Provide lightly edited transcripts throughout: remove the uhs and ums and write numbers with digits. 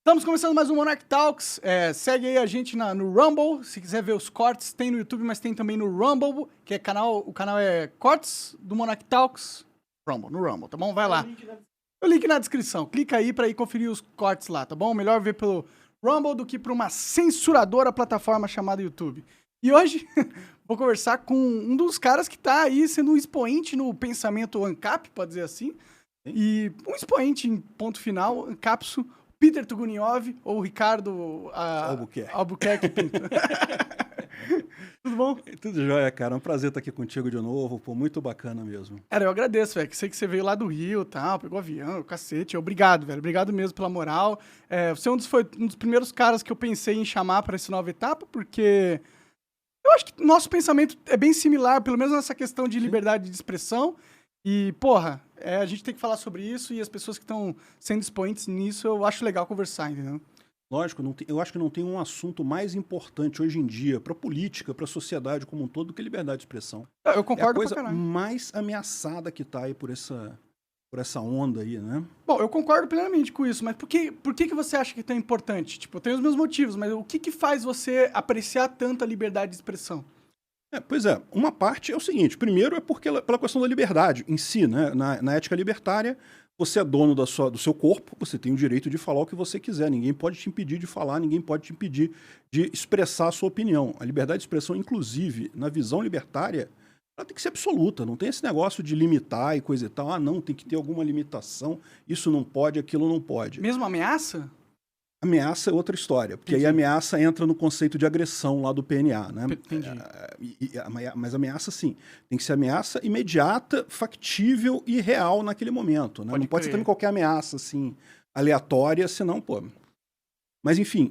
Estamos começando mais um Monarch Talks. Segue aí a gente no Rumble. Se quiser ver os cortes, tem no YouTube, mas tem também no Rumble, que é o canal é Cortes do Monarch Talks. No Rumble, tá bom? Vai lá. O link na descrição. Clica aí pra ir conferir os cortes lá, tá bom? Melhor ver pelo Rumble do que por uma censuradora plataforma chamada YouTube. E hoje vou conversar com um dos caras que tá aí sendo um expoente no pensamento ANCAP, pode dizer assim. E um expoente em ponto final, ANCAPSO, Peter Tuguniov ou Ricardo Albuquerque Pinto. Tudo bom? Tudo jóia, cara. É um prazer estar aqui contigo de novo. Pô, muito bacana mesmo. Cara, eu agradeço, velho. Sei que você veio lá do Rio e tal, pegou avião, cacete. Obrigado, velho. Obrigado mesmo pela moral. Você foi um dos primeiros caras que eu pensei em chamar para essa nova etapa, porque eu acho que nosso pensamento é bem similar, pelo menos nessa questão de liberdade de expressão. E, porra, a gente tem que falar sobre isso e as pessoas que estão sendo expoentes nisso, eu acho legal conversar, entendeu? Lógico, eu acho que não tem um assunto mais importante hoje em dia para a política, para a sociedade como um todo, do que liberdade de expressão. Eu concordo é a pra coisa caralho. mais ameaçada que tá aí por essa onda aí, né? Bom, eu concordo plenamente com isso, mas por que você acha que é tão importante? Tipo, eu tenho os meus motivos, mas o que faz você apreciar tanto a liberdade de expressão? Pois é, uma parte é o seguinte: primeiro é pela questão da liberdade em si, né? Na ética libertária, você é dono do seu corpo, você tem o direito de falar o que você quiser, ninguém pode te impedir de falar, ninguém pode te impedir de expressar a sua opinião. A liberdade de expressão, inclusive, na visão libertária, ela tem que ser absoluta, não tem esse negócio de limitar e coisa e tal. Ah, não, tem que ter alguma limitação, isso não pode, aquilo não pode. Mesmo ameaça? Ameaça é outra história, porque aí a ameaça entra no conceito de agressão lá do PNA, né? Entendi. Mas ameaça, sim, tem que ser ameaça imediata, factível e real naquele momento, né? Não pode ser também qualquer ameaça, assim, aleatória, senão, pô... Mas, enfim,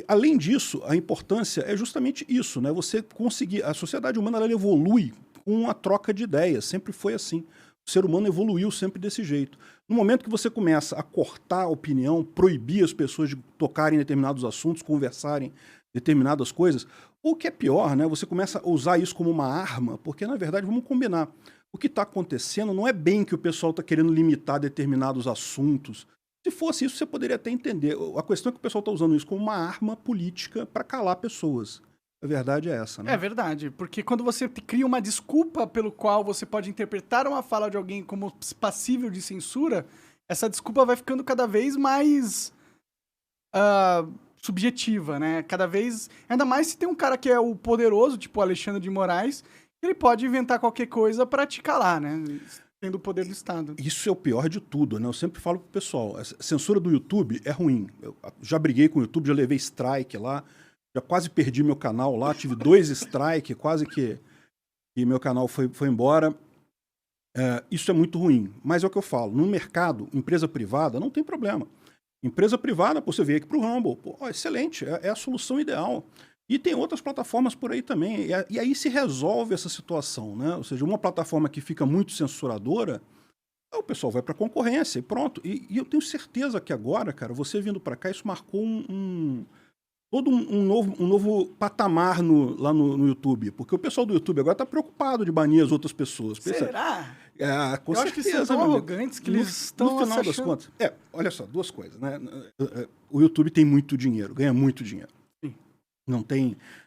além disso, a importância é justamente isso, né? Você conseguir... A sociedade humana, ela evolui com a troca de ideias, sempre foi assim. O ser humano evoluiu sempre desse jeito. No momento que você começa a cortar a opinião, proibir as pessoas de tocarem em determinados assuntos, conversarem determinadas coisas, ou o que é pior, né, você começa a usar isso como uma arma, porque, na verdade, vamos combinar, o que está acontecendo não é bem que o pessoal está querendo limitar determinados assuntos. Se fosse isso, você poderia até entender. A questão é que o pessoal está usando isso como uma arma política para calar pessoas. A verdade é essa, né? É verdade, porque quando você cria uma desculpa pelo qual você pode interpretar uma fala de alguém como passível de censura, essa desculpa vai ficando cada vez mais subjetiva, né? Cada vez... Ainda mais se tem um cara que é o poderoso, tipo o Alexandre de Moraes, ele pode inventar qualquer coisa pra te calar, né? Tendo o poder do Estado. Isso é o pior de tudo, né? Eu sempre falo pro pessoal, a censura do YouTube é ruim. Eu já briguei com o YouTube, já levei strike lá, já quase perdi meu canal lá, tive 2 strike, quase que meu canal foi embora. Isso é muito ruim, mas é o que eu falo, no mercado, empresa privada, não tem problema. Empresa privada, você veio aqui para o Rumble, excelente, é a solução ideal. E tem outras plataformas por aí também, e aí se resolve essa situação, né? Ou seja, uma plataforma que fica muito censuradora, o pessoal vai para a concorrência e pronto. E eu tenho certeza que agora, cara, você vindo para cá, isso marcou todo um novo patamar lá no YouTube. Porque o pessoal do YouTube agora está preocupado de banir as outras pessoas. Será? Com eu certeza, acho que são tão arrogantes que eles estão no final das contas. Olha só, 2 coisas, né? O YouTube tem muito dinheiro, ganha muito dinheiro. Sim.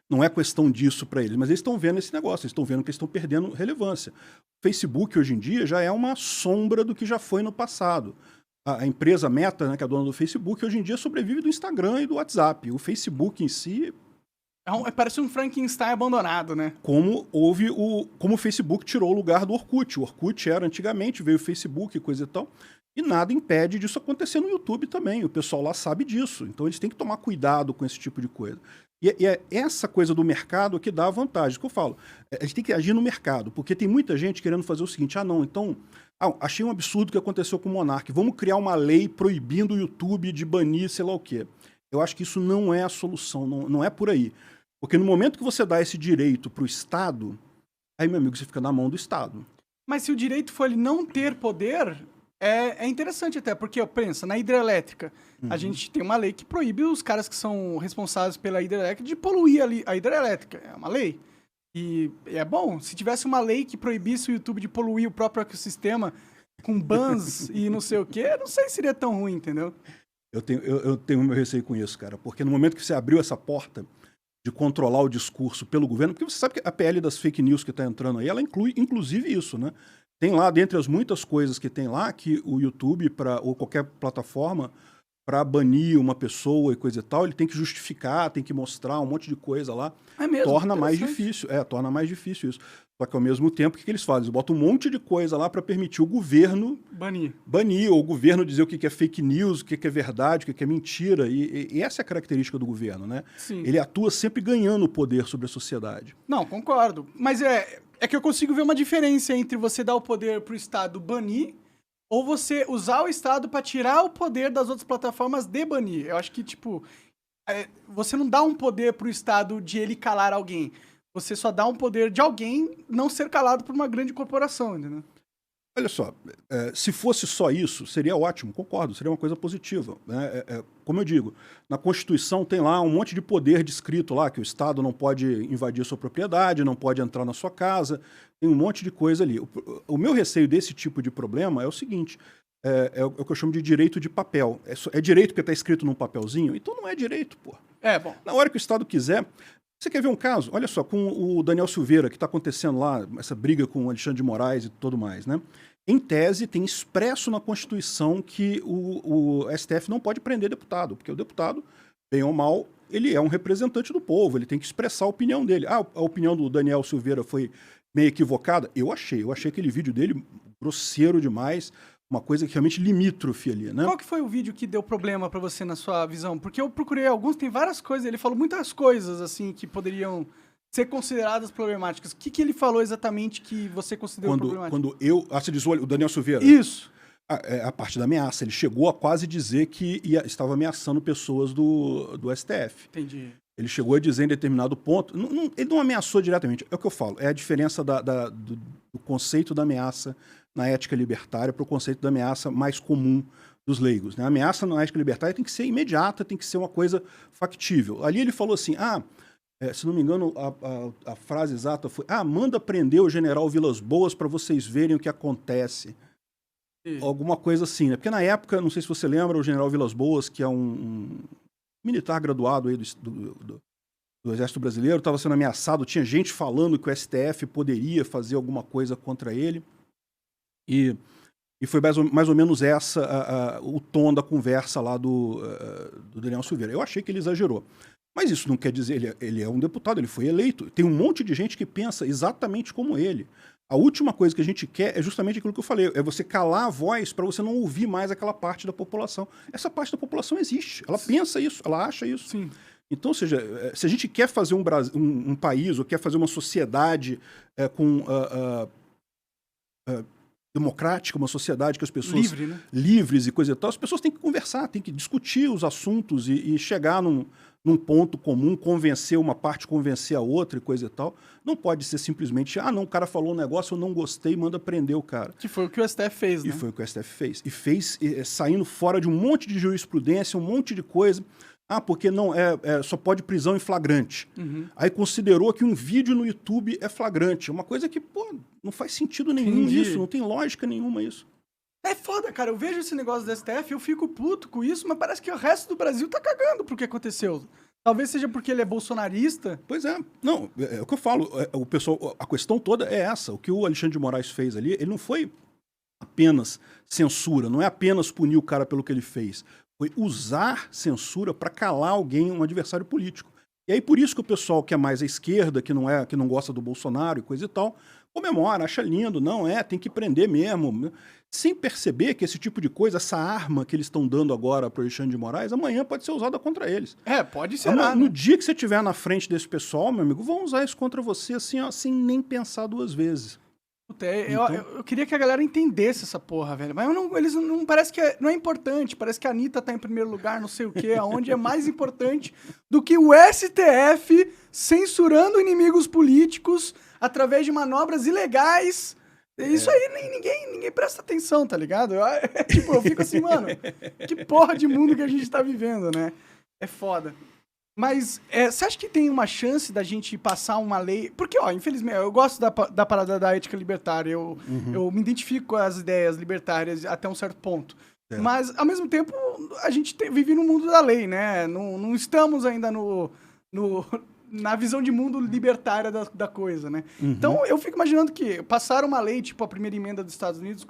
Não é questão disso para eles, mas eles estão vendo esse negócio, eles estão vendo que eles estão perdendo relevância. O Facebook, hoje em dia, já é uma sombra do que já foi no passado. A empresa Meta, né, que é a dona do Facebook, hoje em dia sobrevive do Instagram e do WhatsApp. O Facebook em si... parece um Frankenstein abandonado, né? Como o Facebook tirou o lugar do Orkut. O Orkut era antigamente, veio o Facebook e coisa e tal. E nada impede disso acontecer no YouTube também. O pessoal lá sabe disso. Então eles têm que tomar cuidado com esse tipo de coisa. E é essa coisa do mercado que dá a vantagem. Que eu falo, a gente tem que agir no mercado. Porque tem muita gente querendo fazer o seguinte, achei um absurdo o que aconteceu com o Monark. Vamos criar uma lei proibindo o YouTube de banir sei lá o quê. Eu acho que isso não é a solução, não é por aí. Porque no momento que você dá esse direito para o Estado, aí, meu amigo, você fica na mão do Estado. Mas se o direito for ele não ter poder, é interessante até, porque, pensa, na hidrelétrica, a gente tem uma lei que proíbe os caras que são responsáveis pela hidrelétrica de poluir a hidrelétrica. É uma lei. E é bom, se tivesse uma lei que proibisse o YouTube de poluir o próprio ecossistema com bans e não sei o quê, não sei se seria tão ruim, entendeu? Eu tenho meu receio com isso, cara, porque no momento que você abriu essa porta de controlar o discurso pelo governo, porque você sabe que a PL das fake news que está entrando aí, ela inclui inclusive isso, né? Tem lá, dentre as muitas coisas que tem lá, que o YouTube ou qualquer plataforma, para banir uma pessoa e coisa e tal, ele tem que justificar, tem que mostrar um monte de coisa lá. É mesmo? Torna mais difícil. Torna mais difícil isso. Só que ao mesmo tempo, o que eles fazem? Eles botam um monte de coisa lá para permitir o governo banir, ou o governo dizer o que é fake news, o que é verdade, o que é mentira. E essa é a característica do governo, né? Sim. Ele atua sempre ganhando poder sobre a sociedade. Não, concordo. Mas é que eu consigo ver uma diferença entre você dar o poder pro Estado banir ou você usar o Estado para tirar o poder das outras plataformas de banir. Eu acho que, tipo, você não dá um poder pro Estado de ele calar alguém. Você só dá um poder de alguém não ser calado por uma grande corporação, entendeu? Olha só, se fosse só isso, seria ótimo, concordo, seria uma coisa positiva. Né? Como eu digo, na Constituição tem lá um monte de poder descrito lá, que o Estado não pode invadir sua propriedade, não pode entrar na sua casa, tem um monte de coisa ali. O meu receio desse tipo de problema é o seguinte, é o que eu chamo de direito de papel. É direito porque está escrito num papelzinho? Então não é direito, pô. Bom. Na hora que o Estado quiser... Você quer ver um caso? Olha só, com o Daniel Silveira, que está acontecendo lá, essa briga com o Alexandre de Moraes e tudo mais, né? Em tese, tem expresso na Constituição que o STF não pode prender deputado, porque o deputado, bem ou mal, ele é um representante do povo, ele tem que expressar a opinião dele. A opinião do Daniel Silveira foi meio equivocada? Eu achei aquele vídeo dele grosseiro demais, uma coisa que realmente limítrofe ali, né? Qual que foi o vídeo que deu problema pra você na sua visão? Porque eu procurei alguns, tem várias coisas, ele falou muitas coisas, assim, que poderiam ser consideradas problemáticas. O que ele falou exatamente que você considerou problemático? Você diz o Daniel Silveira? Isso. A parte da ameaça. Ele chegou a quase dizer que estava ameaçando pessoas do STF. Entendi. Ele chegou a dizer em determinado ponto... ele não ameaçou diretamente. É o que eu falo. É a diferença do conceito da ameaça na ética libertária para o conceito da ameaça mais comum dos leigos. Né? A ameaça na ética libertária tem que ser imediata, tem que ser uma coisa factível. Ali ele falou assim, se não me engano, a frase exata foi, manda prender o general Vilas Boas para vocês verem o que acontece. Alguma coisa assim, né? Porque na época, não sei se você lembra, o general Vilas Boas, que é um militar graduado aí do Exército Brasileiro, estava sendo ameaçado, tinha gente falando que o STF poderia fazer alguma coisa contra ele. E foi mais ou menos o tom da conversa lá do Daniel Silveira. Eu achei que ele exagerou. Mas isso não quer dizer... Ele é um deputado, ele foi eleito. Tem um monte de gente que pensa exatamente como ele. A última coisa que a gente quer é justamente aquilo que eu falei. É você calar a voz para você não ouvir mais aquela parte da população. Essa parte da população existe. Ela pensa isso, ela acha isso. Sim. Então, ou seja, se a gente quer fazer um país ou quer fazer uma sociedade democrática, uma sociedade que as pessoas... Livre, né? Livres e coisa e tal, as pessoas têm que conversar, têm que discutir os assuntos e chegar num ponto comum, convencer uma parte, convencer a outra e coisa e tal. Não pode ser simplesmente, não, o cara falou um negócio, eu não gostei, manda prender o cara. Que foi o que o STF fez, né? E foi o que o STF fez. E fez saindo fora de um monte de jurisprudência, um monte de coisa... porque não só pode prisão em flagrante. Uhum. Aí considerou que um vídeo no YouTube é flagrante. Uma coisa que, não faz sentido nenhum isso, não tem lógica nenhuma isso. É foda, cara. Eu vejo esse negócio do STF, eu fico puto com isso, mas parece que o resto do Brasil tá cagando pro que aconteceu. Talvez seja porque ele é bolsonarista. Pois é. Não, é o que eu falo. O pessoal, a questão toda é essa. O que o Alexandre de Moraes fez ali, ele não foi apenas censura, não é apenas punir o cara pelo que ele fez. Foi usar censura para calar alguém, um adversário político. E aí por isso que o pessoal que é mais à esquerda, que não gosta do Bolsonaro e coisa e tal, comemora, acha lindo, tem que prender mesmo. Sem perceber que esse tipo de coisa, essa arma que eles estão dando agora para o Alexandre de Moraes, amanhã pode ser usada contra eles. Pode ser. No dia que você estiver na frente desse pessoal, meu amigo, vão usar isso contra você assim, ó, sem nem pensar duas vezes. Eu queria que a galera entendesse essa porra, velho. Mas eles não parece que não é importante. Parece que a Anitta tá em primeiro lugar, não sei o quê, aonde é mais importante do que o STF censurando inimigos políticos através de manobras ilegais. Isso aí ninguém presta atenção, tá ligado? Eu fico assim, mano, que porra de mundo que a gente tá vivendo, né? É foda. Mas você acha que tem uma chance da gente passar uma lei... Porque, infelizmente, eu gosto da parada da ética libertária, eu me identifico com as ideias libertárias até um certo ponto. Mas, ao mesmo tempo, a gente vive no mundo da lei, né? Não estamos ainda na visão de mundo libertária da coisa, né? Então, eu fico imaginando que passar uma lei, tipo a primeira emenda dos Estados Unidos,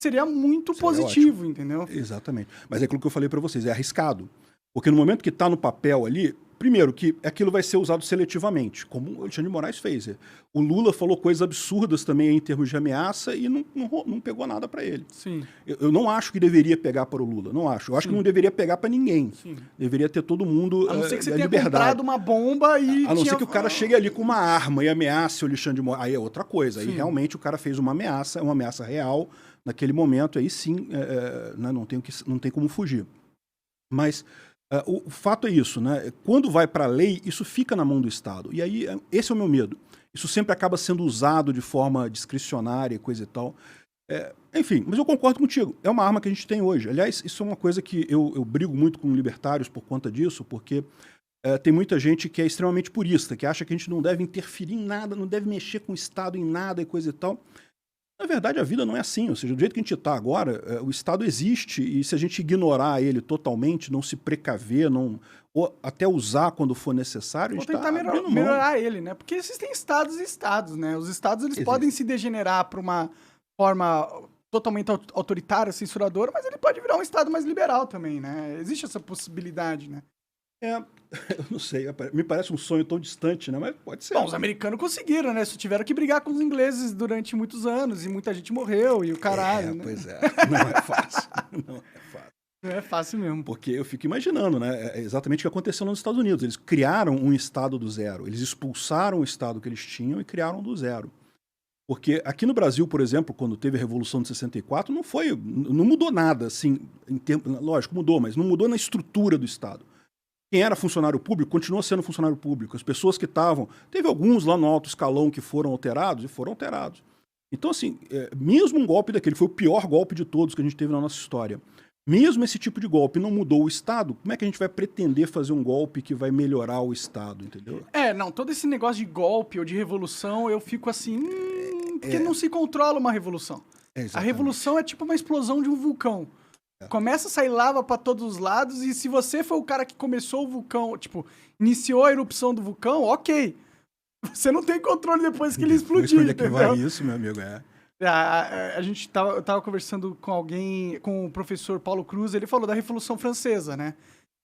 seria muito positivo, entendeu? Exatamente. Mas é aquilo que eu falei para vocês, é arriscado. Porque no momento que está no papel ali, primeiro, que aquilo vai ser usado seletivamente, como o Alexandre de Moraes fez. O Lula falou coisas absurdas também em termos de ameaça e não pegou nada para ele. Sim. Eu não acho que deveria pegar para o Lula, não acho. Eu acho que não deveria pegar para ninguém. Sim. Deveria ter todo mundo a não ser que você tenha liberdade. comprado uma bomba e... A não ser que o cara chegue ali com uma arma e ameace o Alexandre de Moraes. Aí é outra coisa. Aí realmente o cara fez uma ameaça real naquele momento. Aí sim, né, não tem como fugir. Mas... o fato é isso, né? Quando vai para a lei, isso fica na mão do Estado. E aí, esse é o meu medo. Isso sempre acaba sendo usado de forma discricionária e coisa e tal. Enfim, mas eu concordo contigo. É uma arma que a gente tem hoje. Aliás, isso é uma coisa que eu brigo muito com libertários por conta disso, porque tem muita gente que é extremamente purista, que acha que a gente não deve interferir em nada, não deve mexer com o Estado em nada e coisa e tal. Na verdade, a vida não é assim. Ou seja, do jeito que a gente está agora, o Estado existe e se a gente ignorar ele totalmente, não se precaver, ou até usar quando for necessário, a gente tentar melhorar ele, né? Porque existem estados e estados, né? Os estados eles podem se degenerar para uma forma totalmente autoritária, censuradora, mas ele pode virar um estado mais liberal também, né? Existe essa possibilidade, né? Eu não sei, me parece um sonho tão distante, né? Mas pode ser. Bom, os americanos conseguiram, né? Só tiveram que brigar com os ingleses durante muitos anos e muita gente morreu e o caralho, né? Pois é, não é fácil. Não é fácil. Não é fácil mesmo. Porque eu fico imaginando, né? É exatamente o que aconteceu nos Estados Unidos. Eles criaram um estado do zero. Eles expulsaram o estado que eles tinham e criaram do zero. Porque aqui no Brasil, por exemplo, quando teve a Revolução de 64, não mudou nada, assim, lógico, mudou, mas não mudou na estrutura do Estado. Quem era funcionário público continuou sendo funcionário público. As pessoas que estavam... Teve alguns lá no alto escalão que foram alterados e foram alterados. Então, assim, mesmo um golpe daquele, foi o pior golpe de todos que a gente teve na nossa história. Mesmo esse tipo de golpe não mudou o Estado, como é que a gente vai pretender fazer um golpe que vai melhorar o Estado, entendeu? Não, todo esse negócio de golpe ou de revolução, eu fico assim... porque não se controla uma revolução. A revolução é tipo uma explosão de um vulcão. Começa a sair lava pra todos os lados e se você foi o cara que começou o vulcão, tipo, iniciou a erupção do vulcão, ok. Você não tem controle depois que ele explodir, onde é que vai isso, meu amigo? A gente tava conversando com alguém, com o professor Paulo Cruz, ele falou da Revolução Francesa, né?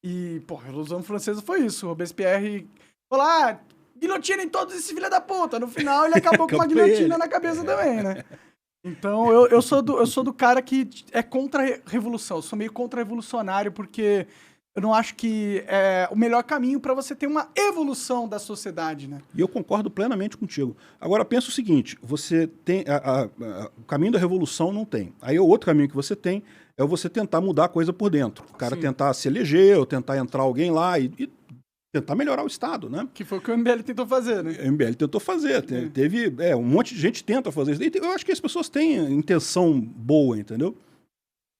E, pô, a Revolução Francesa foi isso. O Robespierre falou, guilhotinem todos esses filha da puta. No final ele acabou com uma guilhotina na cabeça também, né? Então, eu sou do cara que é contra a revolução. Eu sou meio contra-revolucionário, porque eu não acho que é o melhor caminho para você ter uma evolução da sociedade, né? E eu concordo plenamente contigo. Agora, pensa o seguinte, você tem... o caminho da revolução não tem. Aí o outro caminho que você tem é você tentar mudar a coisa por dentro. O cara tentar se eleger, ou tentar entrar alguém lá e tentar melhorar o Estado, né? Que foi o que o MBL tentou fazer, né? O MBL tentou fazer. Teve... um monte de gente tenta fazer isso. Eu acho que as pessoas têm intenção boa, entendeu?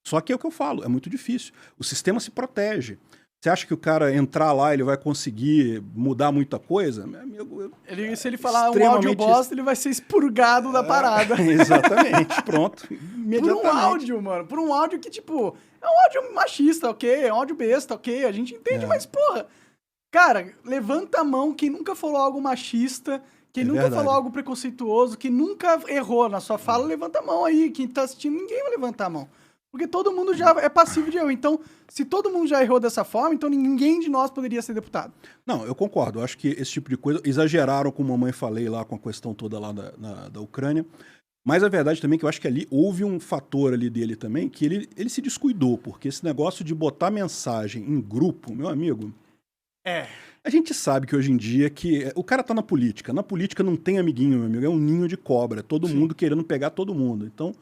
Só que é o que eu falo, é muito difícil. O sistema se protege. Você acha que o cara entrar lá, ele vai conseguir mudar muita coisa? Meu amigo... se ele falar um áudio bosta, ele vai ser expurgado da parada. Exatamente, pronto. Por um áudio, mano. Por um áudio que, tipo... É um áudio machista, ok? É um áudio besta, ok? A gente entende, mas, porra... Cara, levanta a mão quem nunca falou algo machista, quem nunca falou algo preconceituoso, quem nunca errou na sua fala, levanta a mão aí. Quem tá assistindo, ninguém vai levantar a mão. Porque todo mundo já é passivo de erro. Então, se todo mundo já errou dessa forma, então ninguém de nós poderia ser deputado. Não, eu concordo. Eu acho que esse tipo de coisa... Exageraram, como a mamãe falei lá, com a questão toda lá da Ucrânia. Mas a verdade também é que eu acho que ali houve um fator ali dele também, que ele se descuidou. Porque esse negócio de botar mensagem em grupo, meu amigo... A gente sabe que hoje em dia que o cara tá na política. Na política não tem amiguinho, meu amigo. É um ninho de cobra. Todo mundo querendo pegar todo mundo. Então,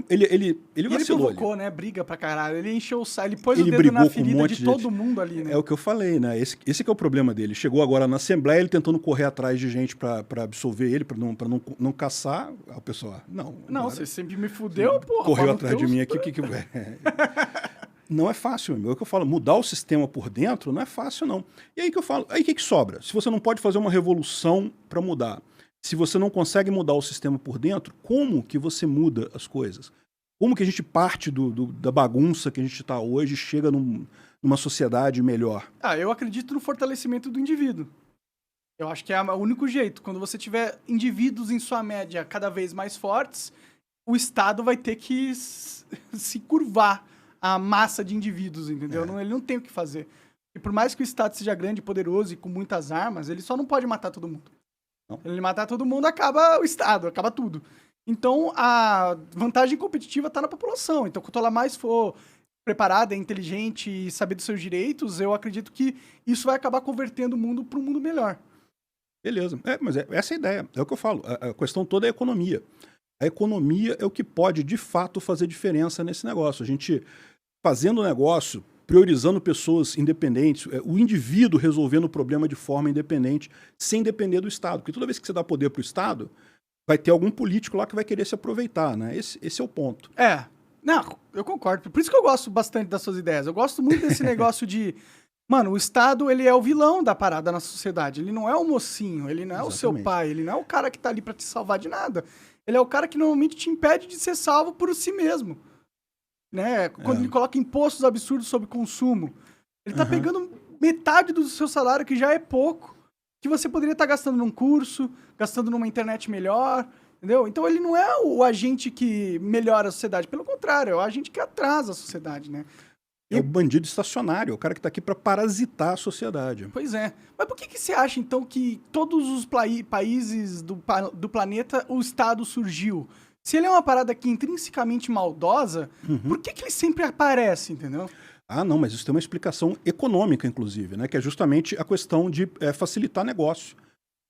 ele provocou, né? Briga pra caralho. Ele encheu o saco. Ele pôs o dedo na ferida de todo mundo ali, né? É o que eu falei, né? Esse que é o problema dele. Chegou agora na Assembleia, ele tentando correr atrás de gente pra absolver ele, pra não caçar. O pessoal, não. Não, você sempre me fudeu, porra. Correu atrás de mim aqui. Não é fácil, meu. É o que eu falo, mudar o sistema por dentro não é fácil, não. E aí que eu falo, aí o que sobra? Se você não pode fazer uma revolução para mudar, se você não consegue mudar o sistema por dentro, como que você muda as coisas? Como que a gente parte da bagunça que a gente está hoje e chega numa sociedade melhor? Eu acredito no fortalecimento do indivíduo. Eu acho que é o único jeito. Quando você tiver indivíduos em sua média cada vez mais fortes, o Estado vai ter que se curvar à massa de indivíduos, entendeu? Ele não tem o que fazer. E por mais que o Estado seja grande, poderoso e com muitas armas, ele só não pode matar todo mundo. Não. Ele matar todo mundo, acaba o Estado, acaba tudo. Então, a vantagem competitiva está na população. Então, quanto ela mais for preparada, inteligente e saber dos seus direitos, eu acredito que isso vai acabar convertendo o mundo para um mundo melhor. Beleza. Mas essa é a ideia. É o que eu falo. A questão toda é a economia. A economia é o que pode, de fato, fazer diferença nesse negócio. A gente, fazendo o negócio, priorizando pessoas independentes, o indivíduo resolvendo o problema de forma independente, sem depender do Estado. Porque toda vez que você dá poder para o Estado, vai ter algum político lá que vai querer se aproveitar, né? Esse é o ponto. Não, eu concordo. Por isso que eu gosto bastante das suas ideias. Eu gosto muito desse negócio de... Mano, o Estado, ele é o vilão da parada na sociedade. Ele não é o mocinho, ele não é o seu pai, ele não é o cara que tá ali pra te salvar de nada. Ele é o cara que normalmente te impede de ser salvo por si mesmo. Né? Quando ele coloca impostos absurdos sobre consumo. Ele tá pegando metade do seu salário, que já é pouco, que você poderia estar gastando num curso, gastando numa internet melhor, entendeu? Então ele não é o agente que melhora a sociedade. Pelo contrário, é o agente que atrasa a sociedade, né? É o bandido estacionário, é o cara que está aqui para parasitar a sociedade. Pois é. Mas por que você acha, então, que todos os países do planeta o Estado surgiu? Se ele é uma parada que é intrinsecamente maldosa, por que ele sempre aparece, entendeu? Não, mas isso tem uma explicação econômica, inclusive, né? Que é justamente a questão de facilitar negócio.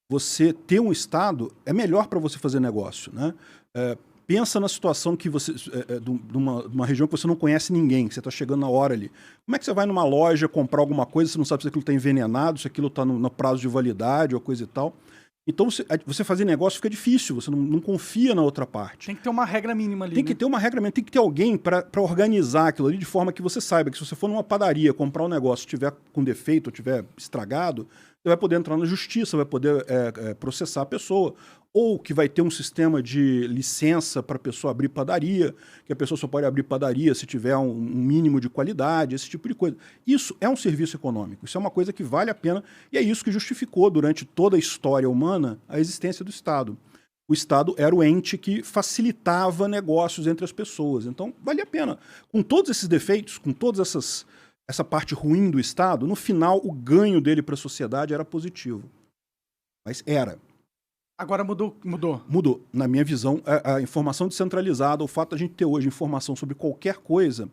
Você ter um Estado é melhor para você fazer negócio, né? Pensa na situação que você de uma região que você não conhece ninguém, que você está chegando na hora ali. Como é que você vai numa loja comprar alguma coisa, você não sabe se aquilo está envenenado, se aquilo está no prazo de validade ou coisa e tal. Então, você fazer negócio fica difícil, você não confia na outra parte. Tem que ter uma regra mínima ali, Tem que ter uma regra mínima, tem que ter alguém para organizar aquilo ali de forma que você saiba que se você for numa padaria comprar um negócio, estiver com defeito ou estiver estragado, você vai poder entrar na justiça, vai poder processar a pessoa. Ou que vai ter um sistema de licença para a pessoa abrir padaria, que a pessoa só pode abrir padaria se tiver um mínimo de qualidade, esse tipo de coisa. Isso é um serviço econômico, isso é uma coisa que vale a pena, e é isso que justificou durante toda a história humana a existência do Estado. O Estado era o ente que facilitava negócios entre as pessoas, então vale a pena. Com todos esses defeitos, com toda essa parte ruim do Estado, no final o ganho dele para a sociedade era positivo. Mas era. Agora mudou. Mudou. Na minha visão, a informação descentralizada, o fato de a gente ter hoje informação sobre qualquer coisa,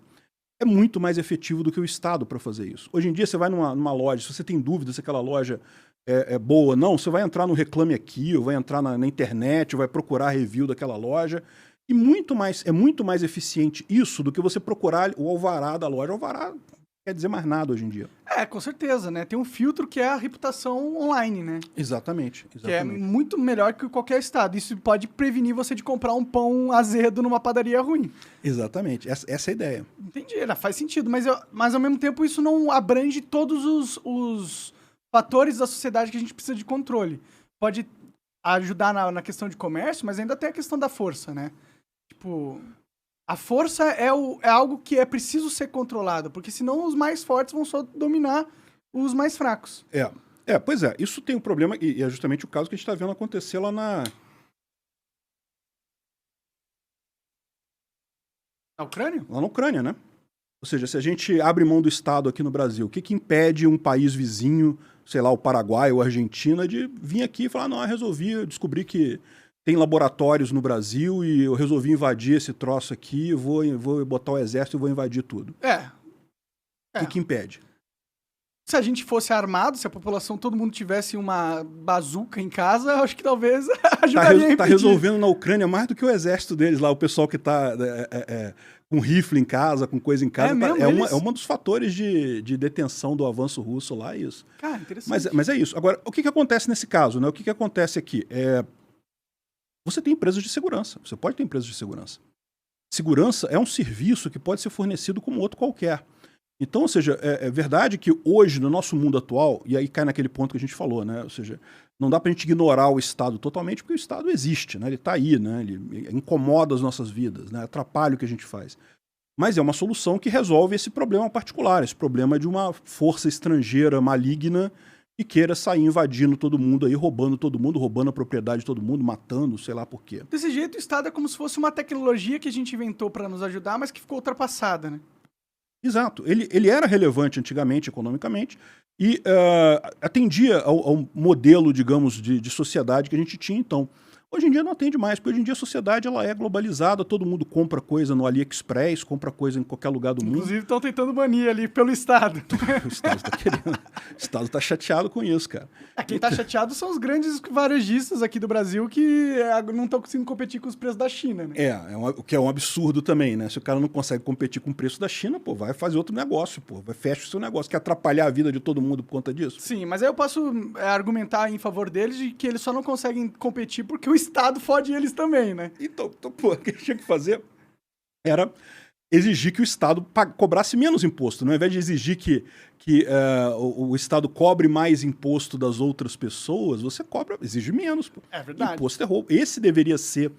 é muito mais efetivo do que o Estado para fazer isso. Hoje em dia, você vai numa loja, se você tem dúvida se aquela loja é boa ou não, você vai entrar no Reclame Aqui, ou vai entrar na internet, ou vai procurar a review daquela loja. E é muito mais eficiente isso do que você procurar o alvará da loja. O alvará não quer dizer mais nada hoje em dia. Com certeza, né? Tem um filtro que é a reputação online, né? Exatamente. Que é muito melhor que qualquer Estado. Isso pode prevenir você de comprar um pão azedo numa padaria ruim. Exatamente. Essa é a ideia. Entendi, faz sentido. Mas ao mesmo tempo isso não abrange todos os fatores da sociedade que a gente precisa de controle. Pode ajudar na questão de comércio, mas ainda tem a questão da força, né? Tipo... A força é algo que é preciso ser controlado, porque senão os mais fortes vão só dominar os mais fracos. Pois é. Isso tem um problema, e é justamente o caso que a gente está vendo acontecer lá na Ucrânia? Lá na Ucrânia, né? Ou seja, se a gente abre mão do Estado aqui no Brasil, o que impede um país vizinho, sei lá, o Paraguai ou a Argentina, de vir aqui e falar, não, eu descobri que tem laboratórios no Brasil e eu resolvi invadir esse troço aqui, eu vou botar o exército e vou invadir tudo. O que impede? Se a gente fosse armado, se a população, todo mundo tivesse uma bazuca em casa, acho que talvez ajudaria a impedir. Tá resolvendo na Ucrânia mais do que o exército deles lá, o pessoal que tá com rifle em casa, com coisa em casa. É um dos fatores de detenção do avanço russo lá, isso. Cara, interessante. Mas é isso. Agora, o que acontece nesse caso, né? O que acontece aqui? Você tem empresas de segurança. Você pode ter empresas de segurança. Segurança é um serviço que pode ser fornecido como outro qualquer. Então, ou seja, é verdade que hoje, no nosso mundo atual, e aí cai naquele ponto que a gente falou, né? Ou seja, não dá pra gente ignorar o Estado totalmente, porque o Estado existe, né? Ele tá aí, né? Ele incomoda as nossas vidas, né? Atrapalha o que a gente faz. Mas é uma solução que resolve esse problema particular, esse problema de uma força estrangeira maligna que queira sair invadindo todo mundo aí, roubando todo mundo, roubando a propriedade de todo mundo, matando, sei lá por quê. Desse jeito, o Estado é como se fosse uma tecnologia que a gente inventou para nos ajudar, mas que ficou ultrapassada, né? Exato. Ele era relevante antigamente, economicamente, e atendia ao modelo, digamos, de sociedade que a gente tinha então. Hoje em dia não atende mais, porque hoje em dia a sociedade ela é globalizada, todo mundo compra coisa no AliExpress, compra coisa em qualquer lugar do mundo. Inclusive estão tentando banir ali pelo Estado. O Estado tá querendo. O Estado tá chateado com isso, cara. Quem tá chateado são os grandes varejistas aqui do Brasil que não estão conseguindo competir com os preços da China, né? O que é um absurdo também, né? Se o cara não consegue competir com o preço da China, pô, vai fazer outro negócio, pô. Fecha o seu negócio. Quer atrapalhar a vida de todo mundo por conta disso? Sim, mas aí eu posso argumentar em favor deles de que eles só não conseguem competir porque o Estado fode eles também, né? Então pô, o que tinha que fazer era exigir que o Estado cobrasse menos imposto, não? Ao invés de exigir que o Estado cobre mais imposto das outras pessoas, você exige menos. Pô. É verdade. Imposto é roubo. Esse deveria ser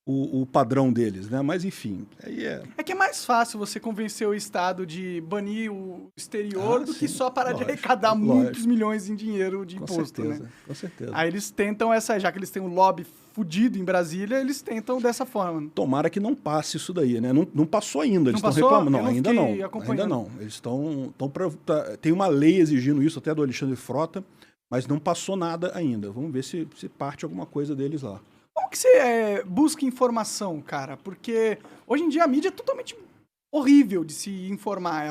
o padrão deles, né? Mas enfim, aí É que é mais fácil você convencer o Estado de banir o exterior do que só parar de arrecadar muitos milhões em dinheiro de imposto, né? Com certeza. Aí eles tentam já que eles têm um lobby fudido em Brasília, eles tentam dessa forma. Tomara que não passe isso daí, né? Não passou ainda, eles estão passou? reclamando. Não, Eu não ainda fiquei não. acompanhando. Ainda não. Eles estão tem uma lei exigindo isso, até do Alexandre Frota, mas não passou nada ainda. Vamos ver se parte alguma coisa deles lá. Como que você busca informação, cara? Porque hoje em dia a mídia é totalmente horrível de se informar.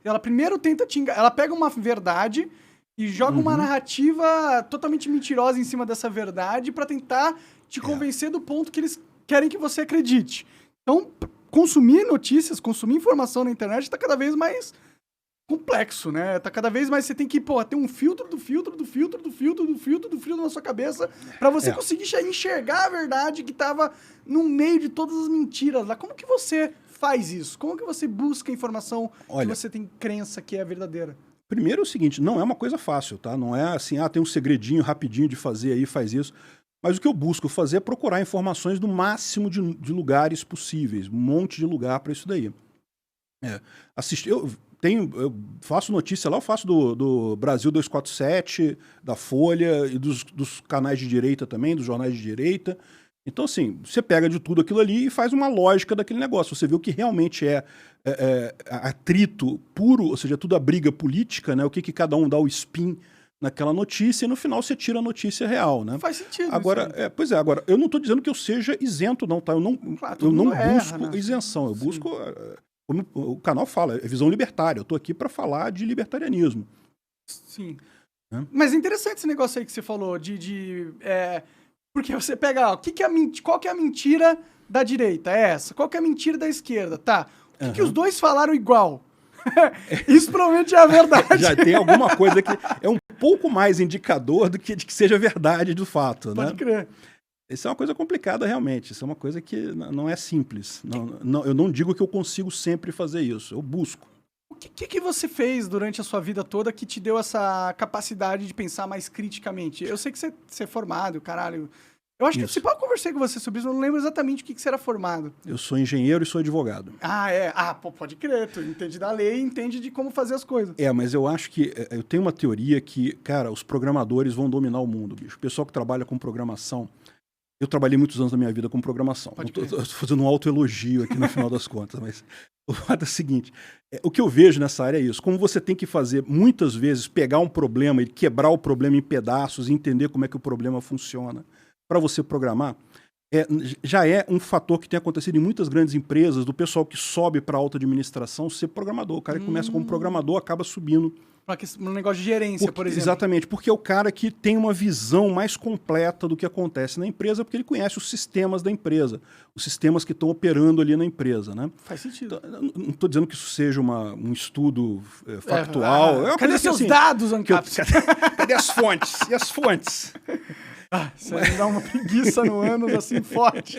Ela primeiro tenta te enganar, ela pega uma verdade e joga uma narrativa totalmente mentirosa em cima dessa verdade pra tentar te convencer do ponto que eles querem que você acredite. Então, consumir notícias, consumir informação na internet tá cada vez mais complexo, né? Tá cada vez mais você tem que, ter um filtro do filtro na sua cabeça pra você conseguir enxergar a verdade que tava no meio de todas as mentiras lá. Como que você faz isso? Como que você busca a informação que você tem crença que é verdadeira? Primeiro é o seguinte, não é uma coisa fácil, tá? Não é assim, tem um segredinho rapidinho de fazer aí, faz isso. Mas o que eu busco fazer é procurar informações do máximo de lugares possíveis, um monte de lugar para isso daí. Eu faço notícia lá, eu faço do Brasil 247, da Folha e dos canais de direita também, dos jornais de direita. Então, assim, você pega de tudo aquilo ali e faz uma lógica daquele negócio. Você vê o que realmente é atrito puro, ou seja, tudo a briga política, né? O que cada um dá o spin naquela notícia e no final você tira a notícia real, né? Faz sentido. Agora, agora, eu não estou dizendo que eu seja isento, não, tá? Eu não busco isenção, eu busco... Como o canal fala, é visão libertária. Eu tô aqui para falar de libertarianismo. Sim. Mas é interessante esse negócio aí que você falou, porque você pega, qual que é a mentira da direita? É essa. Qual que é a mentira da esquerda? Tá. O que os dois falaram igual? Isso provavelmente é a verdade. Já tem alguma coisa que é um pouco mais indicador do que de que seja verdade do fato, né? Pode crer. Isso é uma coisa complicada, realmente. Isso é uma coisa que não é simples. Eu não digo que eu consigo sempre fazer isso. Eu busco. O que você fez durante a sua vida toda que te deu essa capacidade de pensar mais criticamente? Eu sei que você é formado, caralho. Eu acho que se eu conversei com você sobre isso, eu não lembro exatamente o que você era formado. Eu sou engenheiro e sou advogado. Pode crer. Tu entende da lei e entende de como fazer as coisas. Mas eu acho que... Eu tenho uma teoria que, cara, os programadores vão dominar o mundo, bicho. O pessoal que trabalha com programação... Eu trabalhei muitos anos da minha vida com programação. Estou fazendo um autoelogio aqui no final das contas, mas o fato é o seguinte, o que eu vejo nessa área é isso. Como você tem que fazer, muitas vezes, pegar um problema e quebrar o problema em pedaços e entender como é que o problema funciona para você programar, já é um fator que tem acontecido em muitas grandes empresas, do pessoal que sobe para a alta administração ser programador. O cara que começa como programador acaba subindo. Um negócio de gerência, por exemplo. Exatamente, porque é o cara que tem uma visão mais completa do que acontece na empresa, porque ele conhece os sistemas da empresa, os sistemas que estão operando ali na empresa, né? Faz sentido. Então, não estou dizendo que isso seja um estudo factual. Cadê seus dados, Ancap? Cadê as fontes? E as fontes? Isso aí me dá uma preguiça no ânus assim forte.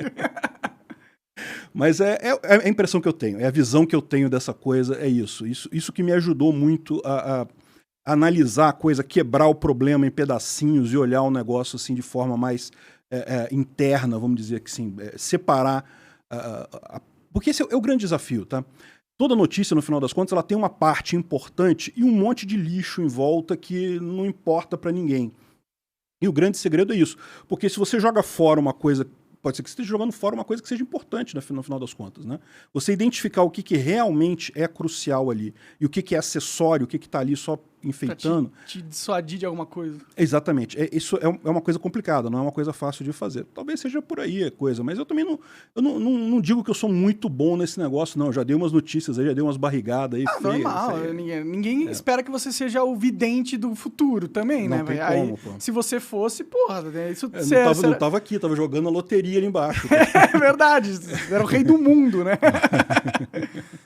Mas é a impressão que eu tenho, é a visão que eu tenho dessa coisa, é isso. Isso que me ajudou muito a analisar a coisa, quebrar o problema em pedacinhos e olhar o negócio assim de forma mais interna, vamos dizer que sim, separar. Porque esse é o grande desafio, tá? Toda notícia, no final das contas, ela tem uma parte importante e um monte de lixo em volta que não importa para ninguém. E o grande segredo é isso. Porque se você joga fora uma coisa, pode ser que você esteja jogando fora uma coisa que seja importante no final das contas, né? Você identificar o que realmente é crucial ali e o que é acessório, o que está ali só enfeitando. Pra te dissuadir de alguma coisa. Exatamente. Isso é uma coisa complicada, não é uma coisa fácil de fazer. Talvez seja por aí a coisa, mas eu também não digo que eu sou muito bom nesse negócio, não. Eu já dei umas notícias aí, já dei umas barrigadas aí feias. Normal. Ninguém espera que você seja o vidente do futuro também, não né? Tem aí, como, pô. Se você fosse, porra, isso... não tava aqui, tava jogando a loteria ali embaixo. É verdade, era o rei do mundo, né?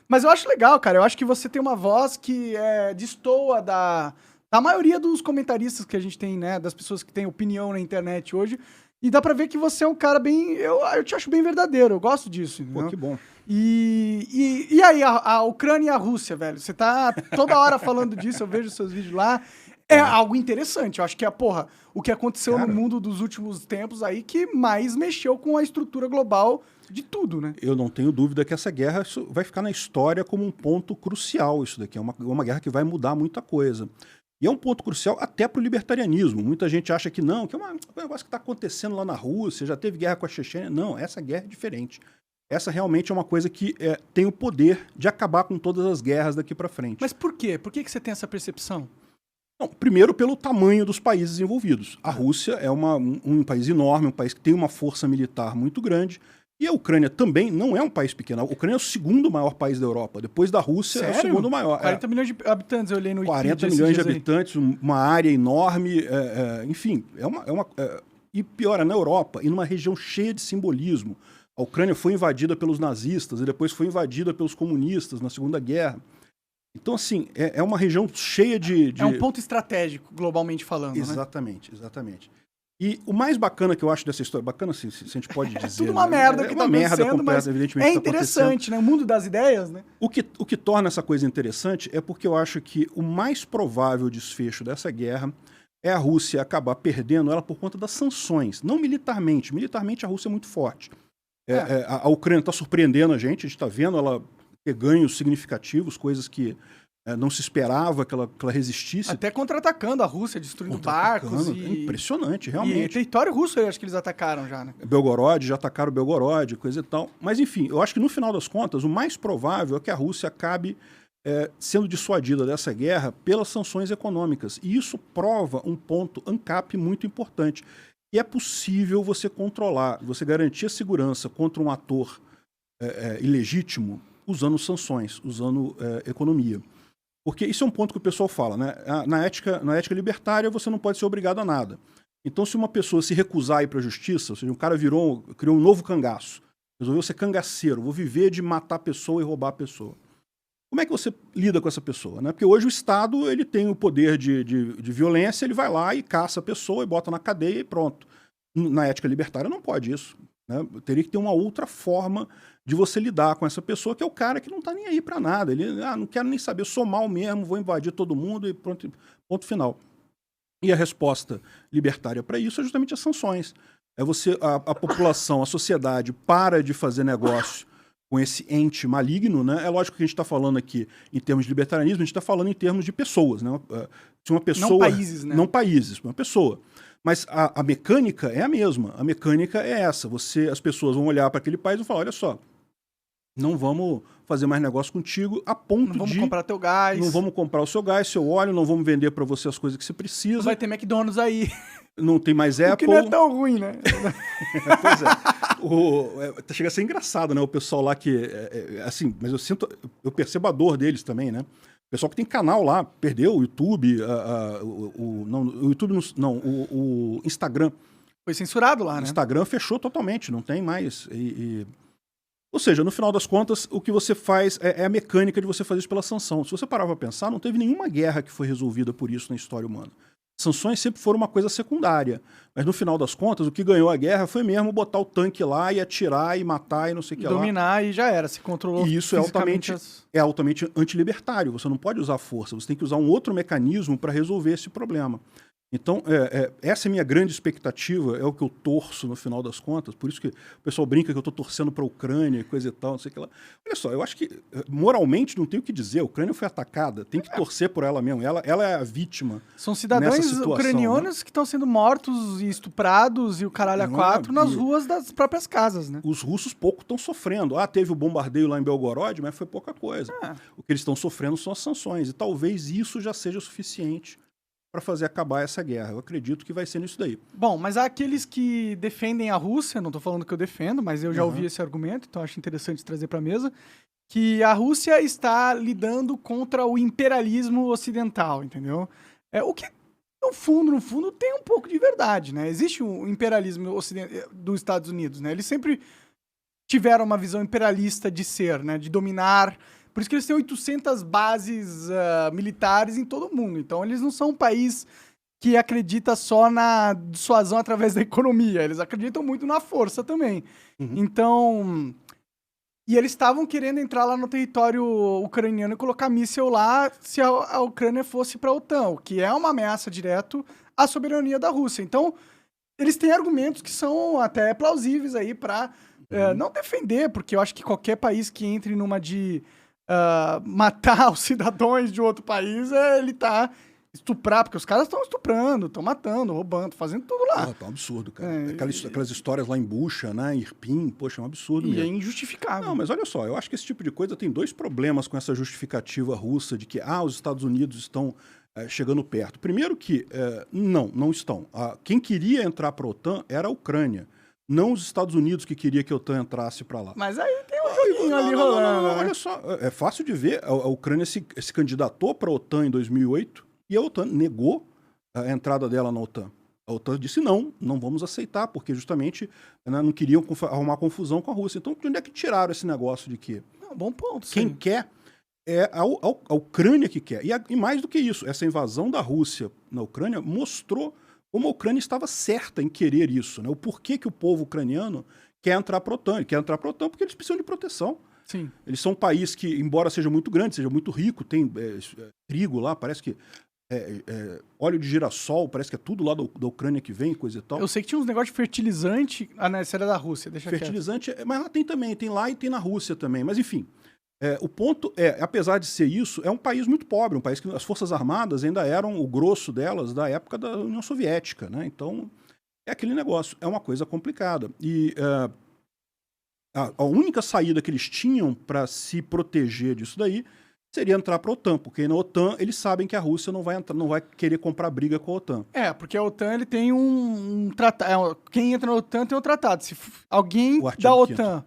Mas eu acho legal, cara. Eu acho que você tem uma voz que destoa da maioria dos comentaristas que a gente tem, né? Das pessoas que têm opinião na internet hoje. E dá pra ver que você é um cara bem... Eu te acho bem verdadeiro, eu gosto disso. Pô, que bom. E aí, a Ucrânia e a Rússia, velho? Você tá toda hora falando disso, eu vejo seus vídeos lá. É algo interessante. Eu acho que o que aconteceu no mundo dos últimos tempos aí que mais mexeu com a estrutura global de tudo, né? Eu não tenho dúvida que essa guerra vai ficar na história como um ponto crucial. Isso daqui é uma guerra que vai mudar muita coisa. E é um ponto crucial até para o libertarianismo. Muita gente acha que não, que é um negócio que está acontecendo lá na Rússia, já teve guerra com a Chechênia. Não, essa guerra é diferente. Essa realmente é uma coisa que tem o poder de acabar com todas as guerras daqui para frente. Mas por quê? Por que você tem essa percepção? Não, primeiro, pelo tamanho dos países envolvidos. A Rússia é um país enorme, um país que tem uma força militar muito grande. E a Ucrânia também não é um país pequeno. A Ucrânia é o segundo maior país da Europa. Depois da Rússia, Sério? é o segundo maior. 40 milhões de habitantes, eu olhei no Wikipedia 40 milhões de habitantes, uma área enorme. Enfim, e pior, é na Europa, e numa região cheia de simbolismo. A Ucrânia foi invadida pelos nazistas e depois foi invadida pelos comunistas na Segunda Guerra. Então, assim, é uma região cheia de... É um ponto estratégico, globalmente falando, exatamente, né? Exatamente. E o mais bacana que eu acho dessa história, bacana se a gente pode dizer... Tudo uma merda que tá acontecendo, mas evidentemente é interessante, né? O mundo das ideias, né? O que torna essa coisa interessante é porque eu acho que o mais provável desfecho dessa guerra é a Rússia acabar perdendo ela por conta das sanções, não militarmente. Militarmente a Rússia é muito forte. A Ucrânia está surpreendendo a gente está vendo ela ter ganhos significativos, coisas que não se esperava que ela resistisse. Até contra-atacando a Rússia, destruindo barcos. Impressionante, realmente. E território russo, eu acho que eles atacaram já, né? Belgorod, já atacaram Belgorod, coisa e tal. Mas, enfim, eu acho que no final das contas, o mais provável é que a Rússia acabe sendo dissuadida dessa guerra pelas sanções econômicas. E isso prova um ponto ANCAP muito importante. E é possível você controlar, você garantir a segurança contra um ator ilegítimo usando sanções, usando economia. Porque isso é um ponto que o pessoal fala, né? Na ética libertária, você não pode ser obrigado a nada. Então, se uma pessoa se recusar a ir para a justiça, ou seja, um cara criou um novo cangaço, resolveu ser cangaceiro, vou viver de matar a pessoa e roubar a pessoa. Como é que você lida com essa pessoa, né? Porque hoje o Estado ele tem o poder de violência, ele vai lá e caça a pessoa e bota na cadeia e pronto. Na ética libertária não pode isso. Né? Teria que ter uma outra forma de você lidar com essa pessoa, que é o cara que não está nem aí para nada. Ele, não quero nem saber, sou mal mesmo, vou invadir todo mundo e pronto, ponto final. E a resposta libertária para isso é justamente as sanções. É a população, a sociedade para de fazer negócio com esse ente maligno, né? É lógico que a gente está falando aqui em termos de libertarianismo, a gente está falando em termos de pessoas, né? Se uma pessoa, não países, né? Não países, uma pessoa. Mas a mecânica é a mesma. A mecânica é essa. As pessoas vão olhar para aquele país e falar, olha só, não vamos fazer mais negócio contigo a ponto de... Não vamos comprar teu gás. Não vamos comprar o seu gás, seu óleo, não vamos vender para você as coisas que você precisa. Não vai ter McDonald's aí. Não tem mais Apple. O que não é tão ruim, né? Pois é. Chega a ser engraçado, né? O pessoal lá que... assim, mas eu percebo a dor deles também, né? O pessoal que tem canal lá, perdeu o YouTube, o Instagram. Foi censurado lá, né? O Instagram fechou totalmente, não tem mais. Ou seja, no final das contas, o que você faz é a mecânica de você fazer isso pela sanção. Se você parar para pensar, não teve nenhuma guerra que foi resolvida por isso na história humana. Sanções sempre foram uma coisa secundária. Mas no final das contas, o que ganhou a guerra foi mesmo botar o tanque lá e atirar e matar e não sei o que lá. Dominar e já era, se controlou. E isso é altamente antilibertário. Você não pode usar força, você tem que usar um outro mecanismo para resolver esse problema. Então, essa é a minha grande expectativa, é o que eu torço no final das contas, por isso que o pessoal brinca que eu estou torcendo para a Ucrânia e coisa e tal, não sei o que lá. Olha só, eu acho que moralmente não tem o que dizer, a Ucrânia foi atacada, tem que torcer por ela mesmo, ela é a vítima. São cidadãos ucranianos, né, que estão sendo mortos e estuprados e o caralho a quatro nas ruas das próprias casas, né? Os russos pouco estão sofrendo. Teve o bombardeio lá em Belgorod, mas foi pouca coisa. O que eles estão sofrendo são as sanções, e talvez isso já seja o suficiente para fazer acabar essa guerra. Eu acredito que vai ser nisso daí. Bom, mas há aqueles que defendem a Rússia, não estou falando que eu defendo, mas eu já ouvi esse argumento, então acho interessante trazer para a mesa, que a Rússia está lidando contra o imperialismo ocidental, entendeu? O que, no fundo, tem um pouco de verdade, né? Existe um imperialismo dos Estados Unidos, né? Eles sempre tiveram uma visão imperialista de ser, né? De dominar. Por isso que eles têm 800 bases militares em todo o mundo. Então, eles não são um país que acredita só na dissuasão através da economia. Eles acreditam muito na força também. Então... E eles estavam querendo entrar lá no território ucraniano e colocar míssil lá se a Ucrânia fosse para a OTAN, o que é uma ameaça direto à soberania da Rússia. Então, eles têm argumentos que são até plausíveis aí para não defender, porque eu acho que qualquer país que entre numa de... matar os cidadãos de outro país, ele tá estuprar, porque os caras estão estuprando, estão matando, roubando, fazendo tudo lá. Tá um absurdo, cara. Aquelas histórias lá em Bucha, né, Irpin, poxa, é um absurdo mesmo. E é injustificável. Não, mas olha só, eu acho que esse tipo de coisa tem dois problemas com essa justificativa russa de que, os Estados Unidos estão chegando perto. Primeiro que, não estão. Quem queria entrar para a OTAN era a Ucrânia. Não os Estados Unidos que queria que a OTAN entrasse para lá. Mas aí tem um joguinho ali rolando. Não, olha só, é fácil de ver. A Ucrânia se candidatou para a OTAN em 2008 e a OTAN negou a entrada dela na OTAN. A OTAN disse não vamos aceitar, porque justamente não queriam arrumar confusão com a Rússia. Então, de onde é que tiraram esse negócio de que bom ponto, quem quer é a Ucrânia que quer? E mais do que isso, essa invasão da Rússia na Ucrânia mostrou como a Ucrânia estava certa em querer isso, né? O porquê que o povo ucraniano quer entrar para a OTAN. Ele quer entrar para a OTAN porque eles precisam de proteção. Sim. Eles são um país que, embora seja muito grande, seja muito rico, tem trigo lá, parece que óleo de girassol, parece que é tudo lá da Ucrânia que vem, coisa e tal. Eu sei que tinha uns negócios de fertilizante, essa era da Rússia, deixa fertilizante, mas lá tem também, tem lá e tem na Rússia também, mas enfim. O ponto apesar de ser isso, é um país muito pobre, um país que as Forças Armadas ainda eram o grosso delas da época da União Soviética, né? Então, é aquele negócio, é uma coisa complicada. E a única saída que eles tinham para se proteger disso daí seria entrar para a OTAN, porque na OTAN eles sabem que a Rússia não vai querer comprar briga com a OTAN. Porque a OTAN ele tem um tratado, quem entra na OTAN tem um tratado. Se alguém da OTAN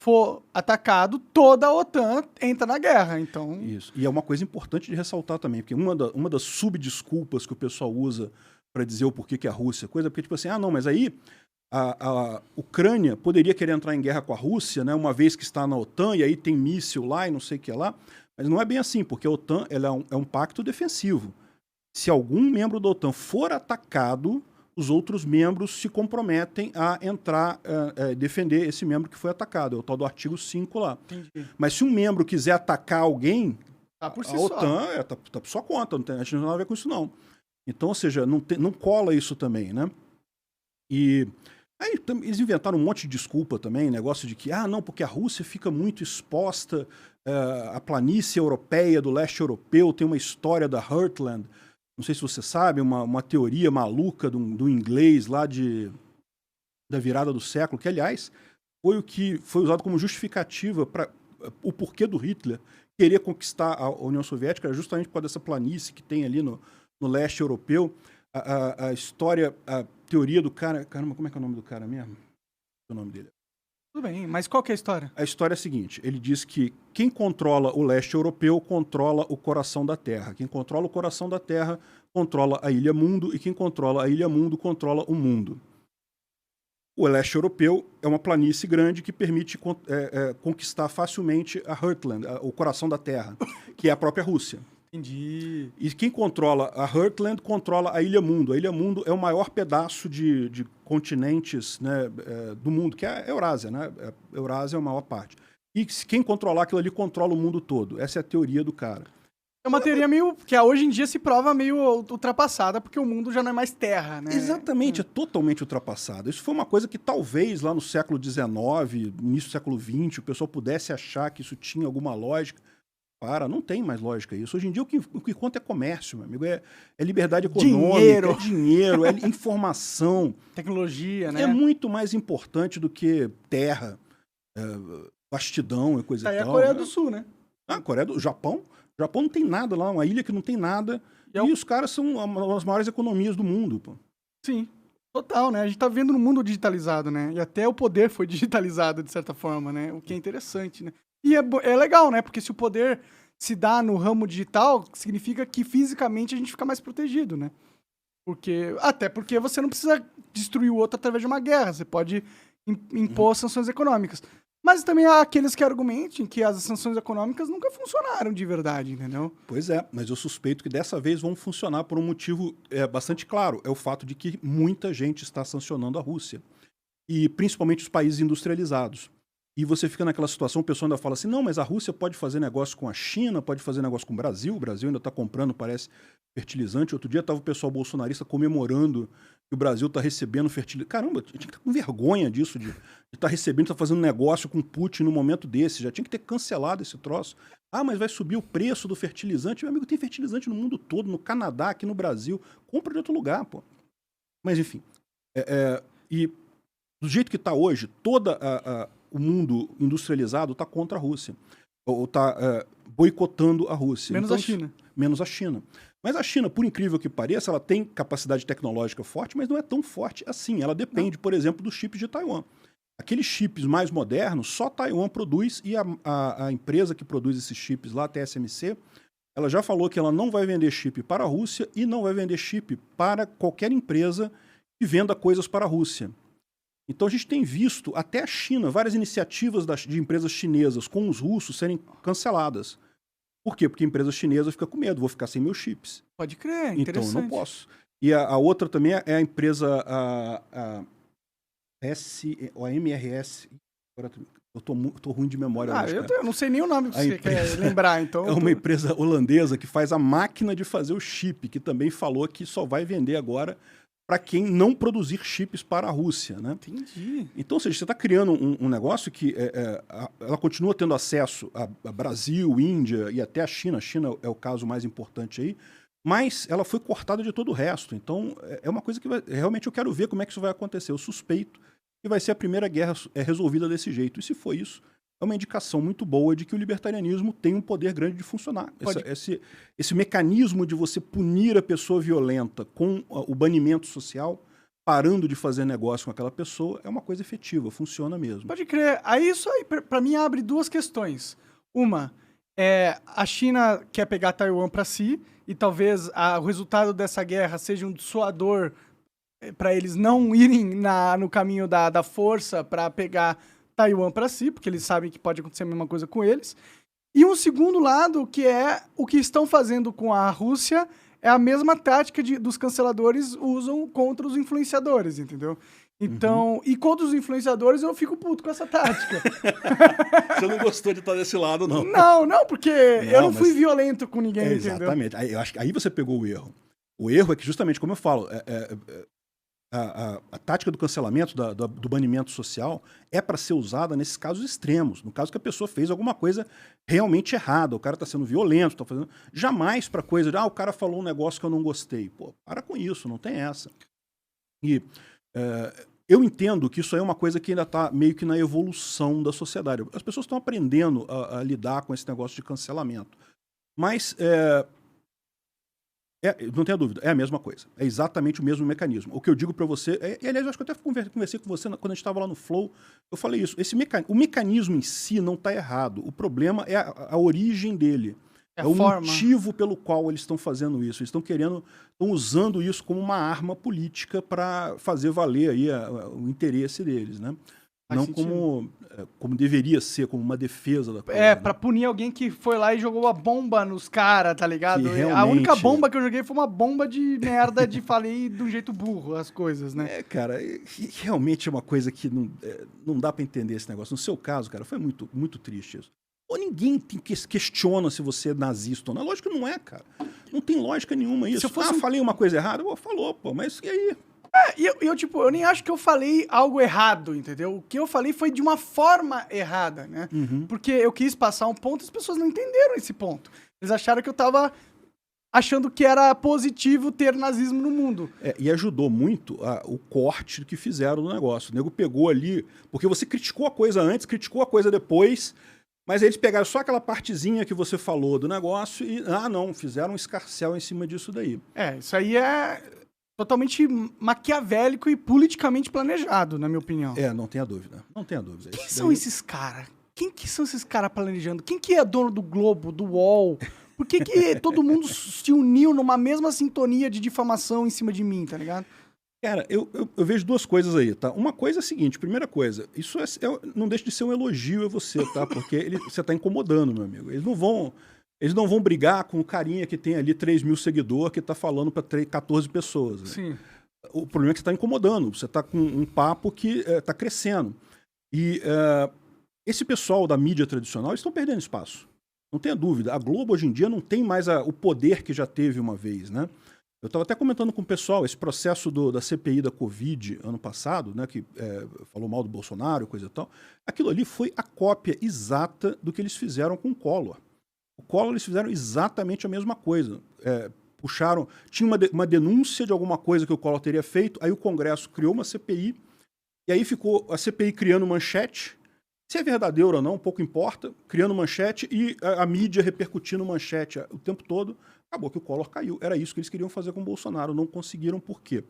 for atacado, toda a OTAN entra na guerra, então... Isso. E é uma coisa importante de ressaltar também, porque uma das subdesculpas que o pessoal usa para dizer o porquê que a Rússia... Porque tipo assim, não, mas aí a Ucrânia poderia querer entrar em guerra com a Rússia, né, uma vez que está na OTAN, e aí tem míssil lá e não sei o que lá, mas não é bem assim, porque a OTAN ela é um pacto defensivo. Se algum membro da OTAN for atacado, os outros membros se comprometem a entrar, defender esse membro que foi atacado. É o tal do artigo 5 lá. Entendi. Mas se um membro quiser atacar alguém, tá por si a OTAN tá por sua conta, a gente não tem nada a ver com isso não. Então, ou seja, não cola isso também, né? E aí eles inventaram um monte de desculpa também, negócio de que, não, porque a Rússia fica muito exposta à planície europeia, do leste europeu, tem uma história da Heartland. Não sei se você sabe, uma teoria maluca do inglês lá da virada do século, que, aliás, foi o que foi usado como justificativa para o porquê do Hitler querer conquistar a União Soviética, justamente por causa dessa planície que tem ali no leste europeu. A história, a teoria do cara... Caramba, como é que é o nome do cara mesmo? O nome dele. Tudo bem, mas qual que é a história? A história é a seguinte, ele diz que quem controla o leste europeu controla o coração da Terra. Quem controla o coração da Terra controla a Ilha Mundo, e quem controla a Ilha Mundo controla o mundo. O leste europeu é uma planície grande que permite conquistar facilmente a Heartland, o coração da Terra, que é a própria Rússia. Entendi. E quem controla a Heartland controla a Ilha Mundo. A Ilha Mundo é o maior pedaço de continentes, né, do mundo, que é a Eurásia, né? A Eurásia é a maior parte. E quem controlar aquilo ali controla o mundo todo. Essa é a teoria do cara. É uma teoria meio que hoje em dia se prova meio ultrapassada, porque o mundo já não é mais terra, né? Exatamente, é totalmente ultrapassado. Isso foi uma coisa que talvez lá no século XIX, início do século XX, o pessoal pudesse achar que isso tinha alguma lógica. Não tem mais lógica isso. Hoje em dia o que conta é comércio, meu amigo. É liberdade econômica, é dinheiro, é informação. Tecnologia, né? É muito mais importante do que terra, vastidão e coisa e tal. Aí é a Coreia do Sul, né? Coreia do Japão. O Japão não tem nada lá, uma ilha que não tem nada. E os caras são as maiores economias do mundo, pô. Sim, total, né? A gente tá vivendo num mundo digitalizado, né? E até o poder foi digitalizado, de certa forma, né? O que é interessante, né? E é legal, né? Porque se o poder se dá no ramo digital, significa que fisicamente a gente fica mais protegido, né? Até porque você não precisa destruir o outro através de uma guerra. Você pode impor sanções econômicas. Mas também há aqueles que argumentem que as sanções econômicas nunca funcionaram de verdade, entendeu? Pois é, mas eu suspeito que dessa vez vão funcionar por um motivo bastante claro. É o fato de que muita gente está sancionando a Rússia. E principalmente os países industrializados. E você fica naquela situação, o pessoal ainda fala assim, não, mas a Rússia pode fazer negócio com a China, pode fazer negócio com o Brasil ainda está comprando, parece, fertilizante. Outro dia estava o pessoal bolsonarista comemorando que o Brasil está recebendo fertilizante. Caramba, tinha que estar com vergonha disso, de estar recebendo, estar fazendo negócio com Putin no momento desse. Já tinha que ter cancelado esse troço. Mas vai subir o preço do fertilizante. Meu amigo, tem fertilizante no mundo todo, no Canadá, aqui no Brasil. Compra de outro lugar, pô. Mas, enfim. E do jeito que está hoje, o mundo industrializado está contra a Rússia. Ou está boicotando a Rússia. Menos a China. Menos a China. Mas a China, por incrível que pareça, ela tem capacidade tecnológica forte, mas não é tão forte assim. Ela depende, por exemplo, dos chips de Taiwan. Aqueles chips mais modernos, só Taiwan produz, e a empresa que produz esses chips lá, a TSMC, ela já falou que ela não vai vender chip para a Rússia e não vai vender chip para qualquer empresa que venda coisas para a Rússia. Então a gente tem visto até a China, várias iniciativas de empresas chinesas com os russos serem canceladas. Por quê? Porque a empresa chinesa fica com medo, vou ficar sem meus chips. Pode crer, então eu não posso. E a outra também é a empresa a MRS. Agora eu tô ruim de memória. Eu não sei nem o nome que você quer lembrar. Então é uma empresa holandesa que faz a máquina de fazer o chip, que também falou que só vai vender agora para quem não produzir chips para a Rússia, né? Entendi. Então, ou seja, você está criando um negócio que ela continua tendo acesso a Brasil, Índia e até a China. A China é o caso mais importante aí, mas ela foi cortada de todo o resto. Então, é uma coisa que realmente eu quero ver como é que isso vai acontecer. Eu suspeito que vai ser a primeira guerra resolvida desse jeito. E se for isso, é uma indicação muito boa de que o libertarianismo tem um poder grande de funcionar. Esse mecanismo de você punir a pessoa violenta com o banimento social, parando de fazer negócio com aquela pessoa, é uma coisa efetiva, funciona mesmo. Pode crer. Aí isso aí, para mim, abre duas questões. Uma, a China quer pegar Taiwan para si, e talvez o resultado dessa guerra seja um dissuador para eles não irem no caminho da força para pegar Taiwan para si, porque eles sabem que pode acontecer a mesma coisa com eles. E um segundo lado, que é o que estão fazendo com a Rússia, é a mesma tática dos canceladores usam contra os influenciadores, entendeu? Então, e contra os influenciadores eu fico puto com essa tática. Você não gostou de estar desse lado, não? Não, porque eu não fui violento com ninguém, entendeu? Exatamente. Eu acho que aí você pegou o erro. O erro é que, justamente, como eu falo, a tática do cancelamento, do banimento social, é para ser usada nesses casos extremos. No caso que a pessoa fez alguma coisa realmente errada, o cara está sendo violento, está fazendo. Jamais para coisa de, o cara falou um negócio que eu não gostei. Pô, para com isso, não tem essa. E eu entendo que isso aí é uma coisa que ainda está meio que na evolução da sociedade. As pessoas estão aprendendo a lidar com esse negócio de cancelamento. Mas não tenha dúvida, é a mesma coisa. É exatamente o mesmo mecanismo. O que eu digo para você... aliás, eu acho que eu até conversei com você quando a gente estava lá no Flow. Eu falei isso. O mecanismo em si não está errado. O problema é a origem dele. É o motivo pelo qual eles estão fazendo isso. Eles estão usando isso como uma arma política para fazer valer aí o interesse deles, né? Não como deveria ser, como uma defesa da coisa. É, pra punir alguém que foi lá e jogou a bomba nos caras, tá ligado? Realmente... A única bomba que eu joguei foi uma bomba de merda de falei do jeito burro as coisas, né? É, cara, realmente é uma coisa que não dá pra entender esse negócio. No seu caso, cara, foi muito, muito triste isso. Ou ninguém questiona se você é nazista ou não. Lógico que não é, cara. Não tem lógica nenhuma isso. Se eu fosse falei uma coisa errada? Pô, falou, pô, mas e aí? Eu nem acho que eu falei algo errado, entendeu? O que eu falei foi de uma forma errada, né? Porque eu quis passar um ponto e as pessoas não entenderam esse ponto. Eles acharam que eu tava achando que era positivo ter nazismo no mundo. E ajudou muito o corte que fizeram no negócio. O nego pegou ali, porque você criticou a coisa antes, criticou a coisa depois, mas eles pegaram só aquela partezinha que você falou do negócio e, não, fizeram um escarcéu em cima disso daí. Isso aí é totalmente maquiavélico e politicamente planejado, na minha opinião. Não tenha dúvida. Não tenha dúvida. Quem são esses caras? Quem que são esses caras planejando? Quem que é dono do Globo, do UOL? Por que todo mundo se uniu numa mesma sintonia de difamação em cima de mim, tá ligado? Cara, eu vejo duas coisas aí, tá? Uma coisa é a seguinte, primeira coisa, isso não deixa de ser um elogio a você, tá? Porque você tá incomodando, meu amigo. Eles não vão brigar com o carinha que tem ali 3 mil seguidores que tá falando pra 14 pessoas. Né? Sim. O problema é que você tá incomodando, você tá com um papo que tá crescendo. E esse pessoal da mídia tradicional, eles estão perdendo espaço. Não tenha dúvida. A Globo, hoje em dia, não tem mais o poder que já teve uma vez, né? Eu estava até comentando com o pessoal, esse processo da CPI da Covid ano passado, né, que falou mal do Bolsonaro, coisa e tal, aquilo ali foi a cópia exata do que eles fizeram com o Collor. O Collor, eles fizeram exatamente a mesma coisa. Tinha uma denúncia de alguma coisa que o Collor teria feito, aí o Congresso criou uma CPI, e aí ficou a CPI criando manchete. Se é verdadeiro ou não, pouco importa, criando manchete e a mídia repercutindo manchete o tempo todo. Acabou que o Collor caiu. Era isso que eles queriam fazer com o Bolsonaro. Não conseguiram. Por quê?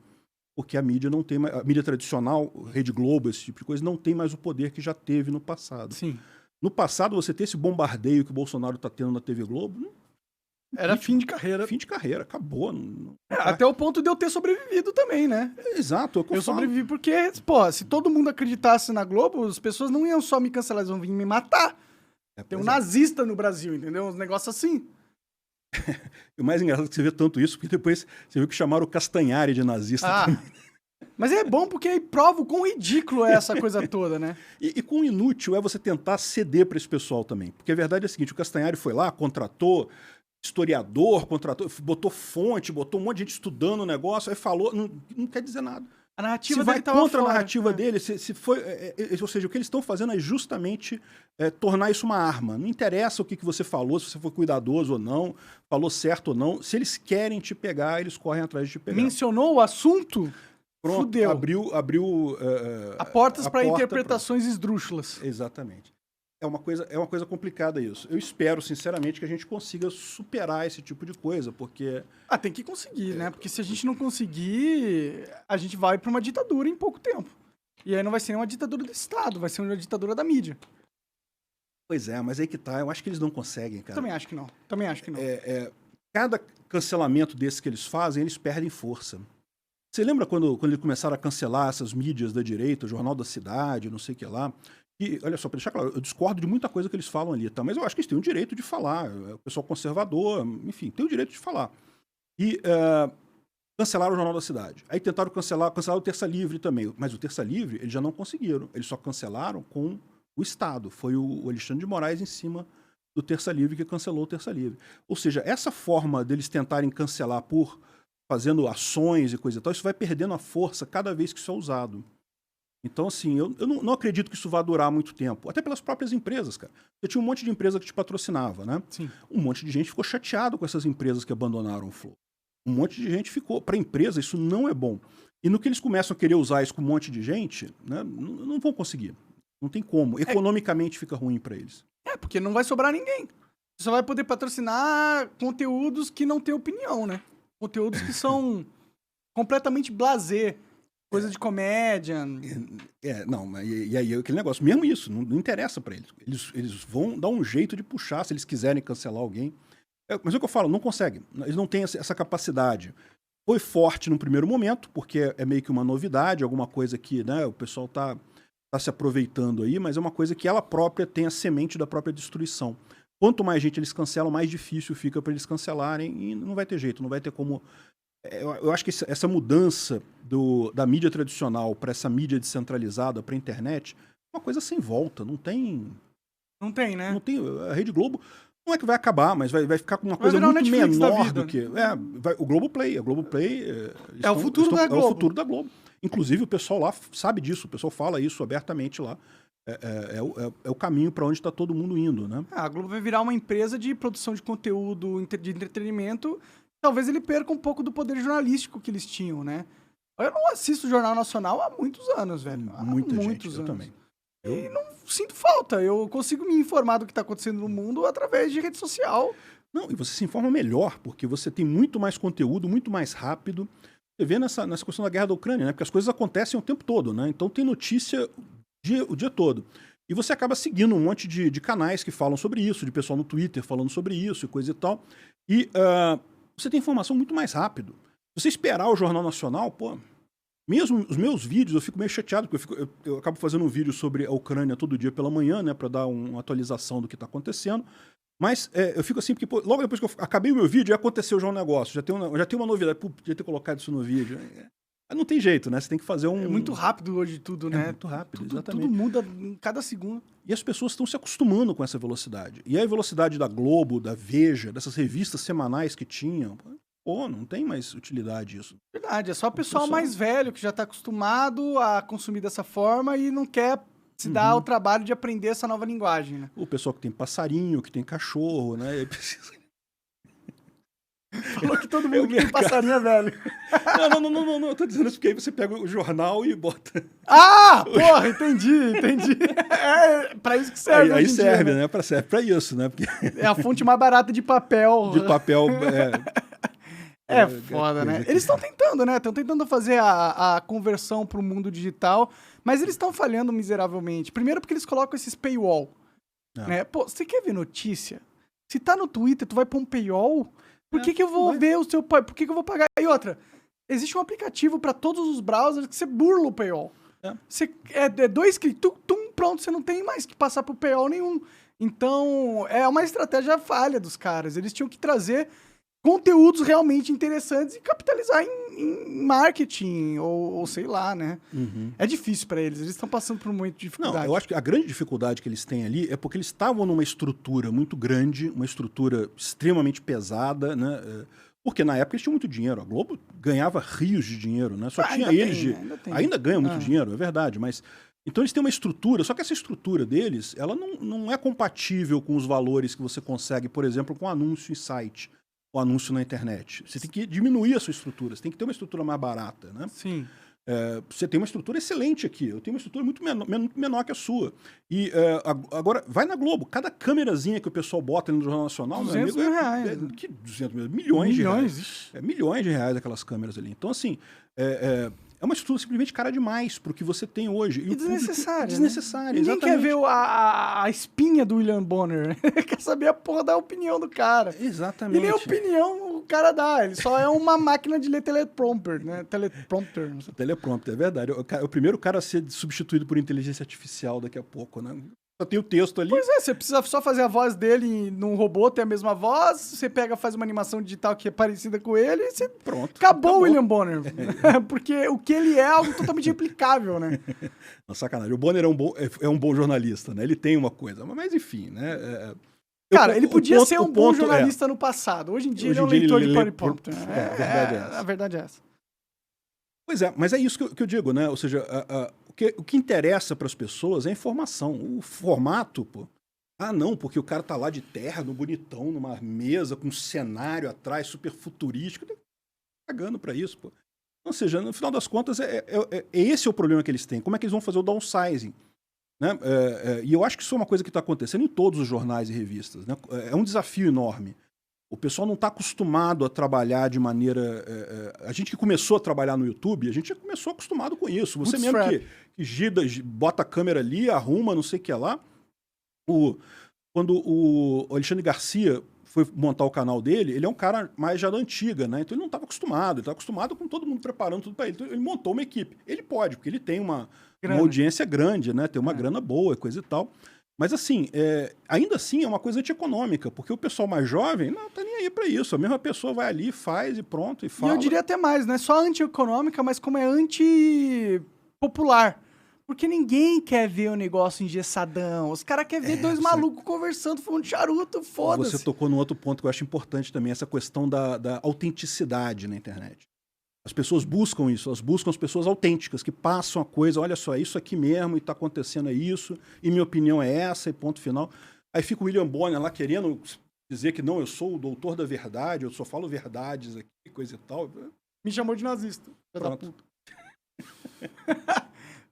Porque a mídia não tem mais, a mídia tradicional, Rede Globo, esse tipo de coisa, não tem mais o poder que já teve no passado. Sim. No passado, você ter esse bombardeio que o Bolsonaro está tendo na TV Globo... Era fim de carreira. Fim de carreira, acabou. Até o ponto de eu ter sobrevivido também, né? Exato. Eu sobrevivi porque, pô, se todo mundo acreditasse na Globo, as pessoas não iam só me cancelar, eles iam vir me matar. Tem um nazista no Brasil, entendeu? Uns negócios assim. E o mais engraçado é que você vê tanto isso, porque depois você viu que chamaram o Castanhari de nazista também. Mas é bom porque aí prova o quão ridículo é essa coisa toda, né? E quão inútil é você tentar ceder para esse pessoal também. Porque a verdade é a seguinte, o Castanhari foi lá, contratou historiador, botou fonte, botou um monte de gente estudando o negócio, aí falou, não quer dizer nada. A narrativa se vai dele tava contra fora, a narrativa dele, se foi, ou seja, o que eles estão fazendo é justamente tornar isso uma arma. Não interessa o que você falou, se você foi cuidadoso ou não, falou certo ou não. Se eles querem te pegar, eles correm atrás de te pegar. Mencionou o assunto, pronto, fudeu. Abriu a portas para interpretações esdrúxulas. Exatamente. É uma coisa complicada isso. Eu espero, sinceramente, que a gente consiga superar esse tipo de coisa, porque... tem que conseguir, né? Porque se a gente não conseguir, a gente vai para uma ditadura em pouco tempo. E aí não vai ser uma ditadura do Estado, vai ser uma ditadura da mídia. Pois é, mas aí que tá. Eu acho que eles não conseguem, cara. Também acho que não. Cada cancelamento desse que eles fazem, eles perdem força. Você lembra quando eles começaram a cancelar essas mídias da direita, o Jornal da Cidade, não sei o que lá... E, olha só, para deixar claro, eu discordo de muita coisa que eles falam ali, tá? Mas eu acho que eles têm o direito de falar. O pessoal conservador, enfim, tem o direito de falar. E cancelaram o Jornal da Cidade. Aí tentaram cancelar o Terça Livre também. Mas o Terça Livre, eles já não conseguiram. Eles só cancelaram com o Estado. Foi o Alexandre de Moraes em cima do Terça Livre que cancelou o Terça Livre. Ou seja, essa forma deles tentarem cancelar fazendo ações e coisa e tal, isso vai perdendo a força cada vez que isso é usado. Então, assim, eu não acredito que isso vá durar muito tempo. Até pelas próprias empresas, cara. Você tinha um monte de empresa que te patrocinava, né? Sim. Um monte de gente ficou chateado com essas empresas que abandonaram o Flow. Um monte de gente ficou... Para a empresa, isso não é bom. E no que eles começam a querer usar isso com um monte de gente, né, não vão conseguir. Não tem como. Economicamente fica ruim para eles. Porque não vai sobrar ninguém. Você só vai poder patrocinar conteúdos que não têm opinião, né? Conteúdos que são completamente blasé. Coisa de comédia. E aí aquele negócio, mesmo isso, não interessa para eles. Eles vão dar um jeito de puxar, se eles quiserem cancelar alguém. Mas é o que eu falo, não conseguem. Eles não têm essa capacidade. Foi forte no primeiro momento, porque é meio que uma novidade, alguma coisa que, né, o pessoal tá tá se aproveitando aí, mas é uma coisa que ela própria tem a semente da própria destruição. Quanto mais gente eles cancelam, mais difícil fica para eles cancelarem e não vai ter jeito, não vai ter como... Eu acho que essa mudança da mídia tradicional para essa mídia descentralizada, para a internet, é uma coisa sem volta, não tem... Não tem, né? Não tem, a Rede Globo não é que vai acabar, mas vai ficar com uma coisa muito menor do que... o Globoplay. A Globoplay... o futuro da Globo. É o futuro da Globo. Inclusive, o pessoal lá sabe disso, o pessoal fala isso abertamente lá. É o caminho para onde está todo mundo indo, né? A Globo vai virar uma empresa de produção de conteúdo, de entretenimento. Talvez ele perca um pouco do poder jornalístico que eles tinham, né? Eu não assisto o Jornal Nacional há muitos anos, velho. Muita gente, eu também. E não sinto falta. Eu consigo me informar do que está acontecendo no mundo através de rede social. Não, e você se informa melhor, porque você tem muito mais conteúdo, muito mais rápido. Você vê nessa questão da guerra da Ucrânia, né? Porque as coisas acontecem o tempo todo, né? Então tem notícia o dia todo. E você acaba seguindo um monte de canais que falam sobre isso, de pessoal no Twitter falando sobre isso e coisa e tal. E você tem informação muito mais rápido. Se você esperar o Jornal Nacional, pô... Mesmo os meus vídeos, eu fico meio chateado, porque eu acabo fazendo um vídeo sobre a Ucrânia todo dia pela manhã, né, para dar uma atualização do que está acontecendo. Mas eu fico assim, porque pô, logo depois que eu acabei o meu vídeo, já aconteceu já um negócio, já tem uma novidade, pô, podia ter colocado isso no vídeo. Não tem jeito, né? Você tem que fazer um... É muito rápido hoje tudo, né? É muito rápido, exatamente. Tudo muda em cada segundo. E as pessoas estão se acostumando com essa velocidade. E a velocidade da Globo, da Veja, dessas revistas semanais que tinham... Pô, não tem mais utilidade isso. Verdade, é só o pessoal mais velho que já está acostumado a consumir dessa forma e não quer se dar o trabalho de aprender essa nova linguagem, né? O pessoal que tem passarinho, que tem cachorro, né? Ele precisa... Falou que todo mundo que tem passarinho é velho. Não, eu tô dizendo isso porque aí você pega o jornal e bota... Ah, porra, entendi. É pra isso que serve Aí hoje em serve, dia, né? Serve pra isso, né? Porque... É a fonte mais barata de papel. De papel... É foda, né? Eles estão tentando, né? Estão tentando fazer a conversão para o mundo digital, mas eles estão falhando miseravelmente. Primeiro porque eles colocam esses paywall, né? Pô, você quer ver notícia? Se tá no Twitter, tu vai pôr um paywall? Por que eu vou ver o seu... Por que eu vou pagar? E outra, existe um aplicativo para todos os browsers que você burla o paywall. Você, é 2 cliques, pronto, você não tem mais que passar por paywall nenhum. Então, é uma estratégia falha dos caras. Eles tinham que trazer conteúdos realmente interessantes e capitalizar em marketing, ou sei lá, né? É difícil para eles estão passando por muita dificuldade. Não, eu acho que a grande dificuldade que eles têm ali é porque eles estavam numa estrutura muito grande, uma estrutura extremamente pesada, né? Porque na época eles tinham muito dinheiro, a Globo ganhava rios de dinheiro, né? Só tinha eles ainda ganha muito dinheiro, é verdade, mas... Então eles têm uma estrutura, só que essa estrutura deles, ela não é compatível com os valores que você consegue, por exemplo, com anúncio em site, o anúncio na internet. Você tem que diminuir a sua estrutura, você tem que ter uma estrutura mais barata, né? Sim. Você tem uma estrutura excelente aqui, eu tenho uma estrutura muito menor que a sua. E agora, vai na Globo, cada câmerazinha que o pessoal bota no Jornal Nacional, 200 meu amigo, mil reais. Que 200 mil? Milhões de reais. Milhões de reais aquelas câmeras ali. Então, assim, é uma estrutura simplesmente cara demais pro que você tem hoje. E desnecessária. Desnecessária, Ninguém exatamente. quer ver a espinha do William Bonner. Quer saber a porra da opinião do cara. Exatamente. E nem opinião o cara dá. Ele só é uma máquina de ler teleprompter, né? Teleprompter. Teleprompter, é verdade. O primeiro cara a ser substituído por inteligência artificial daqui a pouco, né? Só tem o texto ali. Pois é, você precisa só fazer a voz dele num robô, ter a mesma voz, você pega, faz uma animação digital que é parecida com ele e você... Pronto. Acabou o William Bonner. Porque o que ele é algo totalmente replicável, né? Não, sacanagem. O Bonner é um bom jornalista, né? Ele tem uma coisa, mas enfim, né? Cara, ele podia ser um bom jornalista no passado. Hoje em dia ele é um leitor de teleprompter. A verdade é essa. Pois é, mas é isso que eu digo, né? Ou seja, o que interessa para as pessoas é a informação. O formato, pô. Ah, não, porque o cara tá lá de terno, bonitão, numa mesa, com um cenário atrás, super futurístico. Cagando para isso, pô. Ou seja, no final das contas, esse é o problema que eles têm. Como é que eles vão fazer o downsizing? Né? E eu acho que isso é uma coisa que está acontecendo em todos os jornais e revistas. Né? É um desafio enorme. O pessoal não está acostumado a trabalhar de maneira... a gente que começou a trabalhar no YouTube, a gente já começou acostumado com isso. Você mesmo que gira, bota a câmera ali, arruma, não sei o que lá. Quando o Alexandre Garcia foi montar o canal dele, ele é um cara mais já da antiga, né? Então ele não estava acostumado, ele estava acostumado com todo mundo preparando tudo para ele. Então ele montou uma equipe. Ele pode, porque ele tem uma audiência grande, né? Tem uma grana boa, coisa e tal. Mas assim, ainda assim é uma coisa antieconômica, porque o pessoal mais jovem não tá nem aí para isso. A mesma pessoa vai ali, faz e pronto, e fala. E eu diria até mais, não é só antieconômica, mas como é antipopular. Porque ninguém quer ver o negócio engessadão. Os caras querem ver dois malucos conversando, falando de charuto, foda-se. Você tocou num outro ponto que eu acho importante também, essa questão da autenticidade na internet. As pessoas buscam isso, elas buscam as pessoas autênticas, que passam a coisa, olha só, é isso aqui mesmo, e tá acontecendo é isso, e minha opinião é essa, e ponto final. Aí fica o William Bonner lá querendo dizer que não, eu sou o doutor da verdade, eu só falo verdades aqui, coisa e tal. Me chamou de nazista. Pronto.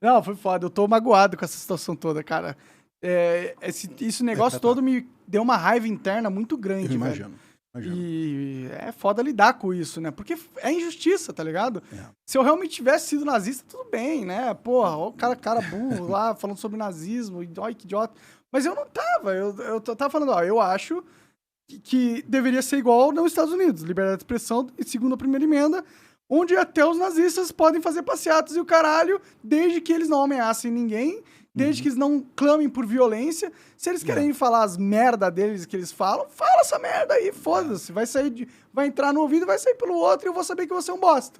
Não, foi foda. Eu tô magoado com essa situação toda, cara. Esse negócio todo me deu uma raiva interna muito grande, eu imagino. E é foda lidar com isso, né? Porque é injustiça, tá ligado? Se eu realmente tivesse sido nazista, tudo bem, né? Porra, ó o cara burro lá falando sobre nazismo, olha que idiota. Mas eu não tava. Eu tava falando, ó, eu acho que deveria ser igual nos Estados Unidos. Liberdade de expressão, segundo a primeira emenda, onde até os nazistas podem fazer passeatas e o caralho, desde que eles não ameacem ninguém, desde que eles não clamem por violência. Se eles querem falar as merda deles que eles falam, fala essa merda aí, foda-se. Vai entrar no ouvido e vai sair pelo outro e eu vou saber que você é um bosta.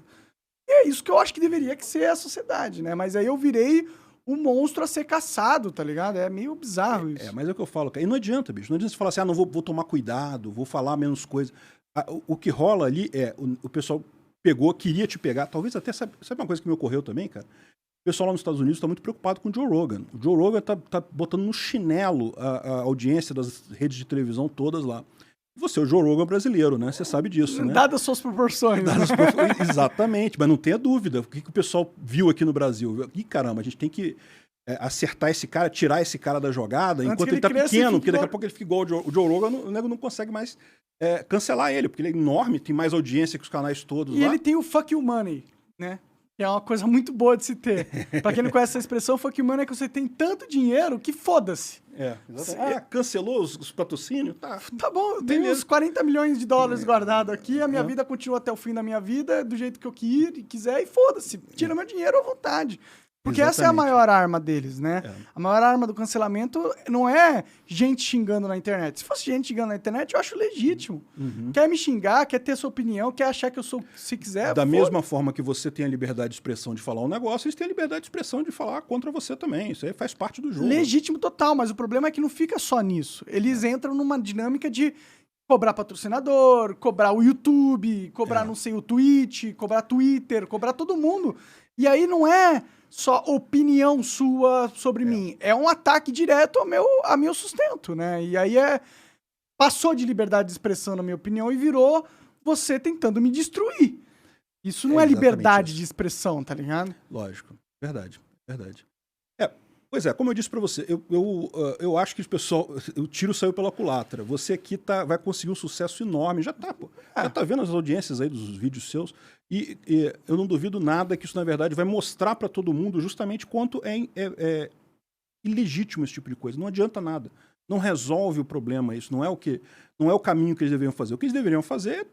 E é isso que eu acho que deveria ser a sociedade, né? Mas aí eu virei um monstro a ser caçado, tá ligado? É meio bizarro isso. Mas é o que eu falo, cara. E não adianta, bicho. Não adianta você falar assim, não vou tomar cuidado, vou falar menos coisa. O que rola ali o pessoal queria te pegar, talvez até, sabe uma coisa que me ocorreu também, cara? O pessoal lá nos Estados Unidos está muito preocupado com o Joe Rogan. O Joe Rogan tá botando no chinelo a audiência das redes de televisão todas lá. Você é o Joe Rogan brasileiro, né? Você sabe disso, né? Dadas suas proporções. Exatamente, mas não tenha dúvida. O que o pessoal viu aqui no Brasil? Ih, caramba, a gente tem que acertar esse cara, tirar esse cara da jogada, enquanto ele tá pequeno, porque daqui a pouco ele fica igual o Joe Rogan, o nego não consegue mais cancelar ele, porque ele é enorme, tem mais audiência que os canais todos lá. E ele tem o fuck you money, né? Que é uma coisa muito boa de se ter. Pra quem não conhece essa expressão, fuck you money é que você tem tanto dinheiro que foda-se. Exatamente. Cancelou os patrocínios? Tá bom, eu tenho uns 40 milhões de dólares guardados aqui, a minha vida continua até o fim da minha vida, do jeito que eu quiser, e foda-se, tira meu dinheiro à vontade. Porque essa é a maior arma deles, né? A maior arma do cancelamento não é gente xingando na internet. Se fosse gente xingando na internet, eu acho legítimo. Quer me xingar, quer ter sua opinião, quer achar que eu sou, se quiser... Da mesma forma que você tem a liberdade de expressão de falar um negócio, eles têm a liberdade de expressão de falar contra você também. Isso aí faz parte do jogo. Legítimo total, mas o problema é que não fica só nisso. Eles entram numa dinâmica de cobrar patrocinador, cobrar o YouTube, cobrar, não sei, o Twitch, cobrar Twitter, cobrar todo mundo. E aí não é só opinião sua sobre mim. É um ataque direto ao meu sustento, né? E aí passou de liberdade de expressão, na minha opinião, e virou você tentando me destruir. Isso não é liberdade de expressão, tá ligado? Lógico. Verdade. Pois é, como eu disse pra você, eu acho que o tiro saiu pela culatra. Você aqui vai conseguir um sucesso enorme. Já tá, pô. Já tá vendo as audiências aí dos vídeos seus. E eu não duvido nada que isso, na verdade, vai mostrar pra todo mundo justamente quanto é ilegítimo esse tipo de coisa. Não adianta nada. Não resolve o problema isso. Não é o caminho que eles deveriam fazer. O que eles deveriam fazer é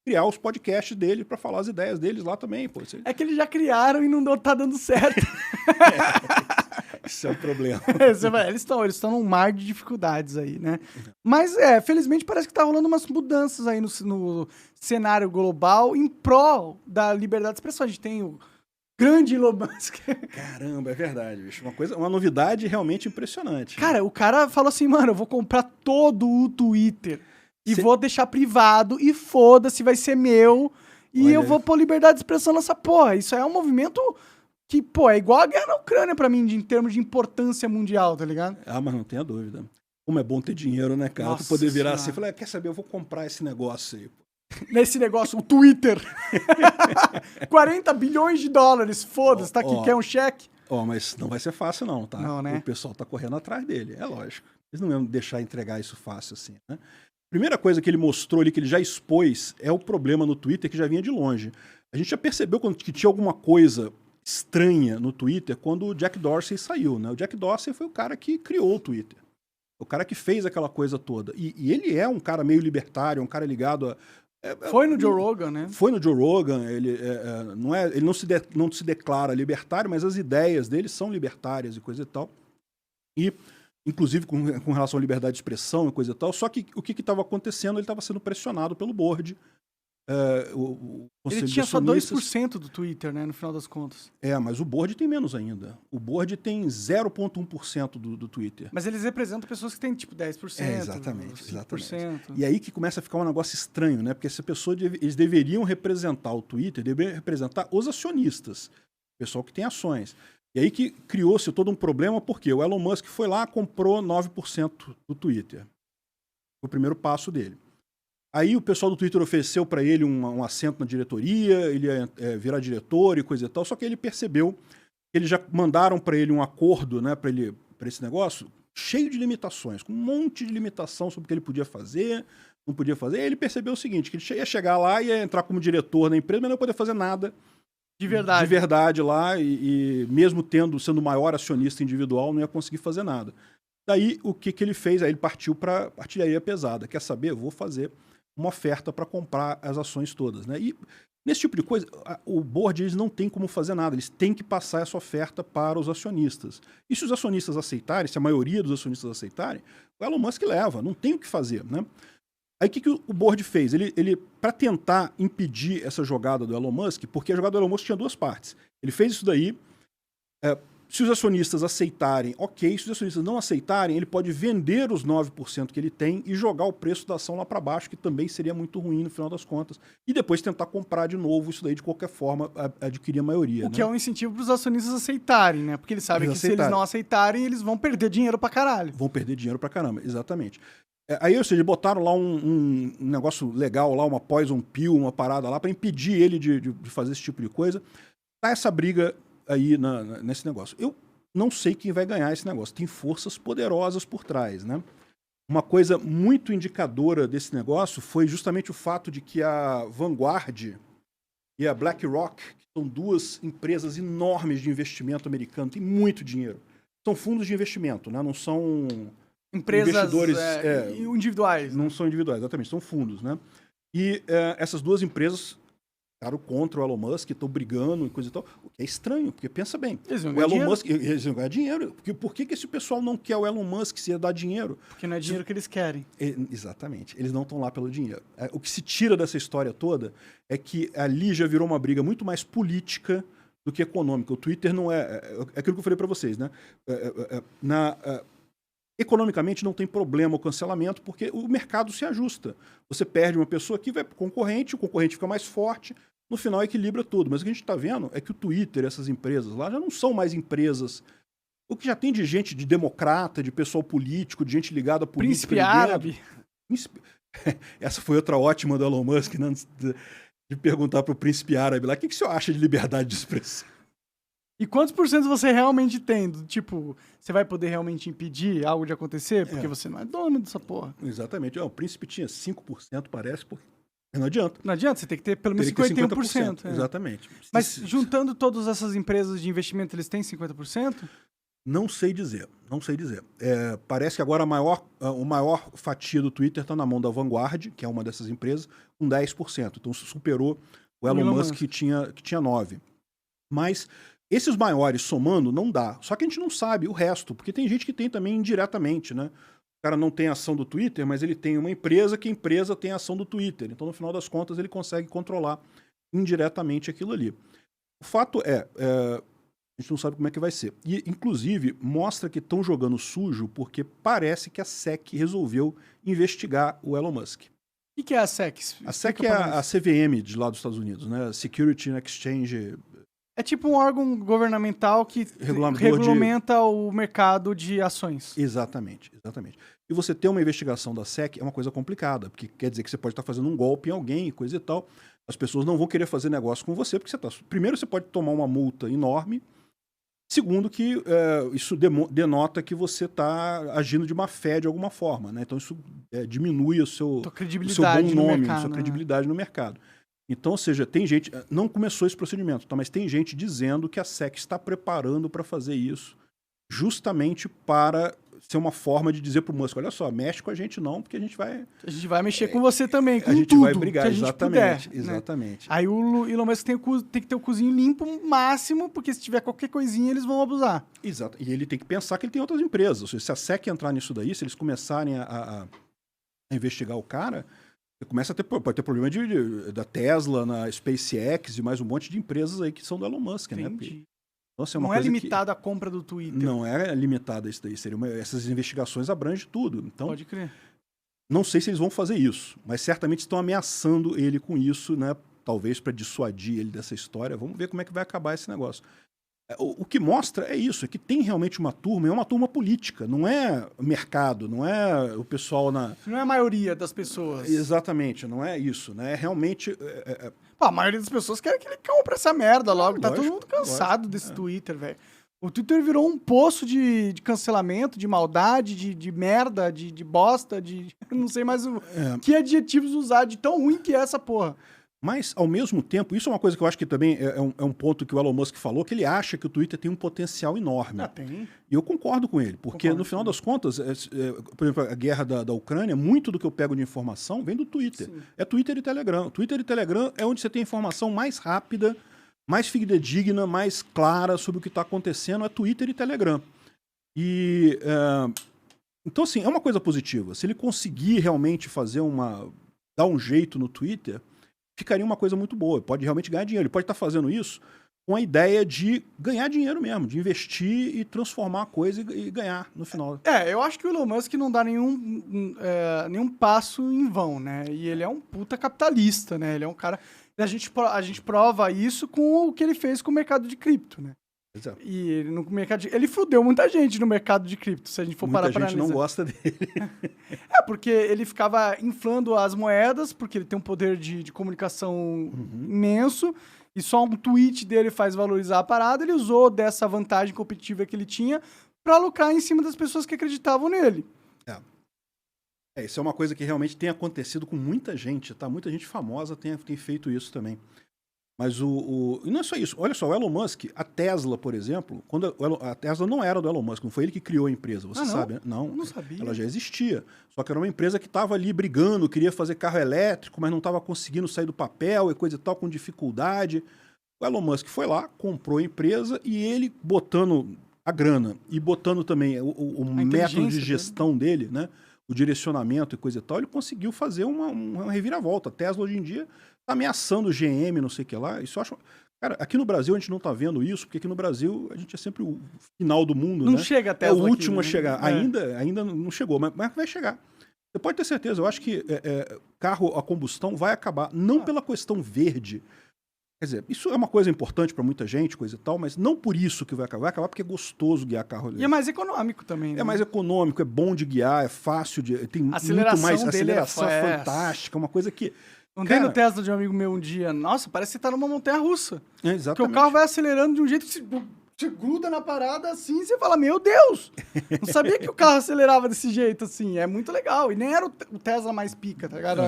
criar os podcasts deles pra falar as ideias deles lá também. Pô. É que eles já criaram e não tá dando certo. Isso é o problema. Eles estão num mar de dificuldades aí, né? Mas, felizmente, parece que tá rolando umas mudanças aí no cenário global em prol da liberdade de expressão. A gente tem o grande Elon Musk. Caramba, é verdade, bicho. Uma novidade realmente impressionante. Cara, o cara falou assim, mano, eu vou comprar todo o Twitter e vou deixar privado e foda-se, vai ser meu. E eu vou pôr liberdade de expressão nessa porra. Isso aí é um movimento que, pô, é igual a guerra na Ucrânia pra mim, em termos de importância mundial, tá ligado? Mas não tenha dúvida. Como é bom ter dinheiro, né, cara? Tu poder virar assim e falar, quer saber, eu vou comprar esse negócio aí. Nesse negócio, o Twitter. 40 bilhões de dólares, foda-se, tá aqui, quer um cheque? Mas não vai ser fácil não, tá? Não, né? O pessoal tá correndo atrás dele, é lógico. Eles não iam deixar entregar isso fácil assim, né? Primeira coisa que ele mostrou ali, que ele já expôs, é o problema no Twitter que já vinha de longe. A gente já percebeu que tinha alguma coisa estranha no Twitter quando o Jack Dorsey saiu, né? O Jack Dorsey foi o cara que criou o Twitter. O cara que fez aquela coisa toda. E ele é um cara meio libertário, um cara ligado a... Foi no Joe Rogan, né? Foi no Joe Rogan, ele não se declara libertário, mas as ideias dele são libertárias e coisa e tal. E, inclusive, com relação à liberdade de expressão e coisa e tal. Só que o que estava acontecendo? Ele estava sendo pressionado pelo board. Ele tinha só 2% do Twitter, né, no final das contas. Mas o board tem menos ainda. O board tem 0,1% do Twitter. Mas eles representam pessoas que têm, tipo, 10%. Exatamente. 5%. E aí que começa a ficar um negócio estranho, né? Porque essa pessoa, eles deveriam representar o Twitter, deveriam representar os acionistas, o pessoal que tem ações. E aí que criou-se todo um problema, porque o Elon Musk foi lá, comprou 9% do Twitter. Foi o primeiro passo dele. Aí o pessoal do Twitter ofereceu para ele um assento na diretoria, ele ia virar diretor e coisa e tal, só que ele percebeu que eles já mandaram para ele um acordo, né, para esse negócio, cheio de limitações, com um monte de limitação sobre o que ele podia fazer, não podia fazer. E ele percebeu o seguinte, que ele ia chegar lá e ia entrar como diretor na empresa, mas não ia poder fazer nada de verdade lá, e mesmo sendo o maior acionista individual, não ia conseguir fazer nada. Daí, o que ele fez? Aí ele partiu para artilharia pesada. Quer saber? Eu vou fazer uma oferta para comprar as ações todas, né? E nesse tipo de coisa, o board eles não tem como fazer nada, eles têm que passar essa oferta para os acionistas. E se os acionistas aceitarem, se a maioria dos acionistas aceitarem, o Elon Musk leva, não tem o que fazer, né? Aí o que o board fez? Ele para tentar impedir essa jogada do Elon Musk, porque a jogada do Elon Musk tinha duas partes. Ele fez isso daí, se os acionistas aceitarem, ok. Se os acionistas não aceitarem, ele pode vender os 9% que ele tem e jogar o preço da ação lá para baixo, que também seria muito ruim no final das contas. E depois tentar comprar de novo isso daí, de qualquer forma, adquirir a maioria. O que é um incentivo para os acionistas aceitarem, né? Porque eles sabem que se eles não aceitarem, eles vão perder dinheiro para caralho. Vão perder dinheiro para caramba, exatamente. Aí, ou seja, botaram lá um negócio legal, lá uma poison pill, uma parada lá, para impedir ele de fazer esse tipo de coisa. Tá essa briga aí nesse negócio. Eu não sei quem vai ganhar esse negócio. Tem forças poderosas por trás, né? Uma coisa muito indicadora desse negócio foi justamente o fato de que a Vanguard e a BlackRock, que são duas empresas enormes de investimento americano, tem muito dinheiro. São fundos de investimento, né? Não são empresas investidores individuais. Não são individuais, exatamente, são fundos, né? E essas duas empresas ficaram contra o Elon Musk, estão brigando e coisa e tal. O que é estranho, porque pensa bem. O Elon Musk, eles vão ganhar dinheiro. Por que esse pessoal não quer o Elon Musk se ia dar dinheiro? Porque não é dinheiro que eles querem. Exatamente. Eles não estão lá pelo dinheiro. O que se tira dessa história toda é que ali já virou uma briga muito mais política do que econômica. O Twitter não é aquilo que eu falei para vocês, né? Economicamente não tem problema o cancelamento, porque o mercado se ajusta. Você perde uma pessoa aqui, vai para o concorrente fica mais forte, no final equilibra tudo. Mas o que a gente está vendo é que o Twitter, essas empresas lá, já não são mais empresas. O que já tem de gente, de democrata, de pessoal político, de gente ligada a política. Príncipe árabe. Essa foi outra ótima do Elon Musk, né? De perguntar para o príncipe árabe lá, o que o senhor acha de liberdade de expressão? E quantos por cento você realmente tem? Tipo, você vai poder realmente impedir algo de acontecer? Porque você não é dono dessa porra. Exatamente. O príncipe tinha 5%, parece, porque não adianta. Não adianta, você tem que ter pelo menos 51%. Exatamente. Mas juntando todas essas empresas de investimento, eles têm 50%? Não sei dizer. Parece que agora o maior fatia do Twitter está na mão da Vanguard, que é uma dessas empresas, com 10%. Então superou o Elon Musk, que tinha 9%. Mas esses maiores somando não dá. Só que a gente não sabe o resto, porque tem gente que tem também indiretamente, né? O cara não tem ação do Twitter, mas ele tem uma empresa que a empresa tem ação do Twitter. Então, no final das contas, ele consegue controlar indiretamente aquilo ali. O fato a gente não sabe como é que vai ser. E, inclusive, mostra que estão jogando sujo porque parece que a SEC resolveu investigar o Elon Musk. O que é a SEC? A SEC é a CVM de lá dos Estados Unidos, né? Security and Exchange. É tipo um órgão governamental que regulamenta o mercado de ações. Exatamente. E você ter uma investigação da SEC é uma coisa complicada, porque quer dizer que você pode estar fazendo um golpe em alguém e coisa e tal. As pessoas não vão querer fazer negócio com você, porque primeiro você pode tomar uma multa enorme. Segundo, que isso denota que você está agindo de má fé de alguma forma, né? Então isso diminui o seu bom nome, a sua credibilidade no mercado. Então, ou seja, tem gente... Não começou esse procedimento, tá? Mas tem gente dizendo que a SEC está preparando para fazer isso justamente para ser uma forma de dizer pro Musk, olha só, mexe com a gente não, porque a gente vai... A gente vai mexer com você também, com a gente tudo vai brigar, que a gente exatamente, puder, né? exatamente. Aí o Elon Musk tem que ter o cozinho limpo máximo, porque se tiver qualquer coisinha, eles vão abusar. Exato. E ele tem que pensar que ele tem outras empresas. Ou seja, se a SEC entrar nisso daí, se eles começarem a investigar o cara, começa a ter, pode ter problema da Tesla, na SpaceX e mais um monte de empresas aí que são do Elon Musk, né? Entendi. Então, assim, é uma Não é coisa limitada a compra do Twitter. Não é limitada isso daí. Essas investigações abrangem tudo. Então, Pode crer. não sei se eles vão fazer isso, mas certamente estão ameaçando ele com isso, né? Talvez para dissuadir ele dessa história. Vamos ver como é que vai acabar esse negócio. O que mostra é isso, é que tem realmente uma turma, é uma turma política, não é mercado, não é o pessoal na... Não é a maioria das pessoas. Exatamente, não é isso, né? É realmente... Pô, a maioria das pessoas quer que ele compre essa merda logo. Tá Lógico, todo mundo cansado lógico, desse Twitter, velho. O Twitter virou um poço de cancelamento, de maldade, de merda, de bosta, de... Não sei mais que adjetivos usar de tão ruim que é essa porra. Mas, ao mesmo tempo, isso é uma coisa que eu acho que também é um ponto que o Elon Musk falou, que ele acha que o Twitter tem um potencial enorme. Tem. E eu concordo com ele, porque no final das contas, por exemplo, a guerra da Ucrânia, muito do que eu pego de informação vem do Twitter. Sim. É Twitter e Telegram. Twitter e Telegram é onde você tem informação mais rápida, mais fidedigna, mais clara sobre o que está acontecendo, é Twitter e Telegram. E, então, assim, é uma coisa positiva. Se ele conseguir realmente dar um jeito no Twitter, ficaria uma coisa muito boa. Pode realmente ganhar dinheiro. Ele pode estar fazendo isso com a ideia de ganhar dinheiro mesmo, de investir e transformar a coisa e ganhar no final. Eu acho que o Elon Musk não dá nenhum passo em vão, né? E ele é um puta capitalista, né? Ele é um cara... A gente prova isso com o que ele fez com o mercado de cripto, né? Exato. E no mercado ele fudeu muita gente no mercado de cripto, se a gente for parar pra analisar. Muita gente não gosta dele. Porque ele ficava inflando as moedas, porque ele tem um poder de comunicação imenso, e só um tweet dele faz valorizar a parada. Ele usou dessa vantagem competitiva que ele tinha pra lucrar em cima das pessoas que acreditavam nele. Isso é uma coisa que realmente tem acontecido com muita gente, tá? Muita gente famosa tem feito isso também. Mas e não é só isso. Olha só, o Elon Musk, a Tesla, por exemplo, quando a Tesla não era do Elon Musk, não foi ele que criou a empresa, você sabe, né? Não sabia. Ela já existia. Só que era uma empresa que estava ali brigando, queria fazer carro elétrico, mas não estava conseguindo sair do papel e coisa e tal, com dificuldade. O Elon Musk foi lá, comprou a empresa e ele, botando a grana e botando também o método de gestão dele, né? O direcionamento e coisa e tal, ele conseguiu fazer uma reviravolta. A Tesla, hoje em dia, está ameaçando o GM, não sei o que lá. Isso eu acho... Cara, aqui no Brasil a gente não está vendo isso, porque aqui no Brasil a gente é sempre o final do mundo, não né? Chega a Tesla é o último aqui, a chegar. Ainda não chegou, mas vai chegar. Você pode ter certeza. Eu acho que carro a combustão vai acabar, não pela questão verde. Quer dizer, isso é uma coisa importante para muita gente, coisa e tal, mas não por isso que vai acabar. Vai acabar porque é gostoso guiar carro elétrico. E é mais econômico também, né? É mais econômico, é bom de guiar, é fácil de... Tem muito mais aceleração fantástica, uma coisa que... Andei no Tesla de um amigo meu um dia. Nossa, parece que você tá numa montanha-russa. Exatamente. Porque o carro vai acelerando de um jeito que você gruda na parada assim, você fala, meu Deus! Não sabia que o carro acelerava desse jeito, assim. É muito legal. E nem era o Tesla mais pica, tá ligado?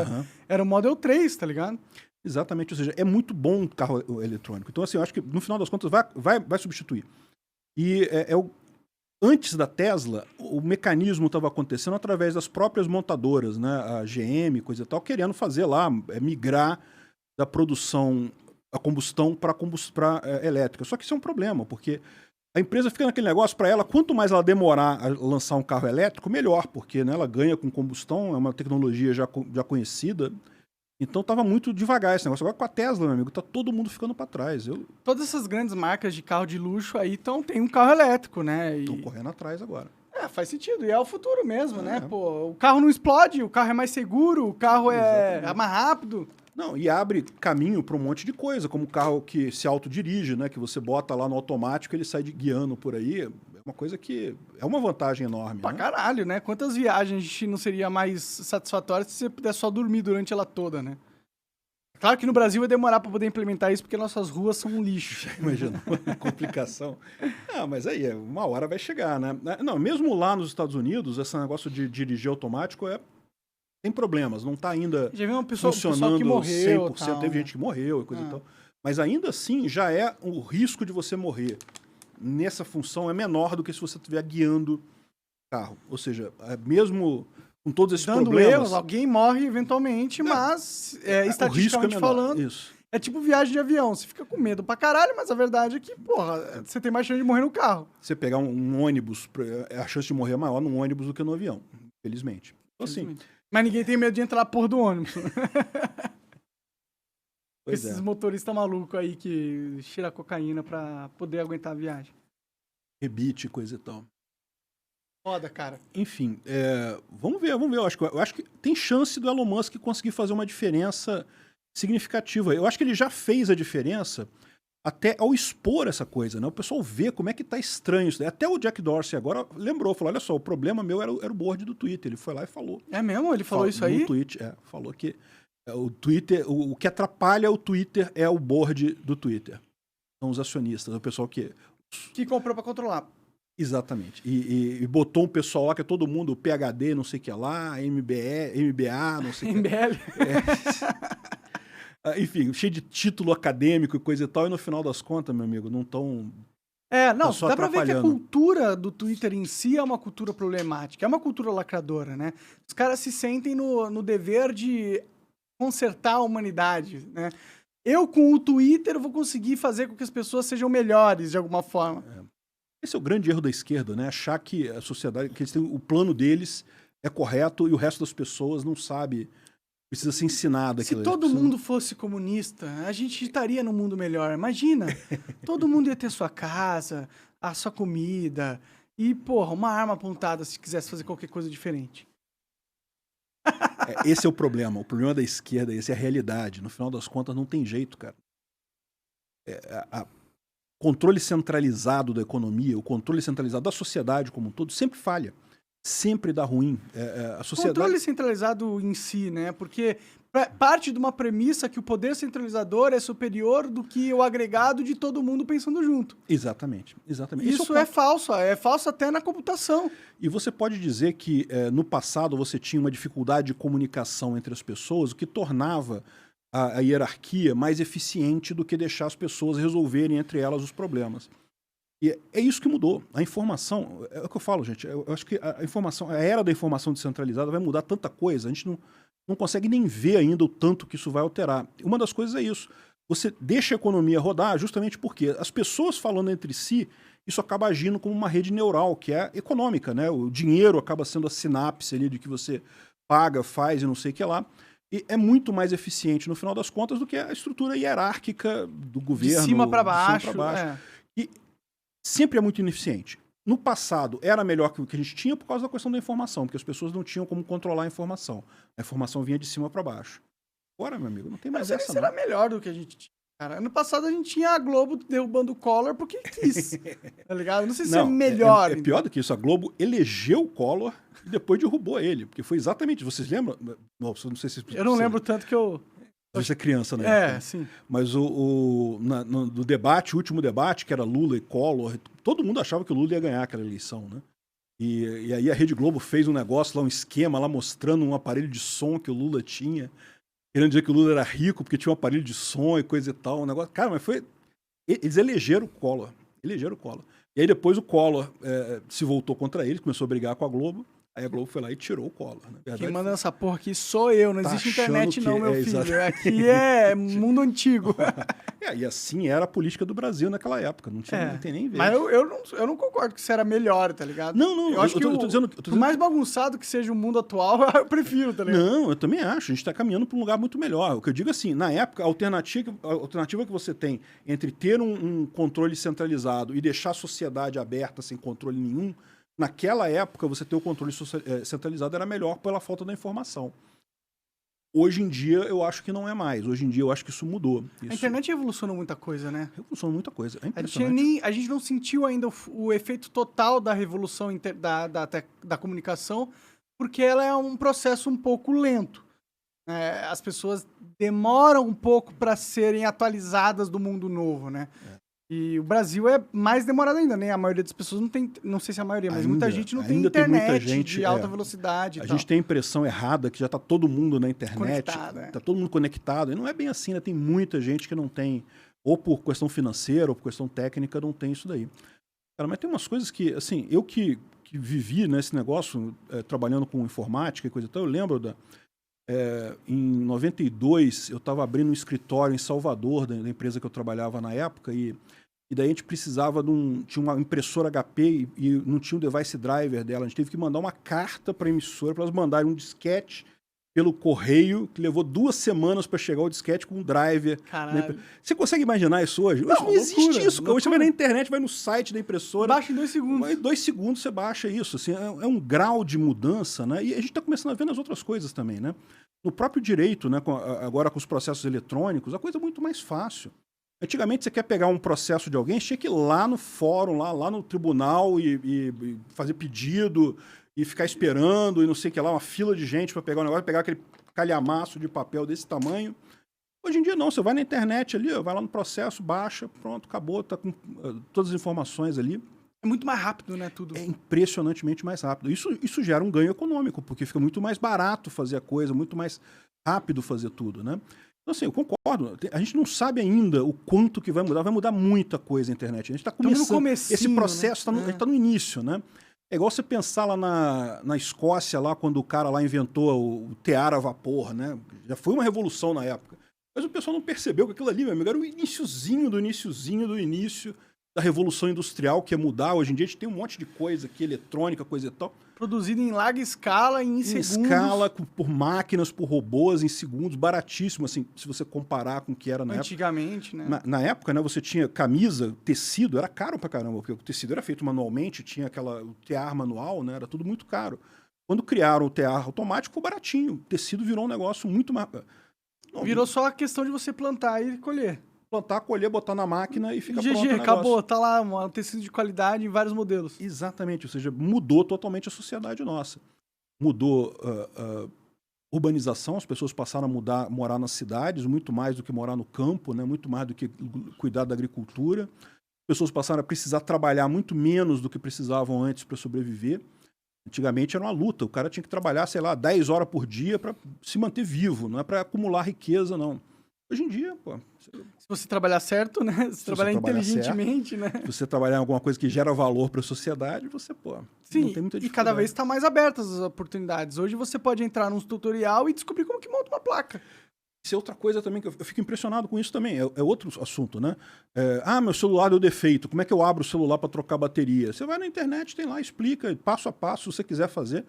Era o Model 3, tá ligado? Exatamente, ou seja, é muito bom o carro eletrônico. Então, assim, eu acho que no final das contas vai substituir. E antes da Tesla, o mecanismo estava acontecendo através das próprias montadoras, né? A GM, coisa e tal, querendo fazer lá, migrar da produção a combustão para elétrica. Só que isso é um problema, porque a empresa fica naquele negócio para ela, quanto mais ela demorar a lançar um carro elétrico, melhor, porque né, ela ganha com combustão, é uma tecnologia já conhecida. Então tava muito devagar esse negócio. Agora com a Tesla, meu amigo, tá todo mundo ficando para trás. Todas essas grandes marcas de carro de luxo aí tem um carro elétrico, né? Estão correndo atrás agora. Faz sentido. E é o futuro mesmo, né? Pô, o carro não explode, o carro é mais seguro, o carro é mais rápido. Não, e abre caminho para um monte de coisa, como o carro que se autodirige, né? Que você bota lá no automático, ele sai guiando por aí. É uma coisa que é uma vantagem enorme. Pra caralho, né? Quantas viagens não seria mais satisfatórias se você pudesse só dormir durante ela toda, né? Claro que no Brasil vai demorar para poder implementar isso, porque nossas ruas são um lixo. Imagina, uma complicação. Mas aí, uma hora vai chegar, né? Não, mesmo lá nos Estados Unidos, esse negócio de dirigir automático tem problemas, não está ainda já vi uma funcionando que morreu, 100%. Tal. Teve gente que morreu e coisa e tal. Mas ainda assim, já é o risco de você morrer nessa função é menor do que se você estiver guiando carro. Ou seja, mesmo com todos esses dando problemas... erros, alguém morre eventualmente, mas estatisticamente falando, Isso. é tipo viagem de avião. Você fica com medo pra caralho, mas a verdade é que, porra, você tem mais chance de morrer no carro. Você pegar um ônibus, a chance de morrer é maior num ônibus do que no avião, infelizmente. Então, assim... Mas ninguém tem medo de entrar na porra do ônibus. Pois Esses motoristas malucos aí que cheiram cocaína pra poder aguentar a viagem. Rebite, coisa e tal. Foda, cara. Enfim, vamos ver. Eu acho que tem chance do Elon Musk conseguir fazer uma diferença significativa. Eu acho que ele já fez a diferença até ao expor essa coisa, né? O pessoal vê como é que tá estranho isso. Até o Jack Dorsey agora lembrou, falou, olha só, o problema meu era o board do Twitter. Ele foi lá e falou. É mesmo? Ele falou isso aí? No tweet, falou que o Twitter, o que atrapalha o Twitter é o board do Twitter. São os acionistas, o pessoal que comprou pra controlar. Exatamente. E botou um pessoal lá que é todo mundo PhD, não sei o que lá, MBA, não sei o que. MBL. Enfim, cheio de título acadêmico e coisa e tal, e no final das contas, meu amigo, não estão... dá pra ver que a cultura do Twitter em si é uma cultura problemática, é uma cultura lacradora, né? Os caras se sentem no dever de consertar a humanidade, né? Eu, com o Twitter, vou conseguir fazer com que as pessoas sejam melhores, de alguma forma. Esse é o grande erro da esquerda, né? Achar que a sociedade, que eles têm, o plano deles é correto e o resto das pessoas não sabe, precisa ser ensinado. Se todo mundo fosse comunista, a gente estaria num mundo melhor. Imagina, todo mundo ia ter sua casa, a sua comida e, porra, uma arma apontada se quisesse fazer qualquer coisa diferente. Esse é o problema da esquerda, essa é a realidade. No final das contas, não tem jeito, cara. Controle centralizado da economia, o controle centralizado da sociedade como um todo, sempre falha. Sempre dá ruim. A sociedade... Controle centralizado em si, né? Porque parte de uma premissa que o poder centralizador é superior do que o agregado de todo mundo pensando junto. Exatamente. Isso é falso até na computação. E você pode dizer que no passado você tinha uma dificuldade de comunicação entre as pessoas, o que tornava a hierarquia mais eficiente do que deixar as pessoas resolverem entre elas os problemas. E é isso que mudou. A informação, é o que eu falo, gente, eu acho que a era da informação descentralizada vai mudar tanta coisa, a gente não consegue nem ver ainda o tanto que isso vai alterar. Uma das coisas é isso. Você deixa a economia rodar justamente porque as pessoas falando entre si, isso acaba agindo como uma rede neural, que é econômica, né? O dinheiro acaba sendo a sinapse ali de que você paga, faz e não sei o que lá. E é muito mais eficiente, no final das contas, do que a estrutura hierárquica do governo. De cima para baixo. E sempre é muito ineficiente. No passado, era melhor que o que a gente tinha por causa da questão da informação, porque as pessoas não tinham como controlar a informação. A informação vinha de cima para baixo. Agora, meu amigo, não tem mais essa, não. Era melhor do que a gente tinha. Cara, ano passado a gente tinha a Globo derrubando o Collor porque quis, tá ligado? Não sei se é melhor. É pior do que isso. A Globo elegeu o Collor e depois derrubou ele, porque foi exatamente... Vocês lembram? Não sei se... Eu não lembro tanto que eu... Você é criança, né? Sim. Mas no debate, o último debate, que era Lula e Collor, todo mundo achava que o Lula ia ganhar aquela eleição, né? E aí a Rede Globo fez um negócio lá, um esquema lá, mostrando um aparelho de som que o Lula tinha, querendo dizer que o Lula era rico porque tinha um aparelho de som e coisa e tal. Um negócio... Cara, mas foi... Eles elegeram o Collor. E aí depois o Collor se voltou contra eles, começou a brigar com a Globo. Aí a Globo foi lá e tirou o Collor. Quem manda essa porra aqui sou eu, não existe internet não, meu filho. Aqui é mundo antigo. E assim era a política do Brasil naquela época, não tem nem ver. Mas eu não concordo que isso era melhor, tá ligado? Não, eu acho que por mais bagunçado que seja o mundo atual, eu prefiro, tá ligado? Não, eu também acho, a gente tá caminhando para um lugar muito melhor. O que eu digo assim, na época, a alternativa que você tem entre ter um controle centralizado e deixar a sociedade aberta sem controle nenhum, naquela época, você ter o controle centralizado era melhor pela falta da informação. Hoje em dia, eu acho que não é mais. Hoje em dia, eu acho que isso mudou. A internet revolucionou muita coisa, né? Revolucionou muita coisa. É impressionante. A gente não sentiu ainda o efeito total da revolução da comunicação, porque ela é um processo um pouco lento. As pessoas demoram um pouco para serem atualizadas do mundo novo, né? E o Brasil é mais demorado ainda, né? A maioria das pessoas não tem, não sei se é a maioria, mas muita gente não tem internet de alta velocidade. A gente tem a impressão errada que já está todo mundo na internet, está todo mundo conectado. E não é bem assim, né? Tem muita gente que não tem, ou por questão financeira, ou por questão técnica, não tem isso daí. Cara, mas tem umas coisas que, assim, eu que que vivi nesse negócio, trabalhando com informática e coisa e tal, eu lembro em 92, eu estava abrindo um escritório em Salvador, da empresa que eu trabalhava na época, e daí a gente precisava tinha uma impressora HP e não tinha um device driver dela. A gente teve que mandar uma carta para a emissora para elas mandarem um disquete pelo correio, que levou 2 semanas para chegar o disquete com um driver. Caralho. Você consegue imaginar isso hoje? Hoje não existe isso. Hoje você vai na internet, vai no site da impressora. Baixa em 2 segundos. Em 2 segundos você baixa isso. Assim, é um grau de mudança, né? E a gente está começando a ver nas outras coisas também, né? No próprio direito, né? Agora com os processos eletrônicos, a coisa é muito mais fácil. Antigamente, você quer pegar um processo de alguém, tinha que ir lá no fórum, lá no tribunal e fazer pedido e ficar esperando e não sei o que lá, uma fila de gente para pegar o negócio, pegar aquele calhamaço de papel desse tamanho. Hoje em dia não, você vai na internet ali, vai lá no processo, baixa, pronto, acabou, tá com todas as informações ali. É muito mais rápido, né, tudo? É impressionantemente mais rápido. Isso gera um ganho econômico, porque fica muito mais barato fazer a coisa, muito mais rápido fazer tudo, né? Então, assim, eu concordo. A gente não sabe ainda o quanto que vai mudar muita coisa na internet. A gente está começando. Esse processo está no início, né? É igual você pensar lá na Escócia, lá quando o cara lá inventou o tear a vapor, né? Já foi uma revolução na época. Mas o pessoal não percebeu que aquilo ali, meu amigo, era o iniciozinho do início da Revolução Industrial, que ia mudar. Hoje em dia a gente tem um monte de coisa aqui, eletrônica, coisa e tal. Produzido em larga escala, em segundos. Em escala, por máquinas, por robôs, em segundos, baratíssimo, assim, se você comparar com o que era na Antigamente, época. né? Na época, né, você tinha camisa, tecido, era caro pra caramba, porque o tecido era feito manualmente, tinha o tear manual, né, era tudo muito caro. Quando criaram o tear automático, ficou baratinho. O tecido virou um negócio muito mais... Virou só a questão de você plantar e colher. Plantar, colher, botar na máquina e fica pronto o negócio. Acabou, tá lá, um tecido de qualidade em vários modelos. Exatamente, ou seja, mudou totalmente a sociedade nossa. Mudou urbanização, as pessoas passaram a morar nas cidades, muito mais do que morar no campo, né? Muito mais do que cuidar da agricultura. As pessoas passaram a precisar trabalhar muito menos do que precisavam antes para sobreviver. Antigamente era uma luta, o cara tinha que trabalhar, sei lá, 10 horas por dia para se manter vivo, não é para acumular riqueza, não. Hoje em dia, pô... Se você trabalhar certo, né? Se trabalhar inteligentemente, certo, né? Se você trabalhar em alguma coisa que gera valor para a sociedade, você, pô, sim, não tem muita dificuldade. E cada vez está mais abertas as oportunidades. Hoje você pode entrar num tutorial e descobrir como que monta uma placa. Isso é outra coisa também, que eu fico impressionado com isso também. É outro assunto, né? Meu celular deu defeito. Como é que eu abro o celular para trocar bateria? Você vai na internet, tem lá, explica, passo a passo, se você quiser fazer.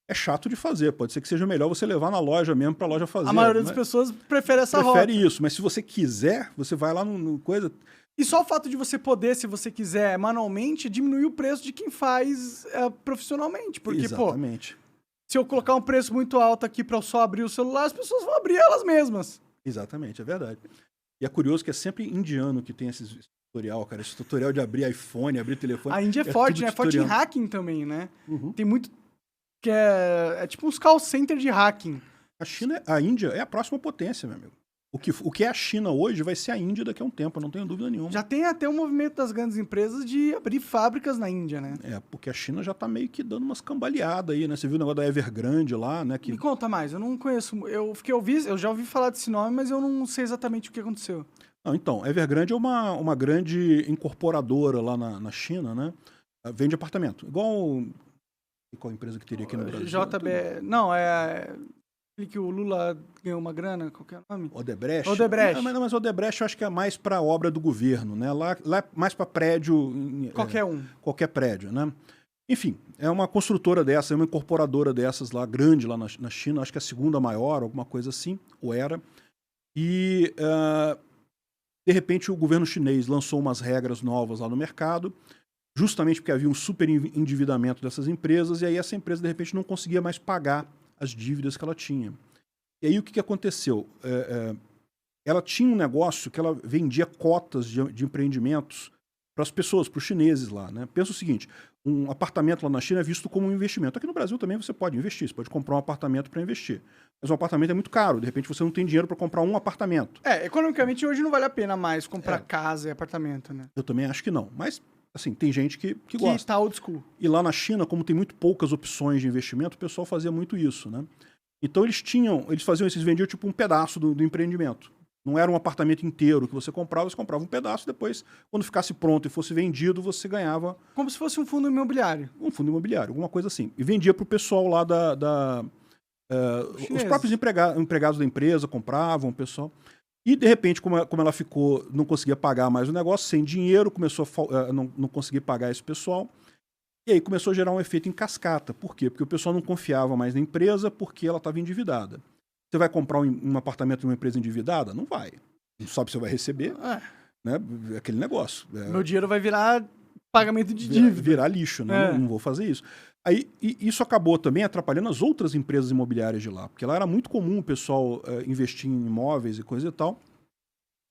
É chato de fazer, pode ser que seja melhor você levar na loja mesmo para a loja fazer. A maioria das pessoas prefere essa rota. Prefere isso, mas se você quiser, você vai lá no coisa... E só o fato de você poder, se você quiser, manualmente, diminuir o preço de quem faz profissionalmente. Porque, exatamente. Pô, se eu colocar um preço muito alto aqui para só abrir o celular, as pessoas vão abrir elas mesmas. Exatamente, é verdade. E é curioso que é sempre indiano que tem esse tutorial, cara. Esse tutorial de abrir iPhone, abrir telefone. A Índia é forte, né? É forte em hacking também, né? Tem muito... que é tipo uns call center de hacking. A Índia é a próxima potência, meu amigo. O que é a China hoje vai ser a Índia daqui a um tempo, eu não tenho dúvida nenhuma. Já tem até um movimento das grandes empresas de abrir fábricas na Índia, né? Porque a China já tá meio que dando umas cambaleadas aí, né? Você viu o negócio da Evergrande lá, né? Me conta mais, eu não conheço. Eu já ouvi falar desse nome, mas eu não sei exatamente o que aconteceu. Não, então, Evergrande é uma grande incorporadora lá na China, né? Vende apartamento. Igual... Qual empresa que teria aqui no Brasil? JB... Não, é... Aquele que o Lula ganhou uma grana, qual que é o nome? Odebrecht. Mas Odebrecht eu acho que é mais para obra do governo, né? Lá é mais para prédio... Qualquer um. Qualquer prédio, né? Enfim, é uma construtora dessa, é uma incorporadora dessas lá, grande lá na China, acho que é a segunda maior, alguma coisa assim, ou era. E, de repente, o governo chinês lançou umas regras novas lá no mercado, justamente porque havia um super endividamento dessas empresas, e aí essa empresa, de repente, não conseguia mais pagar as dívidas que ela tinha. E aí o que aconteceu? Ela tinha um negócio que ela vendia cotas de empreendimentos para as pessoas, para os chineses lá, né? Pensa o seguinte, um apartamento lá na China é visto como um investimento. Aqui no Brasil também você pode investir, você pode comprar um apartamento para investir. Mas um apartamento é muito caro, de repente você não tem dinheiro para comprar um apartamento. Economicamente hoje não vale a pena mais comprar casa e apartamento, né? Eu também acho que não, mas... Assim, tem gente que gosta. Que tá old school. E lá na China, como tem muito poucas opções de investimento, o pessoal fazia muito isso, né? Então eles vendiam tipo um pedaço do empreendimento. Não era um apartamento inteiro que você comprava um pedaço, depois, quando ficasse pronto e fosse vendido, você ganhava... Como se fosse um fundo imobiliário. Um fundo imobiliário, alguma coisa assim. E vendia para o pessoal lá os próprios empregados da empresa compravam, o pessoal... E, de repente, como ela ficou, não conseguia pagar mais o negócio, sem dinheiro, começou a não conseguir pagar esse pessoal. E aí começou a gerar um efeito em cascata. Por quê? Porque o pessoal não confiava mais na empresa porque ela estava endividada. Você vai comprar um apartamento de uma empresa endividada? Não vai. Não sabe se você vai receber. Né? Aquele negócio. Meu dinheiro vai virar pagamento de dívida. Virar lixo, né? Não vou fazer isso. Aí, isso acabou também atrapalhando as outras empresas imobiliárias de lá, porque lá era muito comum o pessoal investir em imóveis e coisa e tal,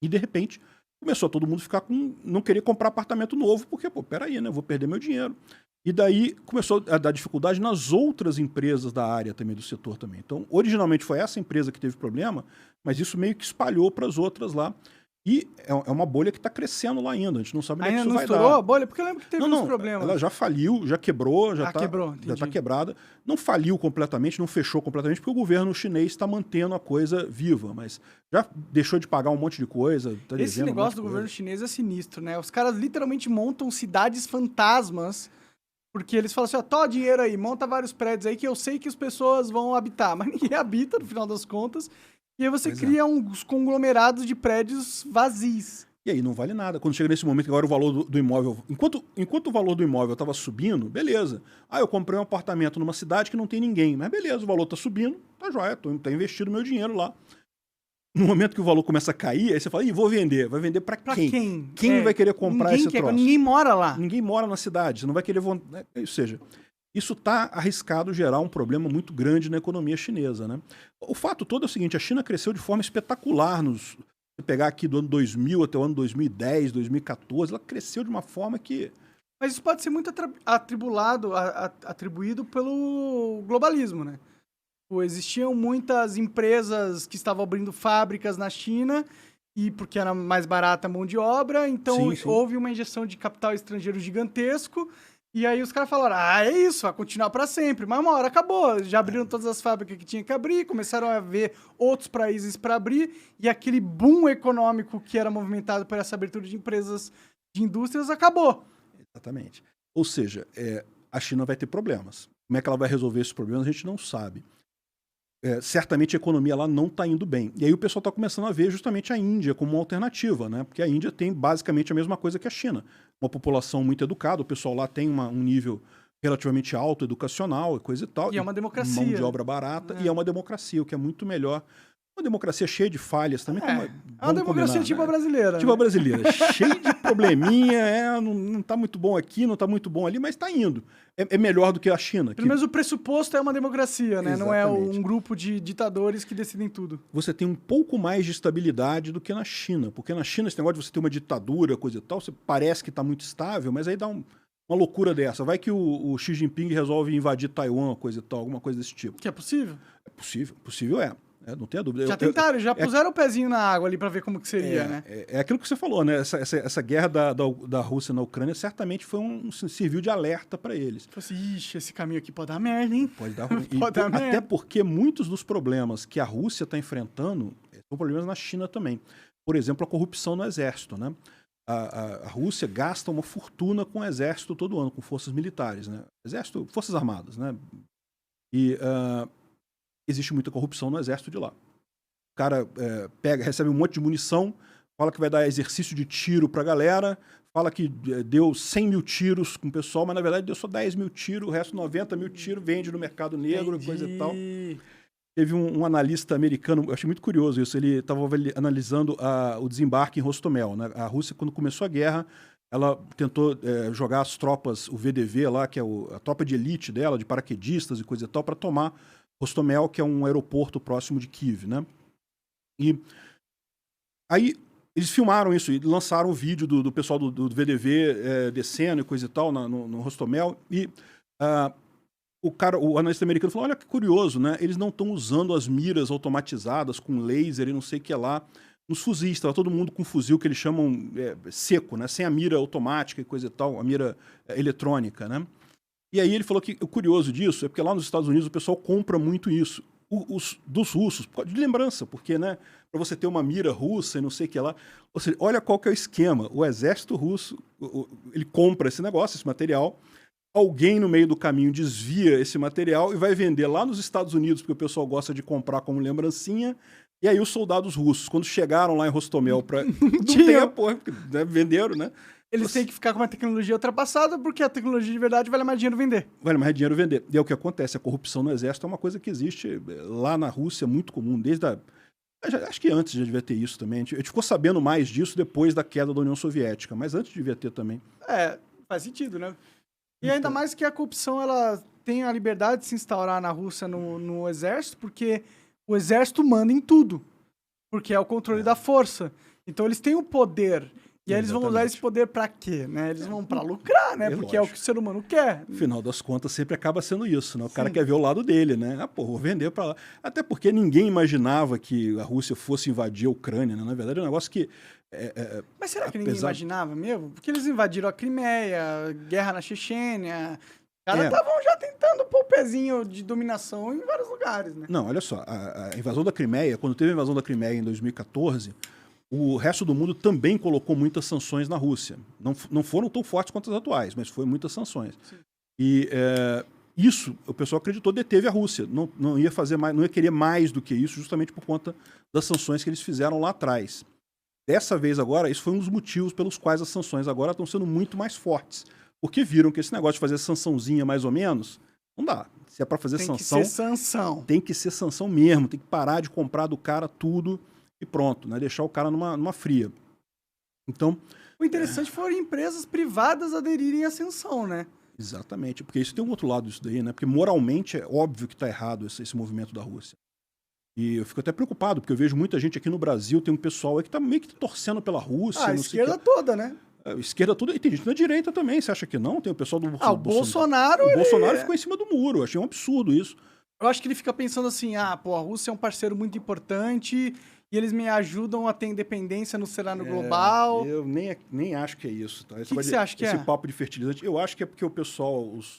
e de repente começou todo mundo ficar não querer comprar apartamento novo, porque, peraí, né, eu vou perder meu dinheiro. E daí começou a dar dificuldade nas outras empresas da área também, do setor também. Então, originalmente foi essa empresa que teve problema, mas isso meio que espalhou para as outras lá. E é uma bolha que está crescendo lá ainda. A gente não sabe onde é que isso vai dar. Ainda não estourou a bolha? Porque eu lembro que teve uns problemas. Ela já faliu, já quebrou, já está quebrada. Não faliu completamente, não fechou completamente, porque o governo chinês está mantendo a coisa viva. Mas já deixou de pagar um monte de coisa. Tá Esse negócio do governo chinês é sinistro, né? Os caras literalmente montam cidades fantasmas, porque eles falam assim, ó, tó dinheiro aí, monta vários prédios aí que eu sei que as pessoas vão habitar. Mas ninguém habita, no final das contas. E aí você cria uns conglomerados de prédios vazios. E aí não vale nada. Quando chega nesse momento que agora o valor do imóvel... Enquanto o valor do imóvel estava subindo, beleza. Eu comprei um apartamento numa cidade que não tem ninguém. Mas beleza, o valor está subindo, tá joia, tá investido meu dinheiro lá. No momento que o valor começa a cair, aí você fala, vou vender. Vai vender para quem? Quem vai querer comprar esse troço? Ninguém mora lá. Ninguém mora na cidade. Você não vai querer... Ou seja... Isso está arriscado gerar um problema muito grande na economia chinesa, né? O fato todo é o seguinte, a China cresceu de forma espetacular se pegar aqui do ano 2000 até o ano 2010, 2014, ela cresceu de uma forma que... Mas isso pode ser muito atribuído pelo globalismo, né? Existiam muitas empresas que estavam abrindo fábricas na China, e porque era mais barata a mão de obra, então houve uma injeção de capital estrangeiro gigantesco. E aí os caras falaram, é isso, vai continuar para sempre. Mas uma hora acabou, já abriram todas as fábricas que tinha que abrir, começaram a ver outros países para abrir, e aquele boom econômico que era movimentado por essa abertura de empresas, de indústrias, acabou. Exatamente. Ou seja, a China vai ter problemas. Como é que ela vai resolver esses problemas, a gente não sabe. Certamente a economia lá não está indo bem. E aí o pessoal está começando a ver justamente a Índia como uma alternativa, né? Porque a Índia tem basicamente a mesma coisa que a China. Uma população muito educada, o pessoal lá tem um nível relativamente alto educacional e coisa e tal. E é uma democracia. Mão de obra barata, e é uma democracia, o que é muito melhor. Uma democracia cheia de falhas também. É uma democracia tipo a brasileira. Tipo a brasileira. Cheia de probleminha, não tá muito bom aqui, não tá muito bom ali, mas tá indo. É melhor do que a China. Pelo menos o pressuposto é uma democracia, né? Exatamente. Não é um grupo de ditadores que decidem tudo. Você tem um pouco mais de estabilidade do que na China. Porque na China, esse negócio de você ter uma ditadura, coisa e tal, você parece que tá muito estável, mas aí dá uma loucura dessa. Vai que o Xi Jinping resolve invadir Taiwan, coisa e tal, alguma coisa desse tipo. Que é possível? É possível. Possível é. Não tenha dúvida. Já tentaram, já puseram o pezinho na água ali para ver como que seria, né? É aquilo que você falou, né? Essa guerra da Rússia na Ucrânia certamente foi serviu de alerta para eles. Falei assim, ixi, esse caminho aqui pode dar merda, hein? Pode dar ruim. Até porque muitos dos problemas que a Rússia está enfrentando são problemas na China também. Por exemplo, a corrupção no exército, né? A Rússia gasta uma fortuna com o exército todo ano, com forças militares, né? Exército, forças armadas, né? E... existe muita corrupção no exército de lá. O cara recebe um monte de munição, fala que vai dar exercício de tiro pra galera, fala que deu 100 mil tiros com o pessoal, mas na verdade deu só 10 mil tiros, o resto 90 mil tiros vende no mercado negro, coisa e tal. Teve um analista americano, eu achei muito curioso isso, ele estava analisando o desembarque em Rostomel, né? A Rússia, quando começou a guerra, ela tentou jogar as tropas, o VDV lá, que é a tropa de elite dela, de paraquedistas e coisa e tal, para tomar Rostomel, que é um aeroporto próximo de Kiev, né? E aí eles filmaram isso e lançaram o vídeo do pessoal do VDV descendo e coisa e tal no Rostomel. E o analista americano falou, olha que curioso, né? Eles não estão usando as miras automatizadas com laser e não sei o que lá nos fuzis. Estava todo mundo com fuzil que eles chamam seco, né? Sem a mira automática e coisa e tal, a mira eletrônica, né? E aí ele falou que o curioso disso é porque lá nos Estados Unidos o pessoal compra muito isso. dos russos, de lembrança, porque, né, para você ter uma mira russa e não sei o que lá. Ou seja, olha qual que é o esquema. O exército russo, ele compra esse negócio, esse material, alguém no meio do caminho desvia esse material e vai vender lá nos Estados Unidos, porque o pessoal gosta de comprar como lembrancinha. E aí os soldados russos, quando chegaram lá em Rostomel para não tem a porra, né, venderam, né? Eles têm que ficar com uma tecnologia ultrapassada, porque a tecnologia de verdade vale mais dinheiro vender. Vale mais dinheiro vender. E é o que acontece, a corrupção no exército é uma coisa que existe lá na Rússia, muito comum, desde a... Acho que antes já devia ter isso também. A gente ficou sabendo mais disso depois da queda da União Soviética, mas antes devia ter também. Faz sentido, né? E ainda mais que a corrupção, ela tem a liberdade de se instaurar na Rússia no exército, porque o exército manda em tudo. Porque é o controle da força. Então eles têm o poder. E aí eles vão usar esse poder pra quê? Né? Eles vão pra lucrar, né? Porque lógico. É o que o ser humano quer. No final das contas, sempre acaba sendo isso, né? O cara quer ver o lado dele, né? Vou vender pra lá. Até porque ninguém imaginava que a Rússia fosse invadir a Ucrânia, né? Na verdade, é um negócio que... Mas será que ninguém imaginava mesmo? Porque eles invadiram a Crimeia, guerra na Chechênia... Os caras estavam já tentando pôr o pezinho de dominação em vários lugares, né? Não, olha só. A invasão da Crimeia, quando teve a invasão da Crimeia em 2014... O resto do mundo também colocou muitas sanções na Rússia. Não foram tão fortes quanto as atuais, mas foi muitas sanções. Sim. E isso, o pessoal acreditou, deteve a Rússia. Não ia fazer mais, não ia querer mais do que isso, justamente por conta das sanções que eles fizeram lá atrás. Dessa vez agora, isso foi um dos motivos pelos quais as sanções agora estão sendo muito mais fortes. Porque viram que esse negócio de fazer sançãozinha mais ou menos, não dá. Se é para fazer sanção... Tem que ser sanção. Tem que ser sanção mesmo. Tem que parar de comprar do cara tudo... E pronto, né? Deixar o cara numa fria. Então... O interessante foram empresas privadas aderirem à sanção, né? Exatamente, porque isso tem um outro lado disso daí, né? Porque moralmente é óbvio que está errado esse movimento da Rússia. E eu fico até preocupado, porque eu vejo muita gente aqui no Brasil, tem um pessoal aí que está meio que torcendo pela Rússia. A esquerda toda, né? A esquerda toda, e tem gente na direita também, você acha que não? Tem o pessoal do o Bolsonaro. O Bolsonaro ficou em cima do muro, eu achei um absurdo isso. Eu acho que ele fica pensando assim, a Rússia é um parceiro muito importante... E eles me ajudam a ter independência no cenário global. Eu nem acho que é isso. Tá? O que você acha que esse papo de fertilizante, eu acho que é porque o pessoal, os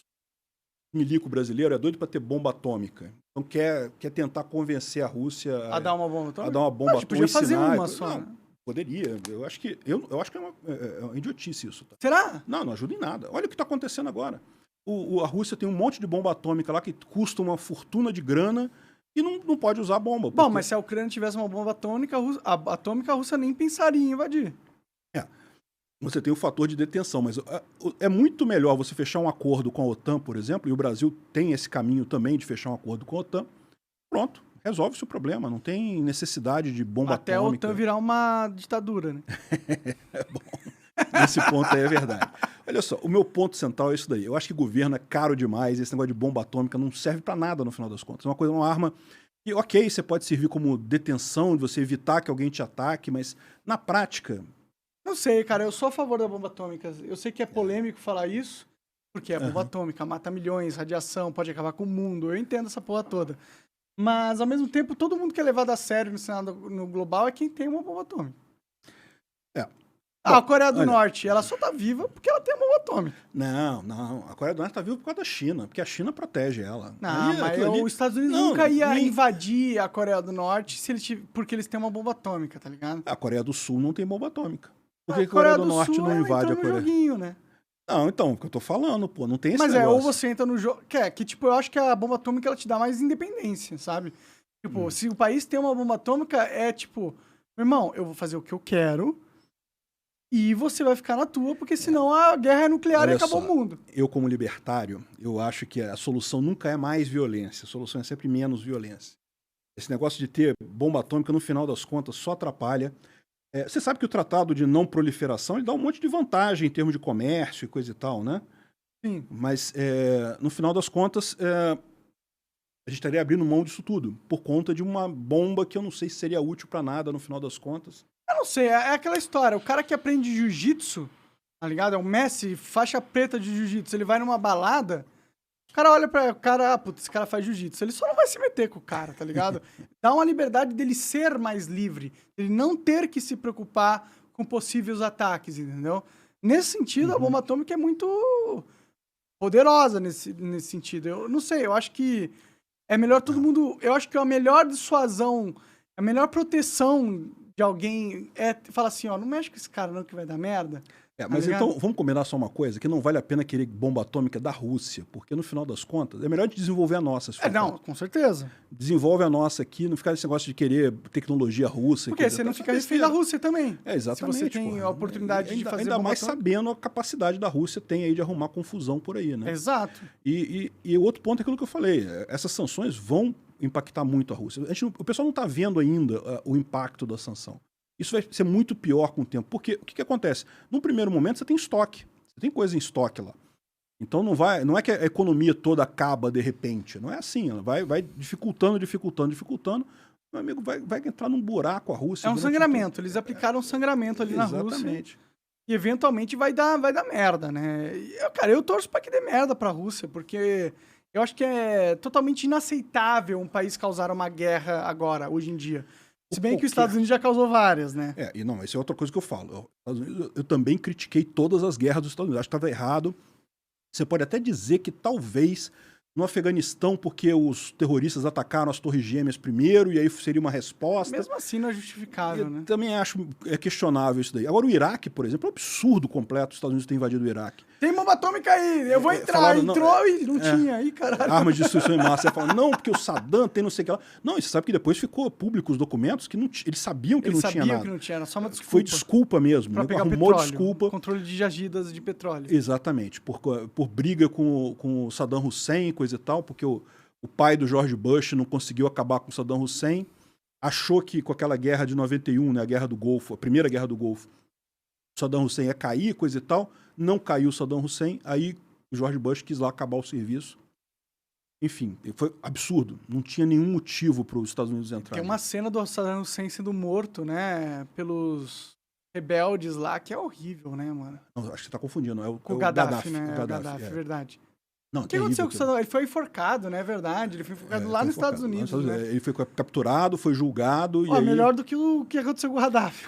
milico brasileiro, é doido para ter bomba atômica. Então quer tentar convencer a Rússia a dar uma bomba atômica? A dar uma bomba atômica. Podia fazer uma só. Não, poderia. Eu acho que é uma idiotice isso. Tá? Será? Não ajuda em nada. Olha o que está acontecendo agora. A Rússia tem um monte de bomba atômica lá que custa uma fortuna de grana. E não pode usar bomba. Bom, mas se a Ucrânia tivesse uma bomba atômica, a Rússia nem pensaria em invadir. Você tem o fator de detenção, mas é muito melhor você fechar um acordo com a OTAN, por exemplo, e o Brasil tem esse caminho também de fechar um acordo com a OTAN. Pronto, resolve-se o problema, não tem necessidade de bomba atômica. Até a OTAN virar uma ditadura, né? Bom, esse ponto aí é verdade. Olha só, o meu ponto central é isso daí. Eu acho que governo é caro demais, esse negócio de bomba atômica não serve para nada no final das contas. É uma arma que, ok, você pode servir como detenção, de você evitar que alguém te ataque, mas na prática... Não sei, cara, eu sou a favor da bomba atômica. Eu sei que é polêmico falar isso, porque a bomba atômica mata milhões, radiação, pode acabar com o mundo. Eu entendo essa porra toda. Mas, ao mesmo tempo, todo mundo que é levado a sério no cenário no global é quem tem uma bomba atômica. A Coreia do Norte, ela só tá viva porque ela tem uma bomba atômica. Não. A Coreia do Norte tá viva por causa da China, porque a China protege ela. Não, mas os Estados Unidos nunca ia invadir a Coreia do Norte porque eles têm uma bomba atômica, tá ligado? A Coreia do Sul não tem bomba atômica. Por que a Coreia do Norte não invade a Coreia? Joguinho, né? Não, então, o que eu tô falando, pô, não tem esse negócio. Mas ou você entra no jogo... tipo, eu acho que a bomba atômica, ela te dá mais independência, sabe? Tipo, se o país tem uma bomba atômica, é tipo... Meu irmão, eu vou fazer o que eu quero... E você vai ficar na tua, porque senão a guerra é nuclear e acabou o mundo. Eu, como libertário, eu acho que a solução nunca é mais violência. A solução é sempre menos violência. Esse negócio de ter bomba atômica, no final das contas, só atrapalha. Você sabe que o tratado de não proliferação ele dá um monte de vantagem em termos de comércio e coisa e tal, né? Sim. Mas, no final das contas, a gente estaria abrindo mão disso tudo, por conta de uma bomba que eu não sei se seria útil para nada, no final das contas. Eu não sei, é aquela história, o cara que aprende jiu-jitsu, tá ligado? É o Messi, faixa preta de jiu-jitsu, ele vai numa balada, o cara olha pra o cara, putz, esse cara faz jiu-jitsu, ele só não vai se meter com o cara, tá ligado? Dá uma liberdade dele ser mais livre, ele não ter que se preocupar com possíveis ataques, entendeu? Nesse sentido, a bomba atômica é muito poderosa nesse sentido. Eu não sei, eu acho que É melhor todo mundo... Eu acho que a melhor dissuasão, a melhor proteção de alguém é falar assim, ó, não mexe com esse cara não que vai dar merda. Mas então, vamos combinar só uma coisa, que não vale a pena querer bomba atômica da Rússia, porque no final das contas, é melhor a gente desenvolver a nossa. Não, com certeza. Desenvolve a nossa aqui, não ficar esse negócio de querer tecnologia russa. Porque você não fica refém da Rússia também. Exatamente. Se você tem a oportunidade de fazer ainda mais atômica. sabendo a capacidade da Rússia tem aí de arrumar confusão por aí, né? Exato. E o outro ponto é aquilo que eu falei, essas sanções vão impactar muito a Rússia. O pessoal não está vendo ainda o impacto da sanção. Isso vai ser muito pior com o tempo. Porque o que acontece? Num primeiro momento, você tem estoque. Você tem coisa em estoque lá. Então não é que a economia toda acaba de repente. Não é assim. Ela vai dificultando. Meu amigo vai entrar num buraco a Rússia. É um sangramento. Eles aplicaram um sangramento ali na Rússia. Exatamente. E eventualmente vai dar merda, né? Eu torço pra que dê merda pra Rússia, porque eu acho que é totalmente inaceitável um país causar uma guerra agora, hoje em dia. Se bem que os Estados Unidos já causou várias, né? Isso é outra coisa que eu falo. Eu também critiquei todas as guerras dos Estados Unidos. Acho que estava errado. Você pode até dizer que talvez no Afeganistão, porque os terroristas atacaram as Torres Gêmeas primeiro, e aí seria uma resposta. Mesmo assim não é justificável, né? Também acho questionável isso daí. Agora o Iraque, por exemplo, é um absurdo completo os Estados Unidos terem invadido o Iraque. Tem bomba atômica aí, eu vou entrar. Entrou e não tinha aí, caralho. Armas de destruição em massa. Você fala, não, porque o Saddam tem não sei o que lá. Não, e você sabe que depois ficou público os documentos que eles sabiam que não tinha nada. Eles sabiam que não tinha, era só uma desculpa. Foi desculpa mesmo. Pra pegar arrumou petróleo, desculpa. Controle de jazidas de petróleo. Exatamente. Por briga com o Saddam Hussein, coisa e tal, porque o pai do George Bush não conseguiu acabar com o Saddam Hussein. Achou que com aquela guerra de 91, né, a Guerra do Golfo, a primeira Guerra do Golfo, o Saddam Hussein ia cair, coisa e tal. Não caiu o Saddam Hussein, aí o George Bush quis lá acabar o serviço. Enfim, foi absurdo. Não tinha nenhum motivo para os Estados Unidos entrarem. Tem uma cena do Saddam Hussein sendo morto, né, pelos rebeldes lá, que é horrível, né, mano? Não, acho que você tá confundindo. É o Gaddafi, né? O Gaddafi, verdade. Não, o que aconteceu com o Saddam? Ele foi enforcado, né? É verdade. Ele foi enforcado lá nos Estados Unidos. Né? Ele foi capturado, foi julgado. Melhor do que o que aconteceu com o Gaddafi.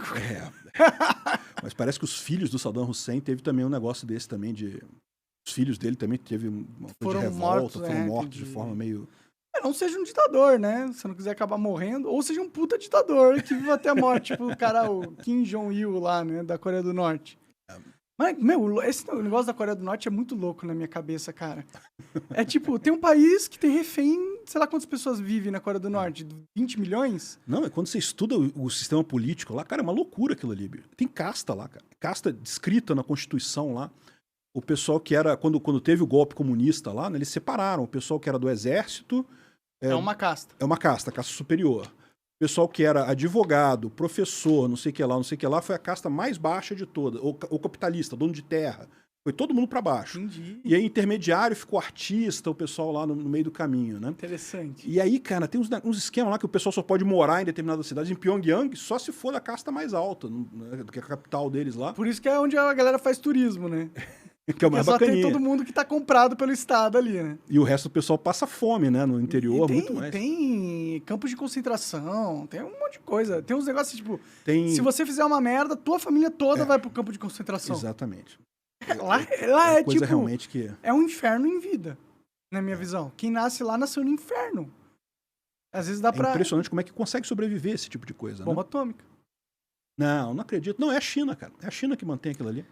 Mas parece que os filhos do Saddam Hussein teve também um negócio desse também de... Os filhos dele também teve uma coisa de revolta, foram mortos de forma meio... Não seja um ditador, né? Se não quiser acabar morrendo. Ou seja um puta ditador que vive até a morte. Tipo o cara, o Kim Jong-il lá, né? Da Coreia do Norte. Mas, esse negócio da Coreia do Norte é muito louco na minha cabeça, cara. É tipo, tem um país que tem refém, sei lá quantas pessoas vivem na Coreia do Norte, 20 milhões? Não, é quando você estuda o sistema político lá, cara, é uma loucura aquilo ali. Tem casta lá, cara. Casta descrita na Constituição lá. O pessoal que era, quando teve o golpe comunista lá, né, eles separaram o pessoal que era do exército... É uma casta. É uma casta superior. O pessoal que era advogado, professor, não sei o que lá, foi a casta mais baixa de toda. O capitalista, dono de terra. Foi todo mundo para baixo. Entendi. E aí, intermediário, ficou artista, o pessoal lá no meio do caminho, né? Interessante. E aí, cara, tem uns esquemas lá que o pessoal só pode morar em determinadas cidades. Em Pyongyang, só se for da casta mais alta, né, que é a capital deles lá. Por isso que é onde a galera faz turismo, né? Que é uma só tem todo mundo que tá comprado pelo Estado ali, né? E o resto do pessoal passa fome, né? No interior, muito mais. Tem campos de concentração, tem um monte de coisa. Tem uns negócios, tipo, tem... se você fizer uma merda, tua família toda vai pro campo de concentração. Exatamente. Lá é coisa tipo... realmente que... É um inferno em vida, na minha visão. Quem nasce lá, nasceu no inferno. Às vezes dá pra... É impressionante como é que consegue sobreviver esse tipo de coisa, Bomba atômica. Não acredito. Não, é a China, cara. É a China que mantém aquilo ali.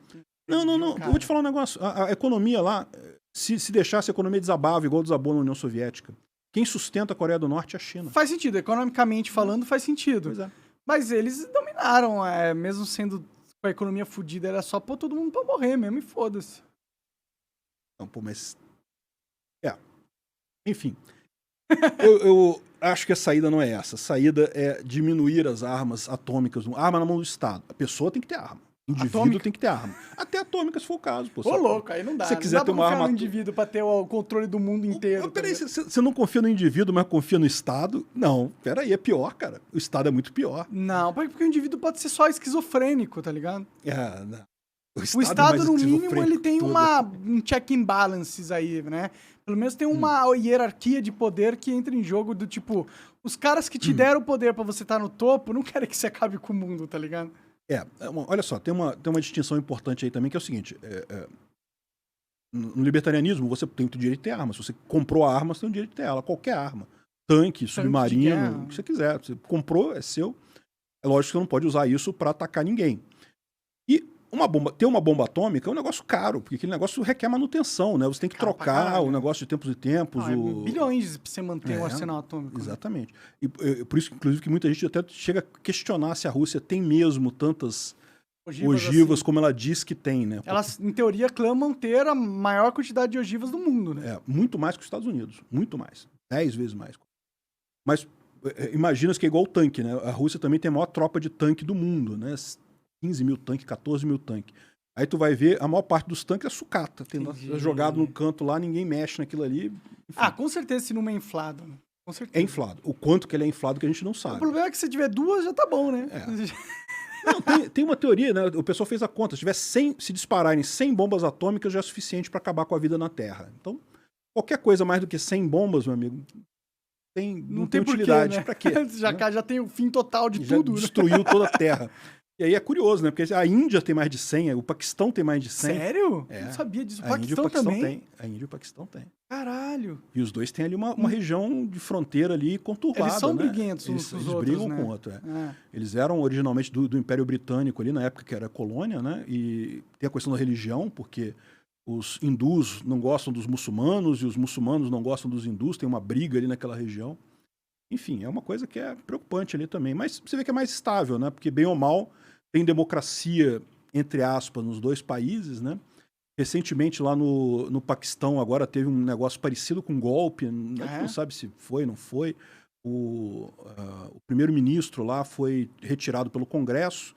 Não. Cara. Eu vou te falar um negócio. A economia lá, se deixasse a economia desabava, igual desabou na União Soviética, quem sustenta a Coreia do Norte é a China. Faz sentido. Economicamente falando, faz sentido. Pois é. Mas eles dominaram, mesmo sendo com a economia fodida, era só pôr todo mundo pra morrer mesmo e foda-se. Não, mas... Enfim. eu acho que a saída não é essa. A saída é diminuir as armas atômicas. Arma na mão do Estado. A pessoa tem que ter arma. O indivíduo tem que ter arma. Até atômica, se for o caso. Ô, louco, aí não dá. Se você quiser ter uma arma... no indivíduo pra ter o controle do mundo inteiro. Peraí, você não confia no indivíduo, mas confia no Estado? Não, peraí, é pior, cara. O Estado é muito pior. Não, porque o indivíduo pode ser só esquizofrênico, tá ligado? Não. O Estado no mínimo, ele tem um check and balances aí, né? Pelo menos tem uma hierarquia de poder que entra em jogo do tipo... Os caras que te deram o poder pra você estar no topo não querem que você acabe com o mundo, tá ligado? Olha só, tem uma distinção importante aí também, que é o seguinte. no libertarianismo, você tem o direito de ter arma. Se você comprou a arma, você tem o direito de ter ela. Qualquer arma. Tanque, submarino, o que você quiser. Você comprou, é seu. É lógico que você não pode usar isso para atacar ninguém. E ter uma bomba atômica é um negócio caro, porque aquele negócio requer manutenção, né? Você tem que trocar o negócio de tempos em tempos. Bilhões pra você manter um arsenal atômico. Exatamente. E por isso, inclusive, que muita gente até chega a questionar se a Rússia tem mesmo tantas ogivas como ela diz que tem, né? Elas, em teoria, clamam ter a maior quantidade de ogivas do mundo, né? Muito mais que os Estados Unidos. Muito mais. 10 vezes mais. Mas imagina que é igual o tanque, né? A Rússia também tem a maior tropa de tanque do mundo, né? 15 mil tanques, 14 mil tanques. Aí tu vai ver, a maior parte dos tanques é sucata. Tem jogado no canto lá, ninguém mexe naquilo ali. Enfim. Com certeza esse número é inflado. Né? Com certeza. É inflado. O quanto que ele é inflado que a gente não sabe. O problema é que se tiver duas, já tá bom, né? Não, tem uma teoria, né? O pessoal fez a conta. Se tiver 100, se dispararem 100 bombas atômicas, já é suficiente para acabar com a vida na Terra. Então, qualquer coisa mais do que 100 bombas, meu amigo, não tem utilidade. Pra quê? Já tem o fim total de tudo. Destruiu toda a Terra. E aí é curioso, né? Porque a Índia tem mais de 100, o Paquistão tem mais de 100. Sério? Eu não sabia disso. O Paquistão também? A Índia e o Paquistão tem. Caralho. E os dois têm ali uma região de fronteira ali conturbada, eles são né? briguentos uns com os outros, brigam né? com o outro, Eles eram originalmente do Império Britânico ali, na época que era colônia, né? E tem a questão da religião, porque os hindus não gostam dos muçulmanos e os muçulmanos não gostam dos hindus, tem uma briga ali naquela região. Enfim, é uma coisa que é preocupante ali também. Mas você vê que é mais estável, né? Porque bem ou mal tem democracia, entre aspas, nos dois países, né? Recentemente, lá no Paquistão, agora teve um negócio parecido com um golpe. Não sabe se foi, não foi. O primeiro-ministro lá foi retirado pelo Congresso.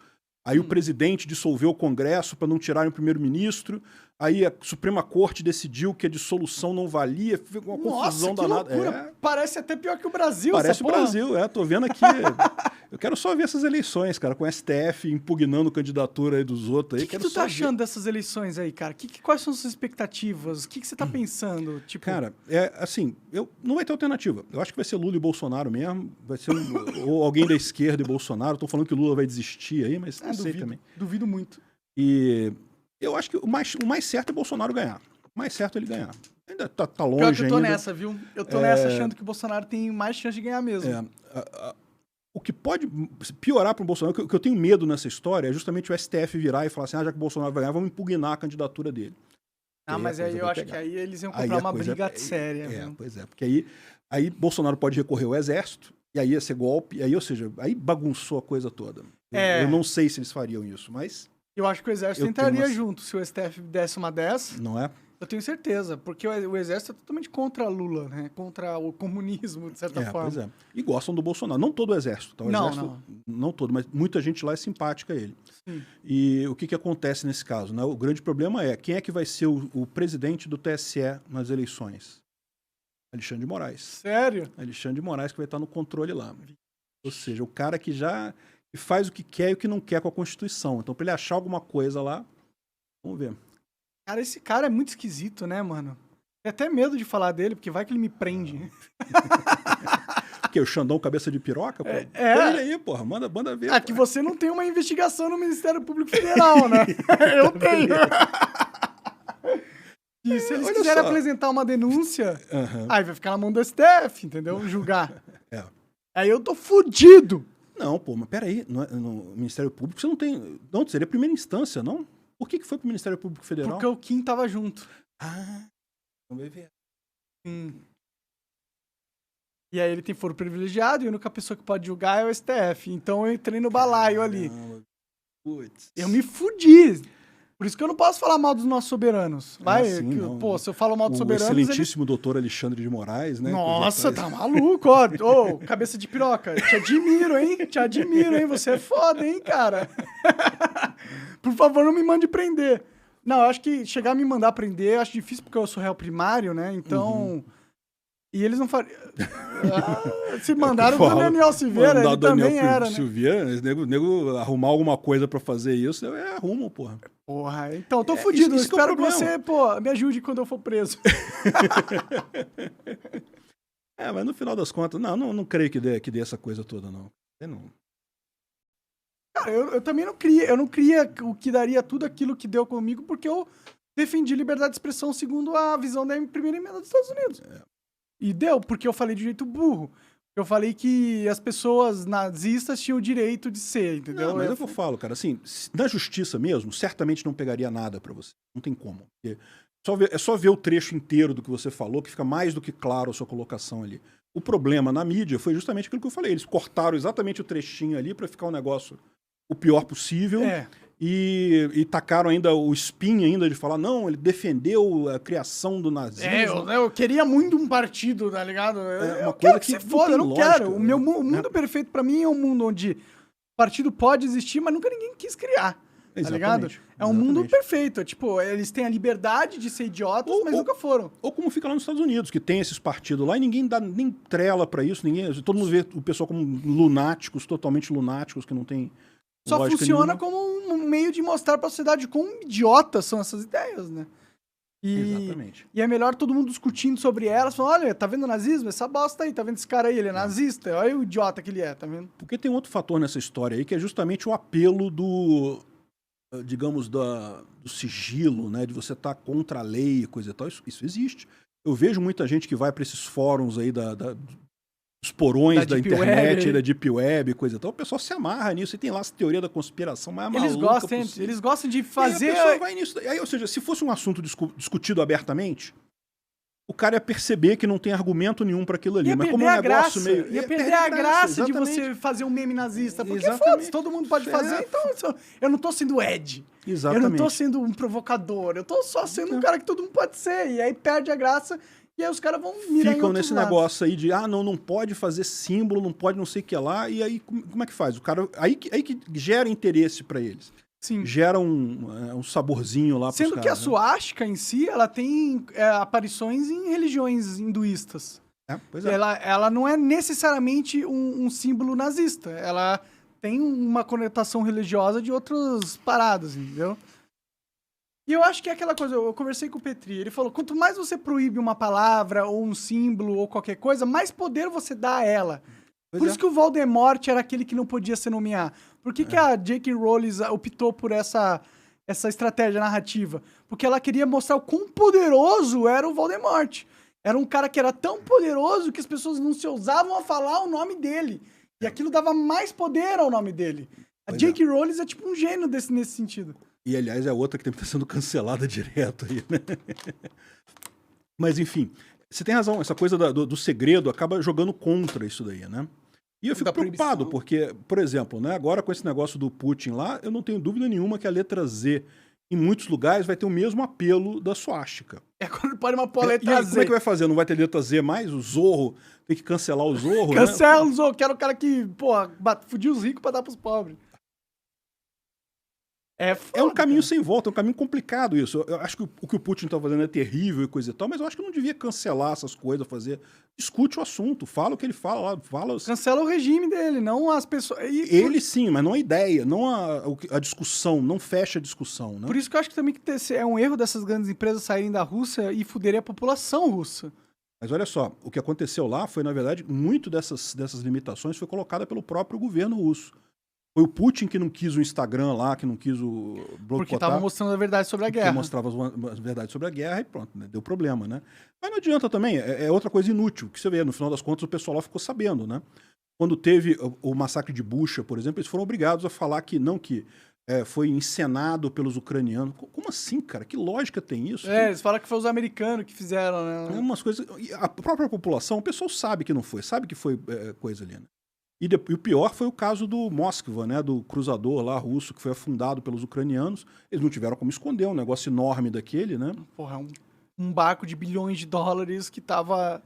Aí o presidente dissolveu o Congresso para não tirarem o primeiro-ministro. Aí a Suprema Corte decidiu que a dissolução não valia. Ficou uma confusão danada. Parece até pior que o Brasil. Parece o Brasil, tô vendo aqui. Eu quero só ver essas eleições, cara, com o STF impugnando candidatura aí dos outros. O que tu tá achando dessas eleições aí, cara? Quais são as suas expectativas? O que você tá pensando? Tipo... Cara, assim, não vai ter alternativa. Eu acho que vai ser Lula e Bolsonaro mesmo. Vai ser ou alguém da esquerda e Bolsonaro. Tô falando que o Lula vai desistir aí, mas não sei também. Duvido muito. E eu acho que o mais certo é Bolsonaro ganhar. O mais certo é ele ganhar. Ainda tá longe ainda. Eu tô nessa, viu? Eu tô nessa achando que o Bolsonaro tem mais chance de ganhar mesmo. O que pode piorar para o Bolsonaro, o que eu tenho medo nessa história, é justamente o STF virar e falar assim, já que o Bolsonaro vai ganhar, vamos impugnar a candidatura dele. Mas aí eu acho que aí eles iam comprar uma briga séria. Pois é, porque aí Bolsonaro pode recorrer ao exército, e aí ia ser golpe, ou seja, aí bagunçou a coisa toda. Eu não sei se eles fariam isso, mas... Eu acho que o exército entraria junto, se o STF desse uma dessa. Não é? Eu tenho certeza, porque o exército é totalmente contra Lula, né? Contra o comunismo, de certa forma. Pois é. E gostam do Bolsonaro. Não todo o exército. Tá? Não todo, mas muita gente lá é simpática a ele. Sim. E o que acontece nesse caso? Né? O grande problema é quem é que vai ser o presidente do TSE nas eleições? Alexandre de Moraes. Sério? Alexandre de Moraes que vai estar no controle lá. Ou seja, o cara que faz o que quer e o que não quer com a Constituição. Então, para ele achar alguma coisa lá, vamos ver. Cara, esse cara é muito esquisito, né, mano? Tenho até medo de falar dele, porque vai que ele me prende. Porque o Xandão cabeça de piroca? Pô? Prende aí, porra. Manda ver. Que você não tem uma investigação no Ministério Público Federal, né? Eu tenho. E se eles quiserem apresentar uma denúncia, aí vai ficar na mão do STF, entendeu? Julgar. Aí eu tô fudido. Não, pô, mas peraí. No Ministério Público você não tem... Não, seria a primeira instância, não? Por que foi pro Ministério Público Federal? Porque o Kim tava junto. Vamos ver. E aí ele tem foro privilegiado e a única pessoa que pode julgar é o STF. Então eu entrei no balaio ali. Putz. Eu me fudi. Por isso que eu não posso falar mal dos nossos soberanos. Se eu falo mal dos soberanos... O excelentíssimo doutor Alexandre de Moraes, né? Nossa, tá maluco, ó. Cabeça de piroca. Te admiro, hein? Você é foda, hein, cara? Por favor, não me mande prender. Não, eu acho que chegar a me mandar prender, eu acho difícil porque eu sou réu primário, né? Então... E eles não fariam... se mandaram o Daniel Silveira, ele também era, né? Silveira, nego arrumar alguma coisa pra fazer isso, arrumo, porra. Porra, então eu tô fudido. Eu espero que você, me ajude quando eu for preso. Mas no final das contas, não creio que dê essa coisa toda, não. Cara, eu também não cria. Eu não cria o que daria tudo aquilo que deu comigo, porque eu defendi liberdade de expressão segundo a visão da primeira emenda dos Estados Unidos. E deu, porque eu falei de jeito burro. Eu falei que as pessoas nazistas tinham o direito de ser, entendeu? Não, mas é o que eu falo, cara. Assim, na justiça mesmo, certamente não pegaria nada pra você. Não tem como. Porque é só ver o trecho inteiro do que você falou, que fica mais do que claro a sua colocação ali. O problema na mídia foi justamente aquilo que eu falei. Eles cortaram exatamente o trechinho ali pra ficar um negócio o pior possível. E tacaram ainda o spin ainda de falar, não, ele defendeu a criação do nazismo. Eu queria muito um partido, tá ligado? Uma coisa que se foda, eu não lógica, quero. O mundo perfeito pra mim é um mundo onde partido pode existir, mas nunca ninguém quis criar. Tá ligado? É um mundo perfeito. Tipo, eles têm a liberdade de ser idiotas, mas nunca foram. Ou como fica lá nos Estados Unidos, que tem esses partidos lá e ninguém dá nem trela pra isso. Todo mundo vê o pessoal como lunáticos, totalmente lunáticos, que não tem só funciona como um meio de mostrar pra sociedade quão idiotas são essas ideias, né? Exatamente. E é melhor todo mundo discutindo sobre elas, falando, olha, tá vendo o nazismo? Essa bosta aí, tá vendo esse cara aí? Ele é nazista? Olha o idiota que ele é, tá vendo? Porque tem outro fator nessa história aí, que é justamente o apelo do, digamos, do sigilo, né? De você estar contra a lei e coisa e tal. Isso existe. Eu vejo muita gente que vai pra esses fóruns aí os porões da internet, da Deep Web, coisa e tal. O pessoal se amarra nisso e tem lá essa teoria da conspiração mais maluca possível. Eles gostam de fazer... E a pessoa vai nisso. Aí, ou seja, se fosse um assunto discutido abertamente, o cara ia perceber que não tem argumento nenhum para aquilo ali. Mas como é um negócio meio... Ia perder a graça de você fazer um meme nazista. Porque foda-se, todo mundo pode fazer, então eu não tô sendo Ed. Exatamente. Eu não tô sendo um provocador. Eu tô só sendo um cara que todo mundo pode ser. E aí perde a graça... E aí os caras vão mirar ficam nesse negócio aí de, não pode fazer símbolo, não pode não sei o que lá, e aí como é que faz? O cara, aí que gera interesse pra eles. Sim. Gera um saborzinho lá pros caras. Sendo que a suástica em si, ela tem aparições em religiões hinduístas. Pois é. Ela não é necessariamente um símbolo nazista. Ela tem uma conotação religiosa de outras paradas, entendeu? E eu acho que é aquela coisa, eu conversei com o Petri, ele falou, quanto mais você proíbe uma palavra, ou um símbolo, ou qualquer coisa, mais poder você dá a ela. Por isso que o Voldemort era aquele que não podia se nomear. Por que a J.K. Rowling optou por essa estratégia narrativa? Porque ela queria mostrar o quão poderoso era o Voldemort. Era um cara que era tão poderoso que as pessoas não se ousavam a falar o nome dele. E aquilo dava mais poder ao nome dele. A J.K. Rowling é tipo um gênio nesse sentido. E, aliás, é outra que está sendo cancelada direto aí, né? Mas, enfim, você tem razão. Essa coisa do segredo acaba jogando contra isso daí, né? E eu fico preocupado, porque, por exemplo, né, agora com esse negócio do Putin lá, eu não tenho dúvida nenhuma que a letra Z, em muitos lugares, vai ter o mesmo apelo da suástica. Quando pode uma letra aí, Z. Como é que vai fazer? Não vai ter letra Z mais? O Zorro? Tem que cancelar o Zorro, Cancela o Zorro. Quero o cara que, fudiu os ricos pra dar pros pobres. É um caminho sem volta, é um caminho complicado isso. Eu acho que o que o Putin tá fazendo é terrível e coisa e tal, mas eu acho que não devia cancelar essas coisas, discute o assunto, fala o que ele fala lá. Cancela o regime dele, não as pessoas... Ele sim, mas não a ideia, não a discussão, não fecha a discussão, né? Por isso que eu acho que também é um erro dessas grandes empresas saírem da Rússia e fuderem a população russa. Mas olha só, o que aconteceu lá foi, na verdade, muito dessas limitações foi colocada pelo próprio governo russo. Foi o Putin que não quis o Instagram lá, que não quis o boicotar. Porque estava mostrando a verdade sobre a guerra. Porque mostrava as verdades sobre a guerra e pronto, né? Deu problema, né? Mas não adianta também, é outra coisa inútil, que você vê, no final das contas o pessoal lá ficou sabendo, né? Quando teve o massacre de Bucha, por exemplo, eles foram obrigados a falar que foi encenado pelos ucranianos. Como assim, cara? Que lógica tem isso? Eles falam que foi os americanos que fizeram, né? Umas coisas... A própria população, o pessoal sabe que não foi, sabe que foi coisa ali, né? E o pior foi o caso do Moskva, né, do cruzador lá russo, que foi afundado pelos ucranianos. Eles não tiveram como esconder um negócio enorme daquele, né? Porra, um barco de bilhões de dólares que tava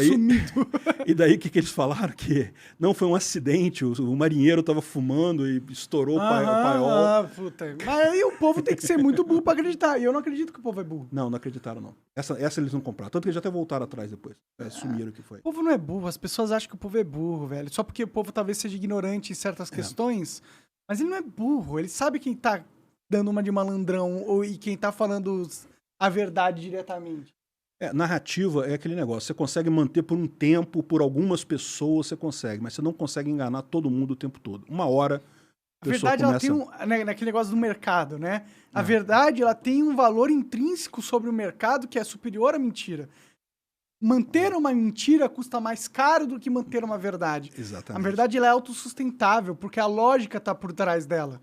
sumido. E daí o que eles falaram? Que não foi um acidente, o marinheiro tava fumando e estourou o paiol. Puta. Mas aí o povo tem que ser muito burro pra acreditar. E eu não acredito que o povo é burro. Não acreditaram, não. Essa eles não compraram. Tanto que eles até voltaram atrás depois. Sumiram o que foi. O povo não é burro. As pessoas acham que o povo é burro, velho. Só porque o povo talvez seja ignorante em certas questões. Mas ele não é burro. Ele sabe quem tá dando uma de malandrão e quem tá falando a verdade diretamente. Narrativa é aquele negócio. Você consegue manter por um tempo, por algumas pessoas você consegue, mas você não consegue enganar todo mundo o tempo todo. Uma hora A verdade, ela tem naquele negócio do mercado, né? A verdade, ela tem um valor intrínseco sobre o mercado que é superior à mentira. Manter uma mentira custa mais caro do que manter uma verdade. Exatamente. A verdade, ela é autossustentável, porque a lógica tá por trás dela.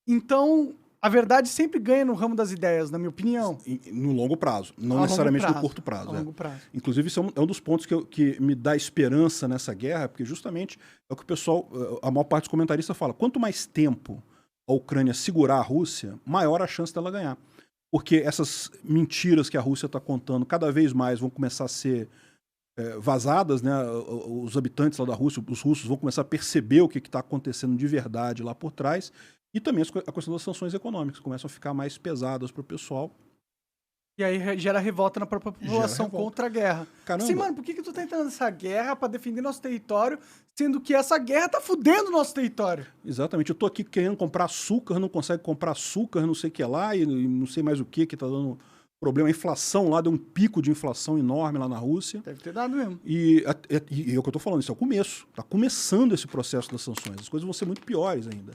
Então, a verdade sempre ganha no ramo das ideias, na minha opinião. No longo prazo, não necessariamente no curto prazo. A longo prazo. Inclusive, isso é um dos pontos que me dá esperança nessa guerra, porque justamente é o que o pessoal, a maior parte dos comentaristas fala, quanto mais tempo a Ucrânia segurar a Rússia, maior a chance dela ganhar. Porque essas mentiras que a Rússia está contando cada vez mais vão começar a ser vazadas, né? Os habitantes lá da Rússia, os russos, vão começar a perceber o que está acontecendo de verdade lá por trás. E também a questão das sanções econômicas começam a ficar mais pesadas para o pessoal. E aí gera revolta na própria população contra a guerra. Caramba. Sim, mano, por que tu tá entrando nessa guerra pra defender nosso território, sendo que essa guerra tá fudendo nosso território? Exatamente. Eu tô aqui querendo comprar açúcar, não consegue comprar açúcar, não sei o que lá, e não sei mais o que tá dando problema. A inflação lá, deu um pico de inflação enorme lá na Rússia. Deve ter dado mesmo. E é o que eu tô falando, isso é o começo. Tá começando esse processo das sanções. As coisas vão ser muito piores ainda.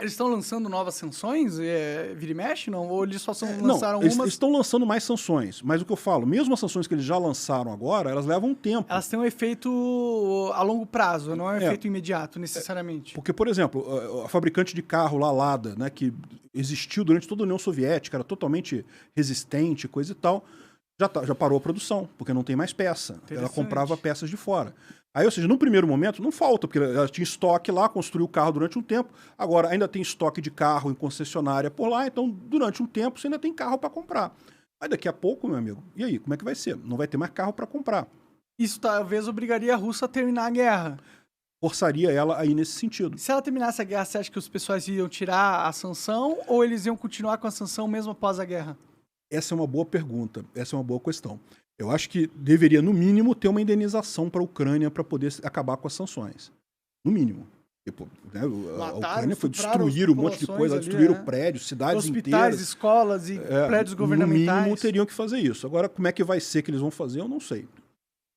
Eles estão lançando novas sanções? Vira e mexe, não? Ou eles só lançaram umas? Eles estão lançando mais sanções. Mas o que eu falo, mesmo as sanções que eles já lançaram agora, elas levam um tempo. Elas têm um efeito a longo prazo, não é um efeito imediato, necessariamente. Porque, por exemplo, a fabricante de carro lá, Lada, né, que existiu durante toda a União Soviética, era totalmente resistente, coisa e tal, já parou a produção, porque não tem mais peça. Ela comprava peças de fora. Aí, ou seja, no primeiro momento, não falta, porque ela tinha estoque lá, construiu o carro durante um tempo, agora ainda tem estoque de carro em concessionária por lá, então durante um tempo você ainda tem carro para comprar. Aí daqui a pouco, meu amigo, e aí, como é que vai ser? Não vai ter mais carro para comprar. Isso talvez obrigaria a Rússia a terminar a guerra. Forçaria ela aí nesse sentido. Se ela terminasse a guerra, você acha que os pessoas iam tirar a sanção ou eles iam continuar com a sanção mesmo após a guerra? Essa é uma boa pergunta, essa é uma boa questão. Eu acho que deveria, no mínimo, ter uma indenização para a Ucrânia para poder acabar com as sanções. No mínimo. Tipo, né, a Ucrânia foi destruir um monte de coisa, destruíram prédios, cidades hospitais, inteiras. Escolas e prédios governamentais. No mínimo, teriam que fazer isso. Agora, como é que vai ser que eles vão fazer, eu não sei.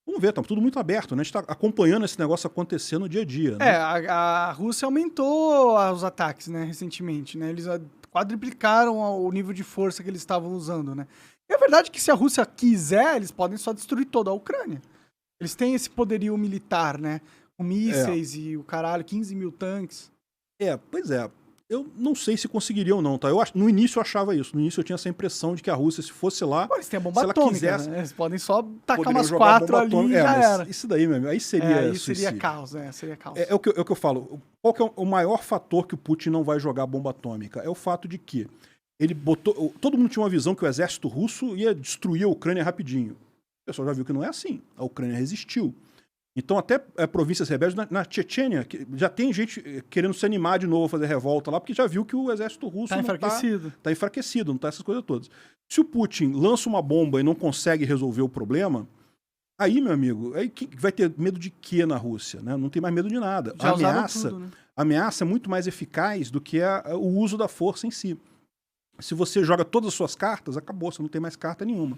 Vamos ver, tá tudo muito aberto, né? A gente está acompanhando esse negócio acontecer no dia a dia. Né? A Rússia aumentou os ataques, né, recentemente, né? Eles quadriplicaram o nível de força que eles estavam usando, né? E a verdade é que se a Rússia quiser, eles podem só destruir toda a Ucrânia. Eles têm esse poderio militar, né? Com mísseis e o caralho, 15 mil tanques. Pois é. Eu não sei se conseguiriam ou não, tá? No início eu achava isso. No início eu tinha essa impressão de que a Rússia, se fosse lá... Pô, eles têm a bomba atômica, quisesse, né? Eles podem só tacar umas 4 ali e já era. Isso daí, meu amigo, aí seria isso seria caos, né? Seria caos. É o que eu falo. Qual que é o maior fator que o Putin não vai jogar bomba atômica? É o fato de que ele botou... Todo mundo tinha uma visão que o exército russo ia destruir a Ucrânia rapidinho. O pessoal já viu que não é assim. A Ucrânia resistiu. Então, até províncias rebeldes, na Chechênia, já tem gente querendo se animar de novo a fazer revolta lá, porque já viu que o exército russo tá enfraquecido. Tá enfraquecido, não tá essas coisas todas. Se o Putin lança uma bomba e não consegue resolver o problema, aí, meu amigo, aí vai ter medo de quê na Rússia? Né? Não tem mais medo de nada. Já A ameaça é muito mais eficaz do que o uso da força em si. Se você joga todas as suas cartas, acabou, você não tem mais carta nenhuma.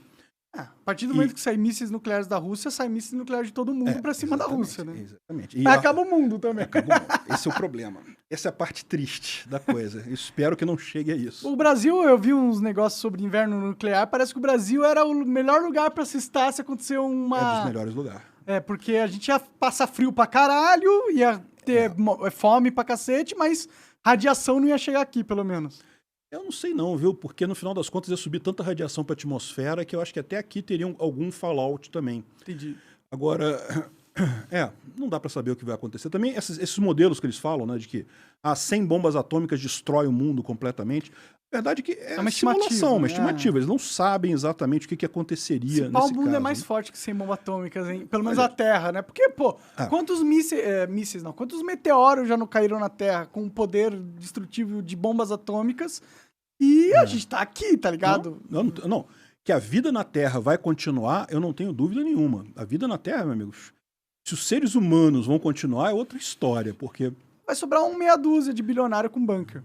A partir do momento que saem mísseis nucleares da Rússia, sai mísseis nucleares de todo mundo pra cima da Rússia, né? Exatamente. Mas acaba o mundo também. Acaba o mundo. Esse é o problema. Essa é a parte triste da coisa. Eu espero que não chegue a isso. O Brasil, eu vi uns negócios sobre inverno nuclear, parece que o Brasil era o melhor lugar pra se estar se acontecer uma... É dos melhores lugares. Porque a gente ia passar frio pra caralho, ia ter fome pra cacete, mas radiação não ia chegar aqui, pelo menos. Eu não sei não, viu? Porque no final das contas ia subir tanta radiação para a atmosfera que eu acho que até aqui teriam algum fallout também. Entendi. Agora, não dá para saber o que vai acontecer. Também esses modelos que eles falam, né, de que 100 bombas atômicas destrói o mundo completamente. A verdade é que é uma simulação, uma estimativa. Eles não sabem exatamente o que aconteceria nesse caso. O mundo é mais forte que 100 bombas atômicas, hein? Pelo menos a Terra, né? Porque, quantos quantos meteoros já não caíram na Terra com um poder destrutivo de bombas atômicas e a gente tá aqui, tá ligado? Não. Que a vida na Terra vai continuar, eu não tenho dúvida nenhuma. A vida na Terra, meus amigos, se os seres humanos vão continuar, é outra história, porque... Vai sobrar meia dúzia de bilionário com bunker.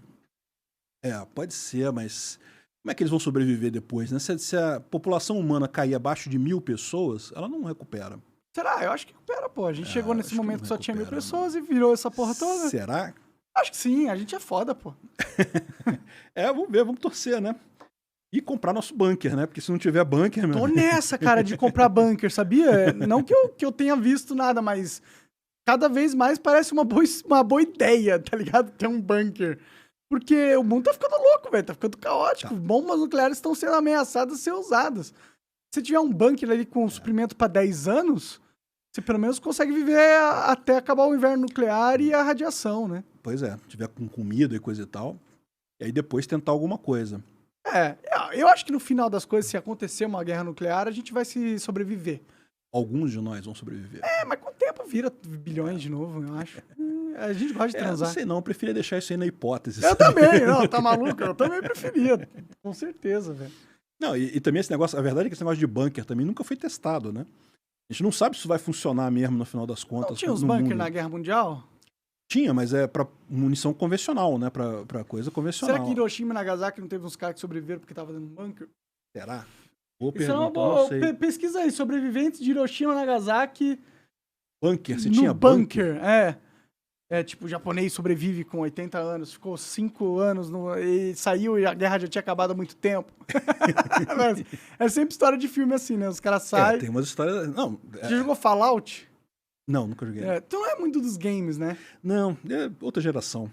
Pode ser, mas como é que eles vão sobreviver depois, né? Se a população humana cair abaixo de 1000 pessoas, ela não recupera. Será? Eu acho que recupera, pô. A gente chegou nesse momento que só tinha 1000 pessoas e virou essa porra toda. Será? Acho que sim, a gente é foda, pô. Vamos ver, vamos torcer, né? E comprar nosso bunker, né? Porque se não tiver bunker... Tô nessa, cara, de comprar bunker, sabia? Não que eu tenha visto nada, mas cada vez mais parece uma boa ideia, tá ligado? Ter um bunker. Porque o mundo tá ficando louco, velho. Tá ficando caótico. Tá. Bombas nucleares estão sendo ameaçadas de ser usadas. Se tiver um bunker ali com suprimento pra 10 anos, você pelo menos consegue viver até acabar o inverno nuclear e a radiação, né? Pois é, tiver com comida e coisa e tal. E aí depois tentar alguma coisa. Eu acho que no final das coisas, se acontecer uma guerra nuclear, a gente vai se sobreviver. Alguns de nós vão sobreviver. Mas com o tempo vira bilhões de novo, eu acho. A gente gosta de transar. Não sei não, eu preferia deixar isso aí na hipótese. Eu também, não, tá maluco? Eu também preferia, com certeza, velho. Não, e também esse negócio, a verdade é que esse negócio de bunker também nunca foi testado, né? A gente não sabe se isso vai funcionar mesmo no final das contas. Não tinha os bunkers na Guerra Mundial? Tinha, mas é pra munição convencional, né? Pra coisa convencional. Será que Hiroshima e Nagasaki não teve uns caras que sobreviveram porque tava dentro do bunker? Será? Boa Isso é uma pergunta, boa. não sei. Pesquisa aí, sobreviventes de Hiroshima e Nagasaki Bunker, você no tinha bunker? Tipo, o japonês sobrevive com 80 anos, ficou 5 anos e saiu e a guerra já tinha acabado há muito tempo. É sempre história de filme assim, né? Os caras saem. Tem umas histórias... Não, Já jogou Fallout? não, nunca joguei. Tu não é muito dos games, né? Não, é outra geração.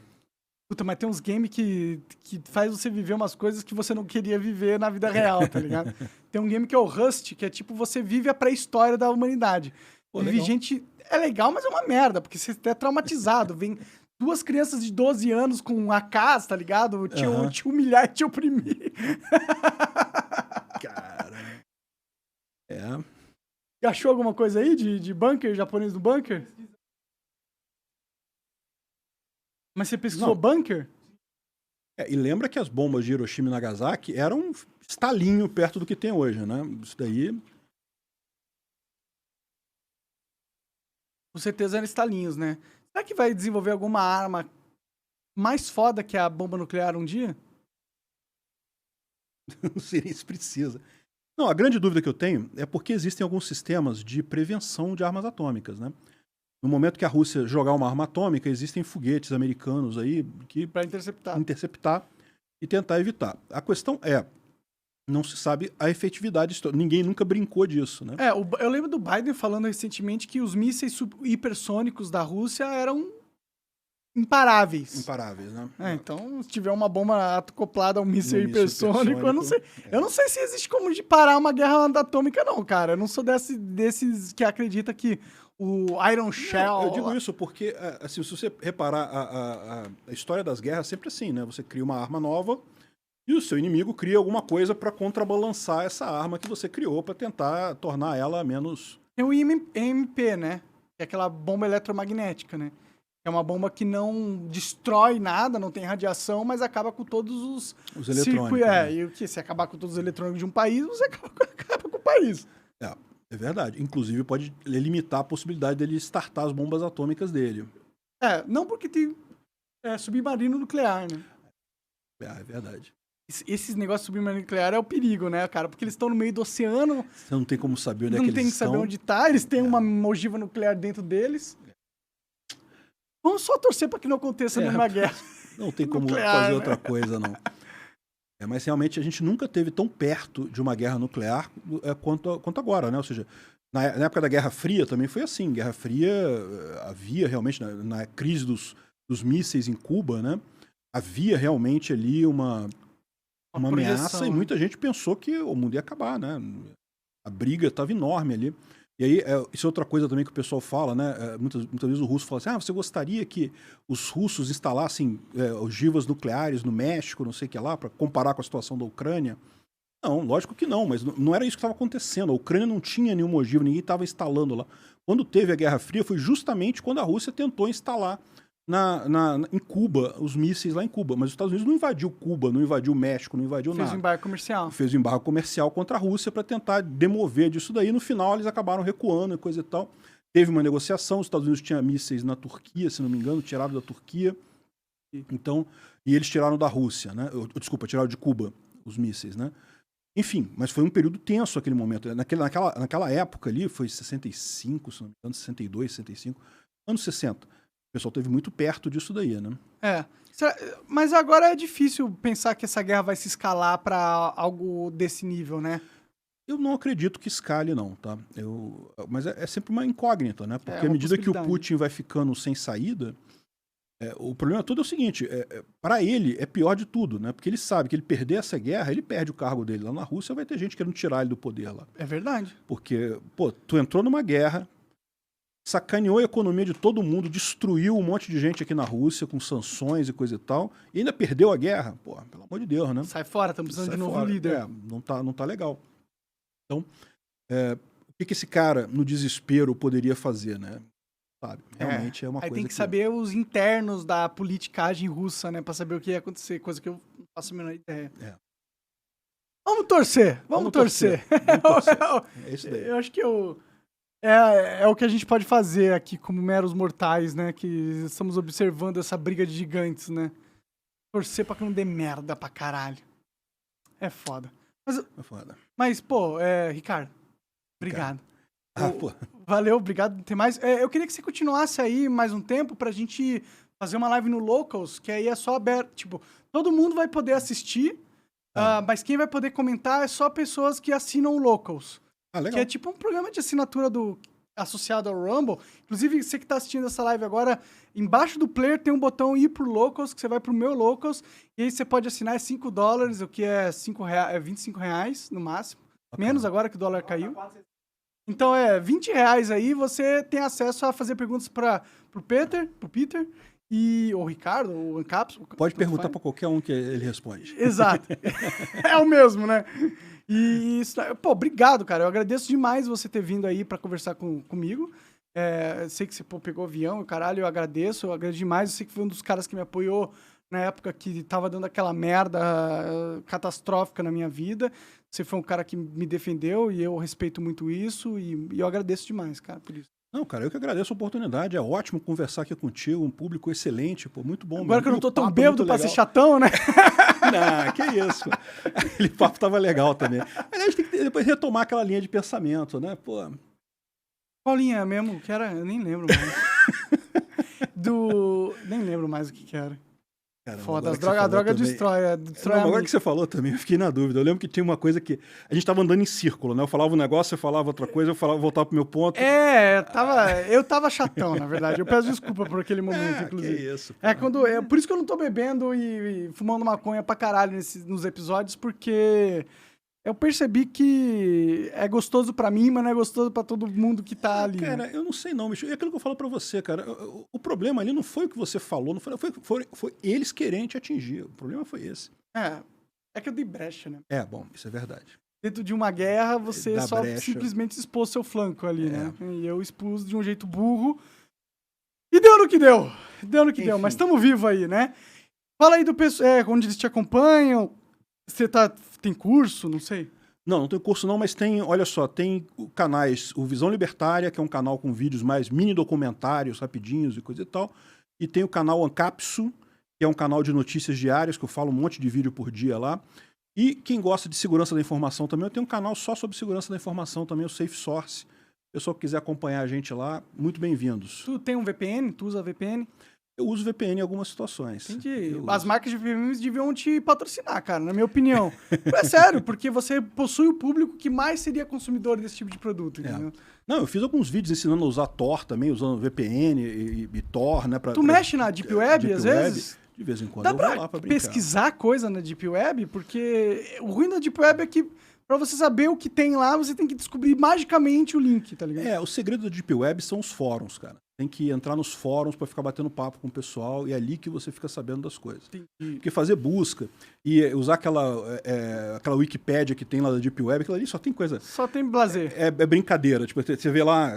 Puta, mas tem uns games que faz você viver umas coisas que você não queria viver na vida real, tá ligado? Tem um game que é o Rust, que é tipo, você vive a pré-história da humanidade. Pô, Vive legal. gente... É legal, mas é uma merda, porque você é traumatizado. Vem 2 crianças de 12 anos com AKs, tá ligado? Te humilhar e te oprimir. Cara... Achou alguma coisa aí de bunker, japonês do bunker? Mas você pesquisou Não. bunker? E lembra que as bombas de Hiroshima e Nagasaki eram um estalinho perto do que tem hoje, né? Isso daí... Com certeza eram estalinhos, né? Será que vai desenvolver alguma arma mais foda que a bomba nuclear um dia? Não sei nem se precisa. Não, a grande dúvida que eu tenho é porque existem alguns sistemas de prevenção de armas atômicas, né? No momento que a Rússia jogar uma arma atômica, existem foguetes americanos aí que Pra interceptar. interceptar e tentar evitar. A questão é, não se sabe a efetividade. Ninguém nunca brincou disso, né? Eu lembro do Biden falando recentemente que os mísseis hipersônicos da Rússia eram imparáveis. Imparáveis, né? Então, se tiver uma bomba acoplada a um míssil míssil hipersônico, eu não sei. Eu não sei se existe como de parar uma guerra atômica, não, cara. Eu não sou desses que acredita que o Iron Shell... Eu digo isso porque, assim, se você reparar, a história das guerras é sempre assim, né? Você cria uma arma nova e o seu inimigo cria alguma coisa para contrabalançar essa arma que você criou para tentar tornar ela menos... Tem o EMP, né? Que é aquela bomba eletromagnética, né? É uma bomba que não destrói nada, não tem radiação, mas acaba com todos os eletrônicos. Né? E o que? Se acabar com todos os eletrônicos de um país, você acaba com o país. É verdade. Inclusive, pode limitar a possibilidade dele startar as bombas atômicas dele. Não porque tem submarino nuclear, né? É verdade. Esses negócios de submarino nuclear é o perigo, né, cara? Porque eles estão no meio do oceano. Você não tem como saber onde é que eles estão. Não tem que saber onde tá. Eles têm uma ogiva nuclear dentro deles. Vamos só torcer para que não aconteça nenhuma guerra. Não tem como nuclear, fazer né? outra coisa, não. Mas realmente a gente nunca teve tão perto de uma guerra nuclear quanto agora, né? Ou seja, na época da Guerra Fria também foi assim. Guerra Fria havia realmente, na crise dos mísseis em Cuba, né? Havia realmente ali uma ameaça e muita gente pensou que o mundo ia acabar, né? A briga estava enorme ali. E aí, isso é outra coisa também que o pessoal fala, né? Muitas vezes o russo fala assim, você gostaria que os russos instalassem ogivas nucleares no México, não sei o que lá, para comparar com a situação da Ucrânia? Não, lógico que não, mas não era isso que estava acontecendo. A Ucrânia não tinha nenhuma ogiva, ninguém estava instalando lá. Quando teve a Guerra Fria, foi justamente quando a Rússia tentou instalar em Cuba, os mísseis lá em Cuba. Mas os Estados Unidos não invadiu Cuba, não invadiu o México, não invadiu nada. Fez um embarque comercial. Fez um embarque comercial contra a Rússia para tentar demover disso daí. No final, eles acabaram recuando e coisa e tal. Teve uma negociação, os Estados Unidos tinham mísseis na Turquia, se não me engano, tiraram da Turquia. Então, e eles tiraram da Rússia, né? Desculpa, tiraram de Cuba os mísseis, né? Enfim, mas foi um período tenso aquele momento. Naquela época ali, foi 65, se não me engano, 62, 65, anos 60. pessoal esteve muito perto disso daí, né? Mas agora é difícil pensar que essa guerra vai se escalar para algo desse nível, né? Eu não acredito que escale, não, tá? Mas é sempre uma incógnita, né? Porque à uma medida que o Putin vai ficando sem saída, o problema todo é o seguinte, para ele é pior de tudo, né? Porque ele sabe que ele perder essa guerra, ele perde o cargo dele. Lá na Rússia vai ter gente querendo tirar ele do poder lá. É verdade. Porque, pô, tu entrou numa guerra, sacaneou a economia de todo mundo, destruiu um monte de gente aqui na Rússia com sanções e coisa e tal, e ainda perdeu a guerra? Pô, pelo amor de Deus, né? Sai fora, estamos precisando de novo fora. líder. Não tá legal. Então, o que esse cara, no desespero, poderia fazer, né? Sabe? Realmente é uma coisa Aí tem que saber os internos da politicagem russa, né? Pra saber o que ia acontecer, coisa que eu não faço a menor ideia. Vamos torcer! Vamos torcer! É isso daí. Eu acho que é o que a gente pode fazer aqui como meros mortais, né? Que estamos observando essa briga de gigantes, né? Torcer pra que não dê merda pra caralho. É foda. É foda. Mas, pô, Ricardo, obrigado. Pô. Valeu, obrigado por ter mais. Eu queria que você continuasse aí mais um tempo pra gente fazer uma live no Locals, que aí é só aberto. Tipo, todo mundo vai poder assistir, mas quem vai poder comentar é só pessoas que assinam o Locals. Legal. Que é tipo um programa de assinatura associado ao Rumble. Inclusive, você que tá assistindo essa live agora, embaixo do player tem um botão ir pro Locals, que você vai pro meu Locals, e aí você pode assinar $5, o que é R$25 no máximo. Menos agora que o dólar caiu. Então R$20 aí, você tem acesso a fazer perguntas pro Peter, e ou Ricardo, ou Ancaps. Pode perguntar para qualquer um que ele responde. Exato. É o mesmo, né? E isso, pô, obrigado, cara. Eu agradeço demais você ter vindo aí pra conversar comigo. Sei que você pegou avião, caralho, eu agradeço demais. Eu sei que foi um dos caras que me apoiou na época que tava dando aquela merda catastrófica na minha vida. Você foi um cara que me defendeu e eu respeito muito isso e eu agradeço demais, cara, por isso. Não, cara, eu que agradeço a oportunidade. É ótimo conversar aqui contigo, um público excelente, pô, muito bom. Agora que eu não tô tão bêbado pra ser chatão, né? Não, que isso. Aquele papo tava legal também. Aliás, tem que depois retomar aquela linha de pensamento, né? Pô. Qual linha mesmo? Que era? Eu nem lembro mais. Nem lembro mais o que era. Caramba, foda, a droga destrói. Agora que você falou também, eu fiquei na dúvida. Eu lembro que tinha uma coisa que a gente tava andando em círculo, né? Eu falava um negócio, você falava outra coisa, voltava pro meu ponto. Eu tava chatão, na verdade. Eu peço desculpa por aquele momento, inclusive. Que isso. Por isso que eu não tô bebendo e fumando maconha pra caralho nos episódios, porque eu percebi que é gostoso pra mim, mas não é gostoso pra todo mundo que tá ali. Cara, eu não sei não, bicho. É aquilo que eu falo pra você, cara. O problema ali não foi o que você falou, não foi eles querendo te atingir. O problema foi esse. É que eu dei brecha, né? Bom, isso é verdade. Dentro de uma guerra, você só brecha. Simplesmente expôs seu flanco ali, né? E eu expus de um jeito burro. E deu no que deu. Deu, mas estamos vivos aí, né? Fala aí do pessoal, onde eles te acompanham. Você tem curso? Não sei. Não tem curso não, mas olha só, tem canais, o Visão Libertária, que é um canal com vídeos mais mini documentários, rapidinhos e coisa e tal. E tem o canal Ancapsu, que é um canal de notícias diárias, que eu falo um monte de vídeo por dia lá. E quem gosta de segurança da informação também, eu tenho um canal só sobre segurança da informação também, o Safe Source. O pessoal que quiser acompanhar a gente lá, muito bem-vindos. Tu tem um VPN? Tu usa VPN? Eu uso VPN em algumas situações. Entendi. As marcas de VPN deviam te patrocinar, cara, na minha opinião. É sério, porque você possui o público que mais seria consumidor desse tipo de produto, entendeu? Não, eu fiz alguns vídeos ensinando a usar Tor também, usando VPN e Tor, né? Tu mexe na Deep Web, às vezes? De vez em quando Dá eu vou lá pra brincar. Pesquisar coisa na Deep Web? Porque o ruim da Deep Web é que pra você saber o que tem lá, você tem que descobrir magicamente o link, tá ligado? O segredo da Deep Web são os fóruns, cara. Tem que entrar nos fóruns pra ficar batendo papo com o pessoal e é ali que você fica sabendo das coisas. Entendi. Porque fazer busca e usar aquela Wikipédia que tem lá da Deep Web, aquilo ali só tem coisa... Só tem blazer. É brincadeira. Tipo, você vê lá,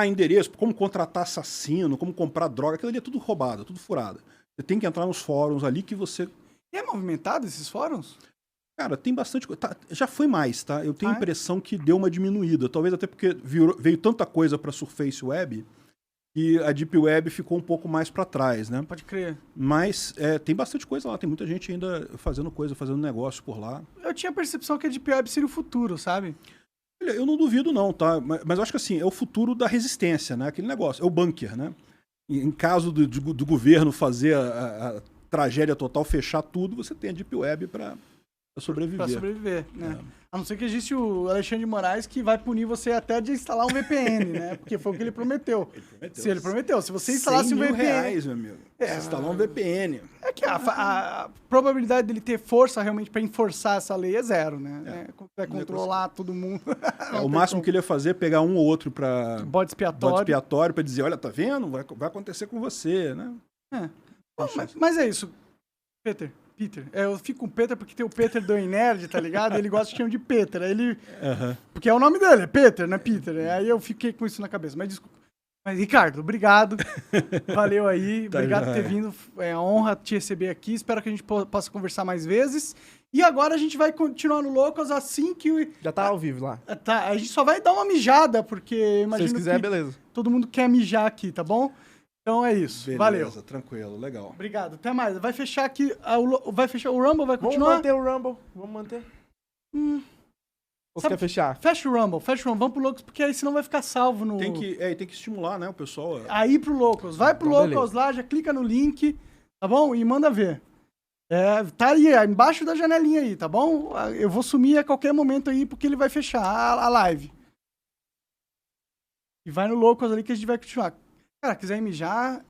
endereço, como contratar assassino, como comprar droga, aquilo ali é tudo roubado, tudo furado. Você tem que entrar nos fóruns ali que você... E é movimentado esses fóruns? Cara, tem bastante coisa. Já foi mais, tá? Eu tenho a impressão que deu uma diminuída. Talvez até porque veio tanta coisa pra Surface Web que a Deep Web ficou um pouco mais pra trás, né? Pode crer. Mas tem bastante coisa lá. Tem muita gente ainda fazendo negócio por lá. Eu tinha a percepção que a Deep Web seria o futuro, sabe? Eu não duvido não, tá? Mas eu acho que assim, é o futuro da resistência, né? Aquele negócio. É o bunker, né? em caso do governo fazer a tragédia total, fechar tudo, você tem a Deep Web para sobreviver. Pra sobreviver, né? A não ser que existe o Alexandre de Moraes que vai punir você até de instalar um VPN, né? Porque foi o que ele prometeu. Ele prometeu. Se você instalasse um VPN... R$100.000, meu amigo. Se instalar um VPN. É que a probabilidade dele ter força realmente para enforçar essa lei é zero, né? Vai controlar todo mundo. O máximo que ele ia fazer é pegar um ou outro para bode expiatório para dizer, olha, tá vendo? Vai acontecer com você, né? Mas é isso. Peter. Eu fico com o Peter porque tem o Peter do Nerd, tá ligado? Ele gosta de chamar de Peter. Ele... Porque é o nome dele, é Peter, não é Peter. Aí eu fiquei com isso na cabeça. Mas desculpa. Mas, Ricardo, obrigado. Valeu aí. Obrigado por ter vindo. É uma honra te receber aqui. Espero que a gente possa conversar mais vezes. E agora a gente vai continuar no Loucos assim que... Já tá ao vivo lá. Tá, a gente só vai dar uma mijada, porque imagino Se vocês quiserem, que beleza. todo mundo quer mijar aqui, tá bom? Então é isso. Beleza, valeu. Tranquilo, legal. Obrigado. Até mais. Vai fechar aqui. Vai fechar o Rumble? Vai continuar? Vamos manter o Rumble. Vamos manter. Ou você quer fechar? Fecha o Rumble. Vamos pro Loucos, porque aí senão vai ficar salvo no... Tem que estimular, né, o pessoal. Aí pro Loucos. Vai pro Então, Loucos lá, já clica no link, tá bom? E manda ver. Tá aí, embaixo da janelinha aí, tá bom? Eu vou sumir a qualquer momento aí, porque ele vai fechar a live. E vai no Loucos ali que a gente vai continuar. Cara, quiser mijar,